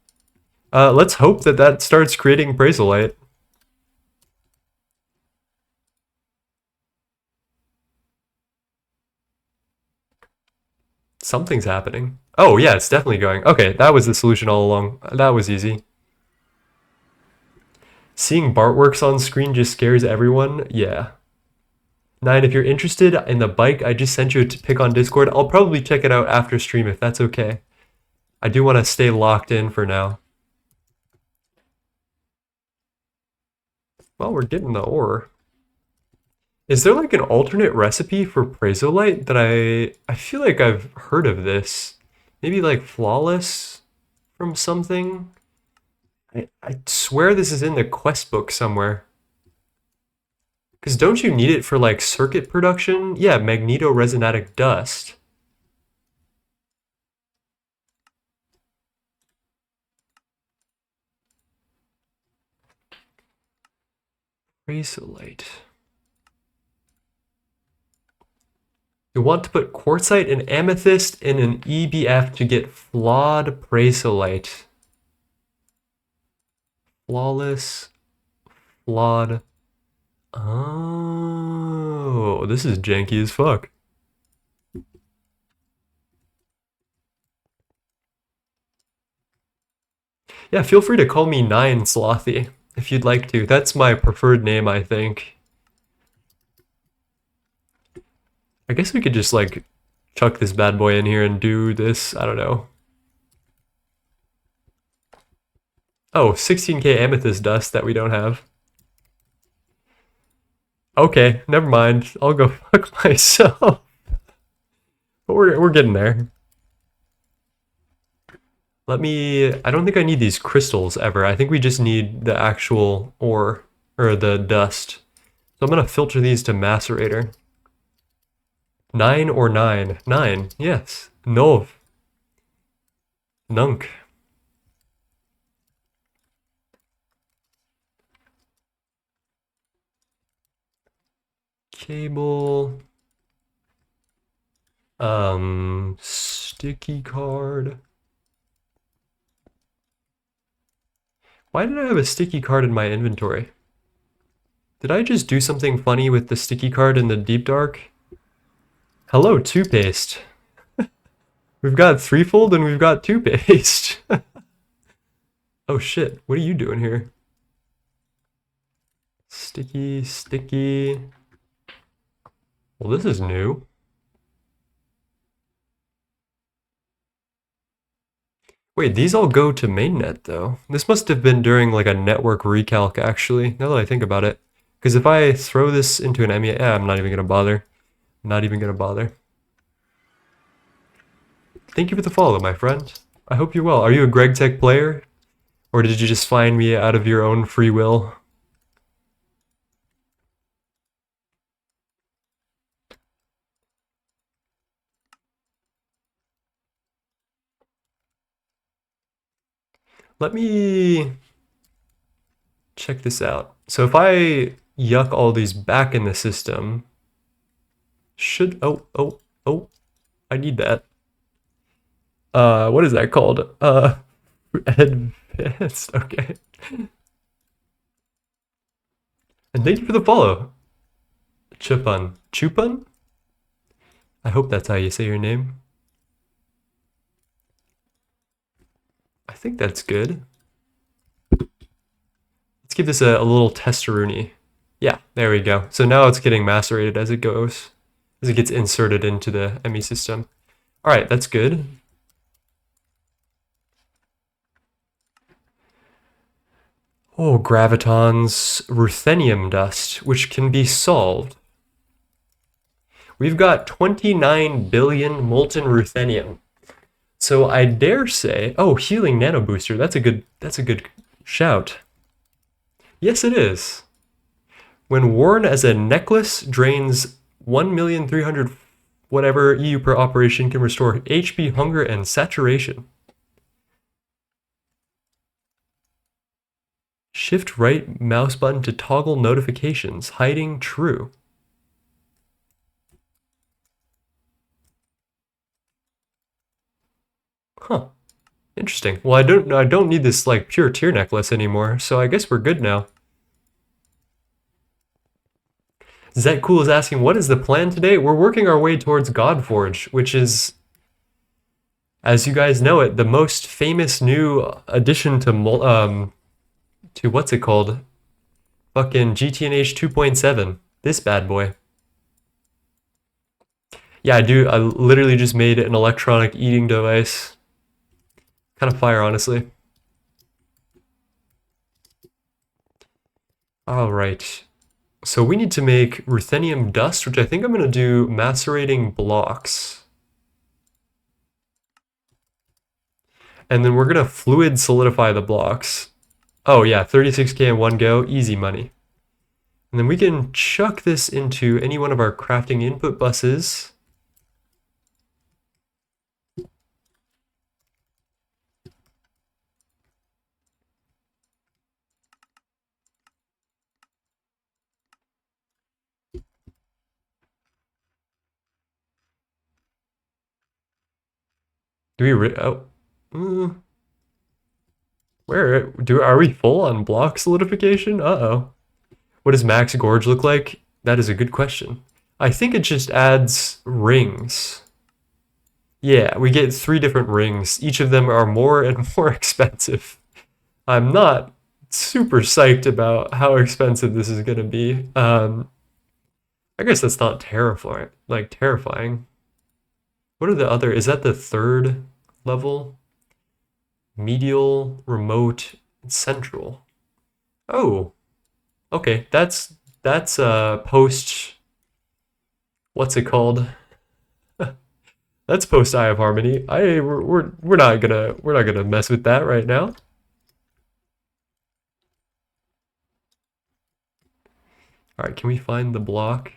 Let's hope that that starts creating Presiolite. Something's happening. Oh yeah, it's definitely going. Okay, that was the solution all along. That was easy. Seeing Bartworks on screen just scares everyone. Yeah. 9, if you're interested in the bike I just sent you a pic on Discord, I'll probably check it out after stream if that's okay. I do want to stay locked in for now. Well, we're getting the ore. Is there like an alternate recipe for Presiolite that I feel like I've heard of this? Maybe like flawless from something? I swear this is in the quest book somewhere. Because don't you need it for like circuit production? Yeah, magnetoresinatic dust. Presiolite. You want to put quartzite and amethyst in an EBF to get flawed Presiolite. Flawless, flawed. Oh, this is janky as fuck. Yeah, feel free to call me 9 Slothy if you'd like to. That's my preferred name, I think. I guess we could just like chuck this bad boy in here and do this. I don't know. Oh, 16k amethyst dust that we don't have. Okay, never mind. I'll go fuck myself. But we're getting there. Let me... I don't think I need these crystals ever. I think we just need the actual ore, or the dust. So I'm gonna filter these to macerator. 9 or 9? 9, yes. Nov. Nunk. Cable. Sticky card. Why did I have a sticky card in my inventory? Did I just do something funny with the sticky card in the deep dark? Hello, toothpaste. We've got threefold and we've got toothpaste. Oh shit, what are you doing here? Sticky, sticky. Well, this is new. Wait, these all go to mainnet though. This must have been during like a network recalc actually, now that I think about it. Because if I throw this into an MEA, I'm not even gonna bother. Not even gonna bother. Thank you for the follow, my friend. I hope you're well. Are you a Gregtech player? Or did you just find me out of your own free will? Let me check this out. So if I yuck all these back in the system, should... Oh, I need that. What is that called? Advanced, okay. And thank you for the follow. Chupun. Chupun? I hope that's how you say your name. I think that's good. Let's give this a little testaroonie. Yeah, there we go. So now it's getting macerated as it goes, as it gets inserted into the ME system. All right, that's good. Oh, Graviton's ruthenium dust, which can be solved. We've got 29 billion molten ruthenium. So I dare say, oh, healing nano booster. That's a good shout. Yes, it is. When worn as a necklace, drains 1,300,000 whatever EU per operation, can restore HP, hunger, and saturation. Shift right mouse button to toggle notifications, hiding true. Huh. Interesting. Well, I don't need this like pure tier necklace anymore, so I guess we're good now. Zet Cool is asking, what is the plan today? We're working our way towards Godforge, which is, as you guys know it, the most famous new addition to what's it called? Fucking GTNH 2.7. This bad boy. Yeah, I literally just made an electronic eating device. Kind of fire, honestly. All right. So we need to make ruthenium dust, which I think I'm going to do macerating blocks. And then we're going to fluid solidify the blocks. Oh yeah, 36K in one go, easy money. And then we can chuck this into any one of our crafting input buses. Do we are we full on block solidification? Uh-oh. What does max gorge look like? That is a good question. I think it just adds rings. Yeah, we get 3 different rings. Each of them are more and more expensive. I'm not super psyched about how expensive this is gonna be. I guess that's not terrifying. What are the other? Is that the 3rd level? Medial, remote, and central. Oh, okay. That's post. What's it called? That's post Eye of Harmony. We're not gonna mess with that right now. All right, can we find the block?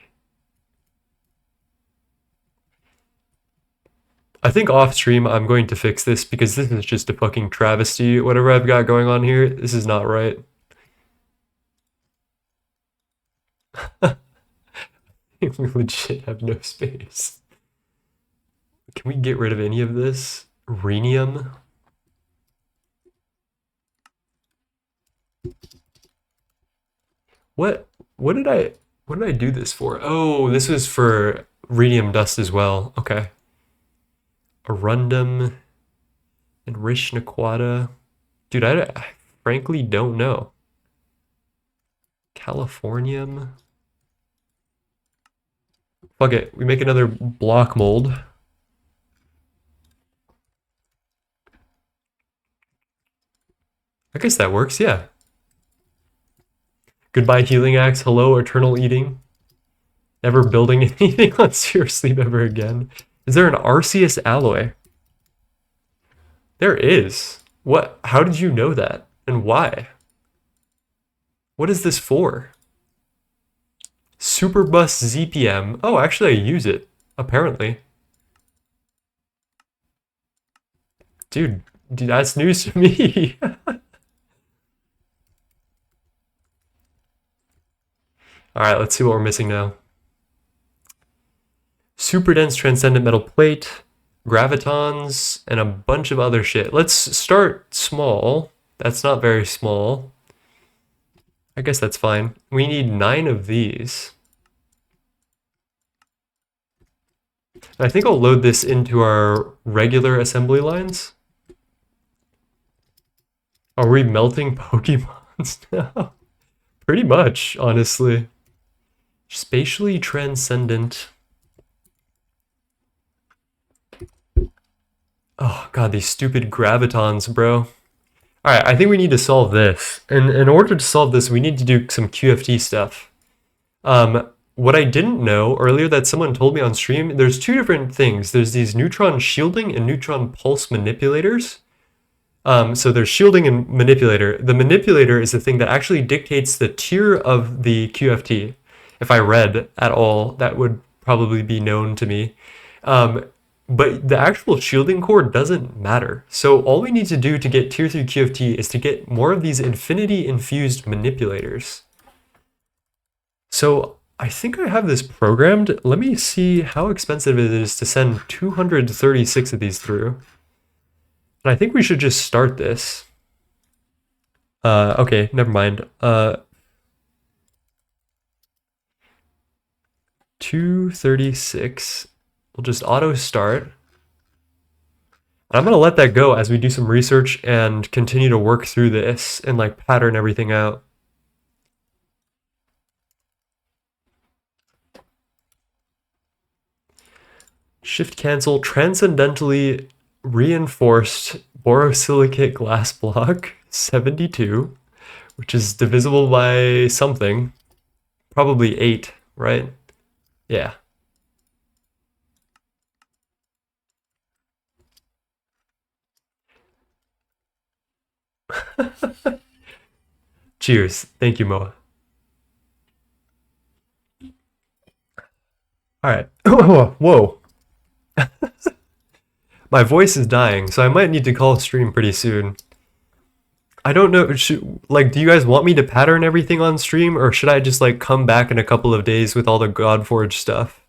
I think off stream I'm going to fix this because this is just a fucking travesty. Whatever I've got going on here, this is not right. We legit have no space. Can we get rid of any of this? Rhenium? What did I do this for? Oh, this was for rhenium dust as well. Okay. Arundum and Rishnaquata. Dude, I frankly don't know. Californium. Fuck it, we make another block mold. I guess that works, yeah. Goodbye healing axe, hello eternal eating. Never building anything on Zero Sleep ever again. Is there an Arceus alloy? There is. What? How did you know that? And why? What is this for? Superbus ZPM. Oh, actually I use it, apparently. Dude, that's news to me. Alright, let's see what we're missing now. Super dense transcendent metal plate, gravitons, and a bunch of other shit. Let's start small. That's not very small. I guess that's fine. We need 9 of these. And I think I'll load this into our regular assembly lines. Are we melting Pokemons now? Pretty much, honestly. Spatially transcendent. Oh god, these stupid gravitons, bro. Alright, I think we need to solve this. And in order to solve this, we need to do some QFT stuff. What I didn't know earlier that someone told me on stream, there's two different things. There's these neutron shielding and neutron pulse manipulators. So there's shielding and manipulator. The manipulator is the thing that actually dictates the tier of the QFT. If I read at all, that would probably be known to me. But the actual shielding core doesn't matter. So all we need to do to get tier 3 QFT is to get more of these infinity infused manipulators. So I think I have this programmed. Let me see how expensive it is to send 236 of these through. And I think we should just start this. Okay, never mind. 236. We'll just auto start. I'm gonna let that go as we do some research and continue to work through this and like pattern everything out. Shift cancel transcendentally reinforced borosilicate glass block 72, which is divisible by something, probably 8, right? Yeah. Cheers. Thank you, Moa. All right. Whoa. My voice is dying, so I might need to call a stream pretty soon. I don't know, do you guys want me to pattern everything on stream, or should I just like come back in a couple of days with all the godforge stuff?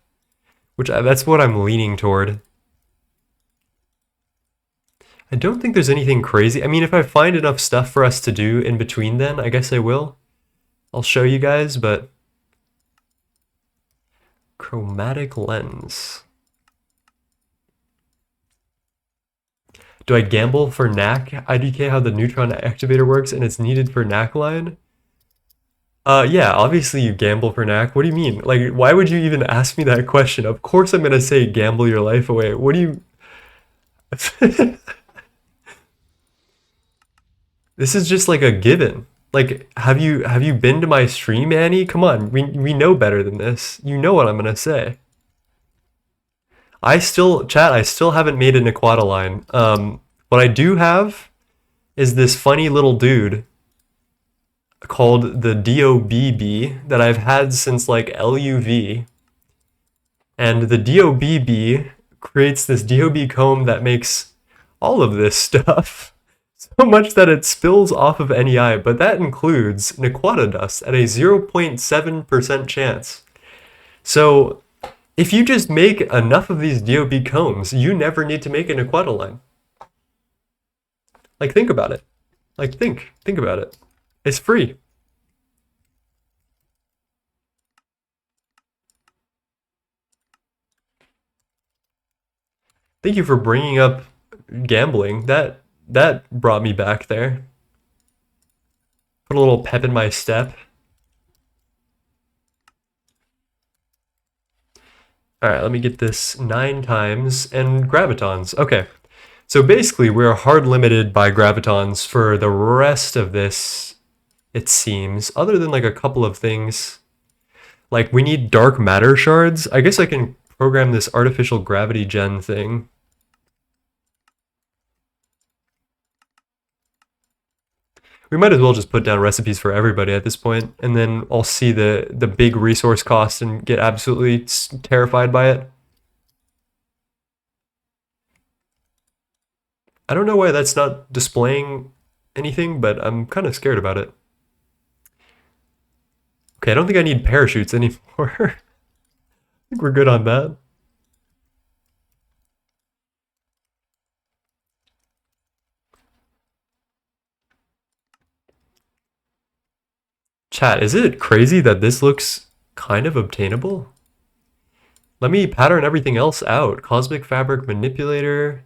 That's what I'm leaning toward. I don't think there's anything crazy. I mean, if I find enough stuff for us to do in between then, I guess I will. I'll show you guys, but... Chromatic lens. Do I gamble for NAC? IDK how the neutron activator works and it's needed for NAC line? Yeah, obviously you gamble for NAC. What do you mean? Like, why would you even ask me that question? Of course I'm gonna say gamble your life away. What do you... This is just like a given. Like, have you been to my stream, Annie? Come on, we know better than this. You know what I'm gonna say. I still haven't made an Aquata line. What I do have is this funny little dude called the DOBB that I've had since like LUV. And the DOBB creates this DOB comb that makes all of this stuff. So much that it spills off of NEI, but that includes Nequata dust at a 0.7% chance. So if you just make enough of these DOB combs, you never need to make an Nequata line. Like, think about it. Like, think about it. It's free. Thank you for bringing up gambling. That brought me back there. Put a little pep in my step. All right, let me get this 9 times and gravitons. Okay, so basically we're hard limited by gravitons for the rest of this, it seems, other than like a couple of things. Like we need dark matter shards. I guess I can program this artificial gravity gen thing. We might as well just put down recipes for everybody at this point, and then I'll see the big resource cost and get absolutely terrified by it. I don't know why that's not displaying anything, but I'm kind of scared about it. Okay, I don't think I need parachutes anymore. I think we're good on that. Chat, is it crazy that this looks kind of obtainable? Let me pattern everything else out. Cosmic fabric manipulator.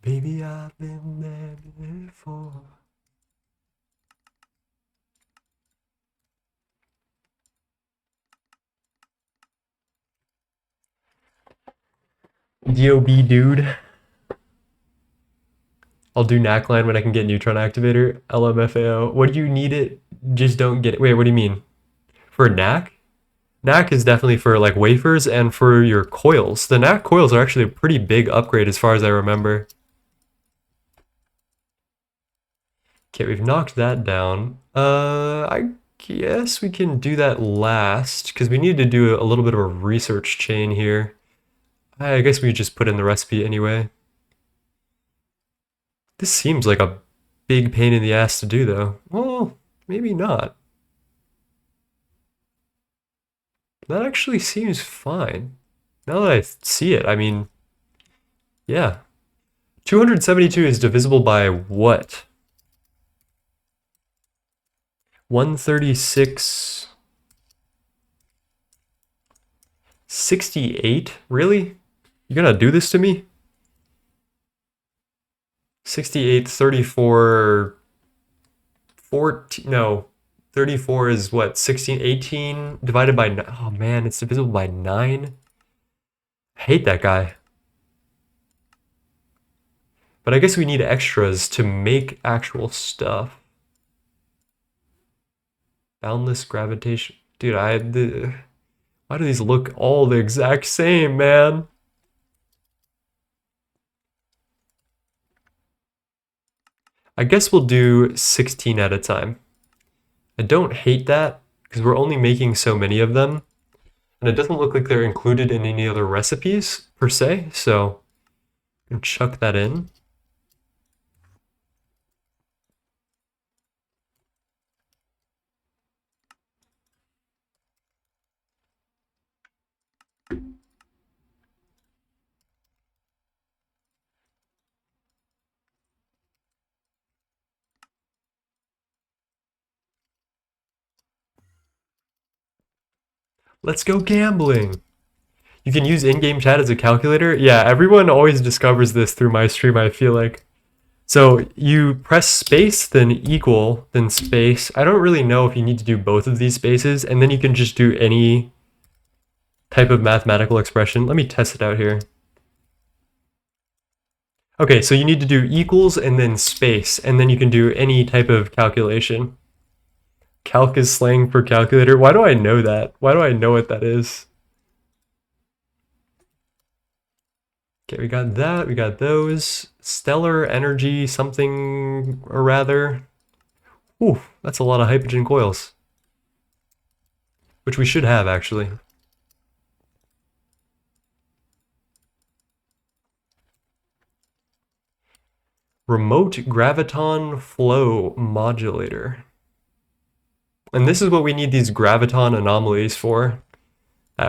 Baby, I've been there before. DOB dude. I'll do NAC line when I can get neutron activator. LMFAO. What do you need it? Just don't get it. Wait, what do you mean? For NAC? NAC is definitely for like wafers and for your coils. The NAC coils are actually a pretty big upgrade as far as I remember. Okay, we've knocked that down. I guess we can do that last because we need to do a little bit of a research chain here. I guess we just put in the recipe anyway. This seems like a big pain in the ass to do though. Well, maybe not. That actually seems fine. Now that I see it, I mean, yeah. 272 is divisible by what? 136... 68? Really? You're gonna do this to me? 68, 34... 14... No. 34 is what? 16, 18 divided by... Oh man, it's divisible by 9? I hate that guy. But I guess we need extras to make actual stuff. Boundless gravitation. Dude, why do these look all the exact same, man? I guess we'll do 16 at a time. I don't hate that because we're only making so many of them. And it doesn't look like they're included in any other recipes per se, so I'm gonna chuck that in. Let's go gambling. You can use in-game chat as a calculator. Yeah, everyone always discovers this through my stream, I feel like. So you press space, then equal, then space. I don't really know if you need to do both of these spaces, and then you can just do any type of mathematical expression. Let me test it out here. Okay, so you need to do equals and then space, and then you can do any type of calculation. Calc is slang for calculator. Why do I know that? Why do I know what that is? Okay, we got that. We got those. Stellar energy something or rather. Ooh, that's a lot of hydrogen coils. Which we should have, actually. Remote graviton flow modulator. And this is what we need these graviton anomalies for.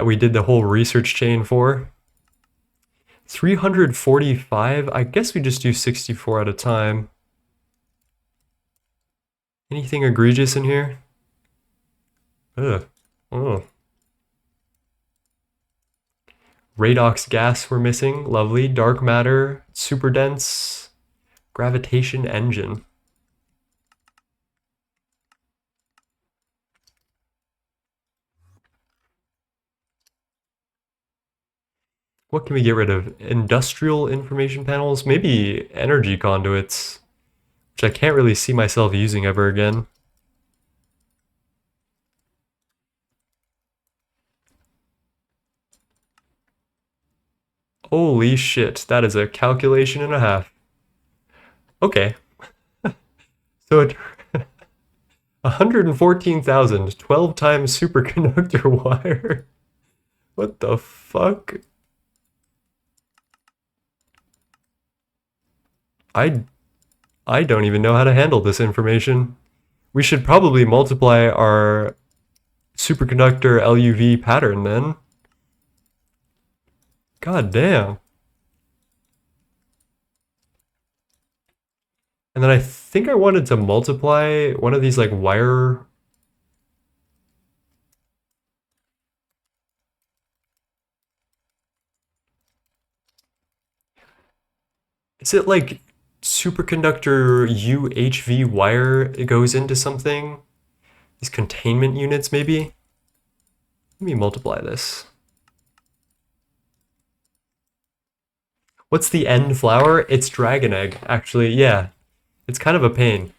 We did the whole research chain for. 345, I guess we just do 64 at a time. Anything egregious in here? Ugh. Oh. Radox gas we're missing, lovely. Dark matter, super dense, gravitation engine. What can we get rid of? Industrial information panels? Maybe energy conduits, which I can't really see myself using ever again. Holy shit, that is a calculation and a half. Okay. So it 114,000, 12 times superconductor wire. What the fuck? I don't even know how to handle this information. We should probably multiply our superconductor LUV pattern then. God damn. And then I think I wanted to multiply one of these like wire. Is it like superconductor UHV wire? It goes into something? These containment units, maybe? Let me multiply this. What's the end flower? It's dragon egg, actually. Yeah, it's kind of a pain.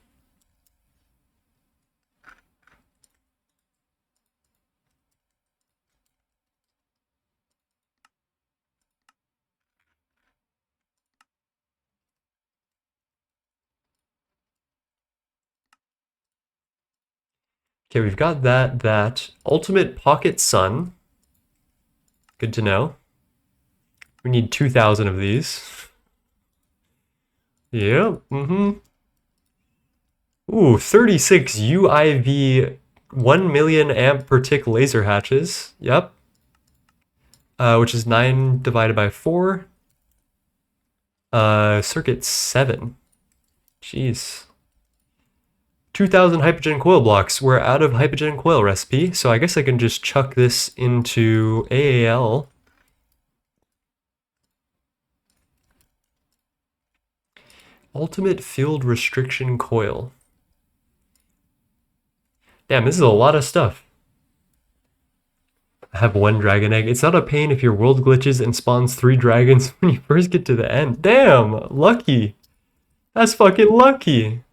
Okay, we've got that. Ultimate pocket sun. Good to know. We need 2,000 of these. Yep, Ooh, 36 UIV 1 million amp per tick laser hatches. Yep. Which is 9 divided by 4. Circuit 7. Jeez. 2,000 hypogen coil blocks. We're out of hypogen coil recipe, so I guess I can just chuck this into AAL. Ultimate field restriction coil. Damn, this is a lot of stuff. I have 1 dragon egg. It's not a pain if your world glitches and spawns 3 dragons when you first get to the end. Damn, lucky. That's fucking lucky.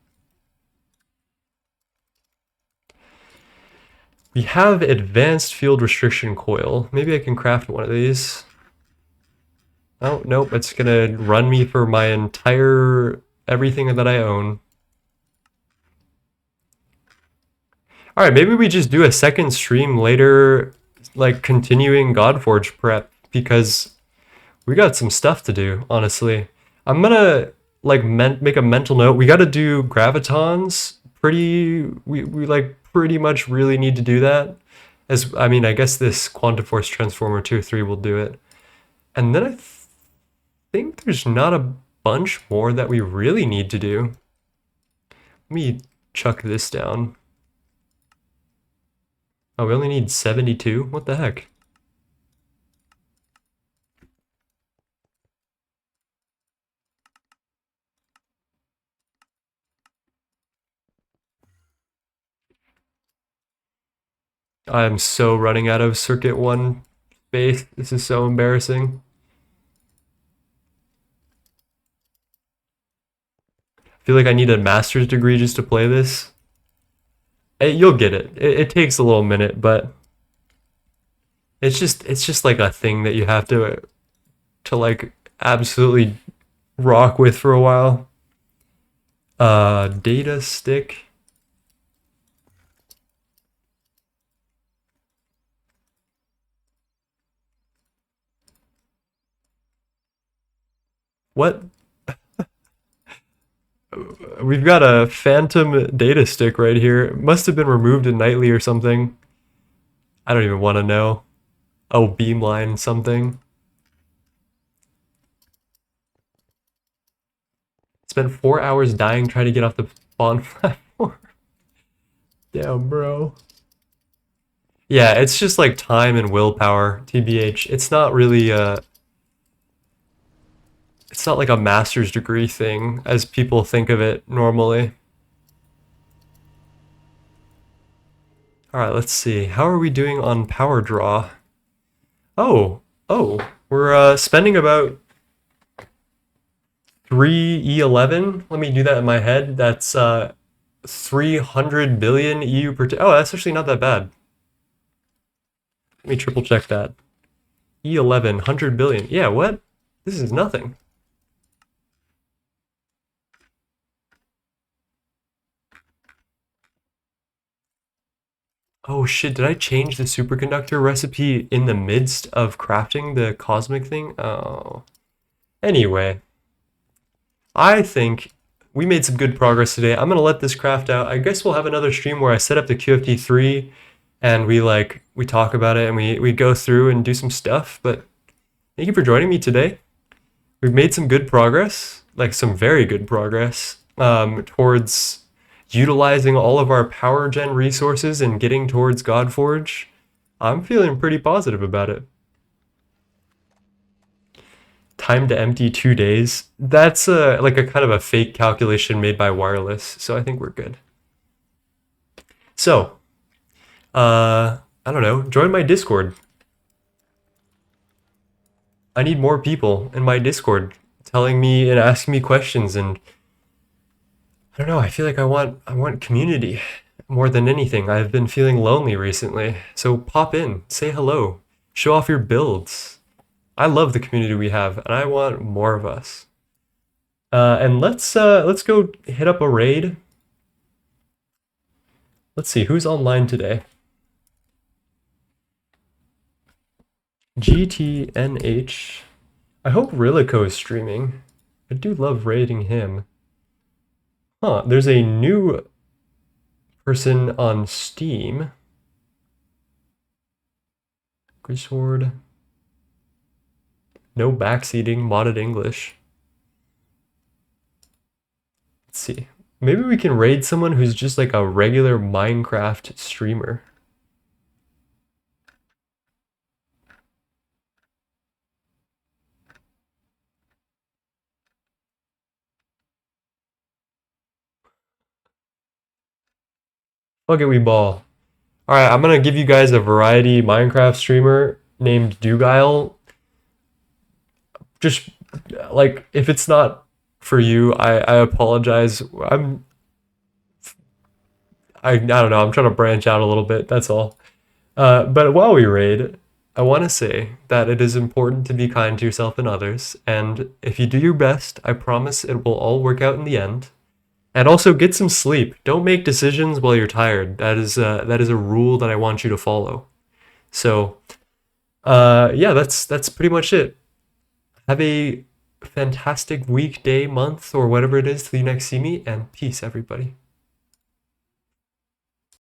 We have advanced field restriction coil. Maybe I can craft one of these. Oh, nope, it's gonna run me for my entire everything that I own. Alright, maybe we just do a second stream later, like continuing Godforge prep, because we got some stuff to do, honestly. I'm gonna like make a mental note. We gotta do gravitons. We like pretty much really need to do that. As I mean, I guess this quantum force transformer 2 or 3 will do it. And then I think there's not a bunch more that we really need to do. Let me chuck this down. Oh, we only need 72? What the heck? I'm so running out of circuit 1 space. This is so embarrassing. I feel like I need a master's degree just to play this. You'll get it. It takes a little minute, but it's just like a thing that you have to like absolutely rock with for a while. Data stick. What? We've got a phantom data stick right here. It must have been removed in Nightly or something. I don't even want to know. Oh, beamline something. Spent 4 hours dying trying to get off the spawn platform. Damn, bro. Yeah, it's just like time and willpower, TBH. It's not really it's not like a master's degree thing as people think of it normally. Alright, let's see. How are we doing on power draw? Oh, we're spending about 3 E11. Let me do that in my head. That's 300 billion EU per oh, that's actually not that bad. Let me triple check that. E11, 100 billion. Yeah, what? This is nothing. Oh shit, did I change the superconductor recipe in the midst of crafting the cosmic thing? Oh. Anyway, I think we made some good progress today. I'm gonna let this craft out. I guess we'll have another stream where I set up the QFT3 and we talk about it and we go through and do some stuff. But thank you for joining me today. We've made some good progress, like some very good progress, towards utilizing all of our power gen resources and getting towards Godforge. I'm feeling pretty positive about it. time to empty 2 days. That's like a kind of a fake calculation made by wireless, so I think we're good. So, I don't know, join my Discord. I need more people in my Discord telling me and asking me questions, and I don't know, I feel like I want community more than anything. I've been feeling lonely recently. So pop in, say hello, show off your builds. I love the community we have, and I want more of us. And let's go hit up a raid. Let's see who's online today. GTNH. I hope Rilico is streaming. I do love raiding him. Huh, there's a new person on Steam. Grisword. No backseating, modded English. Let's see. Maybe we can raid someone who's just like a regular Minecraft streamer. Fuck it, we ball. Alright, I'm gonna give you guys a variety Minecraft streamer named Dugile. Just, like, if it's not for you, I apologize. I don't know, I'm trying to branch out a little bit, that's all. But while we raid, I want to say that it is important to be kind to yourself and others, and if you do your best, I promise it will all work out in the end. And also get some sleep. Don't make decisions while you're tired. That is a rule that I want you to follow. So, yeah, that's pretty much it. Have a fantastic week, day, month, or whatever it is till you next see me, and peace, everybody.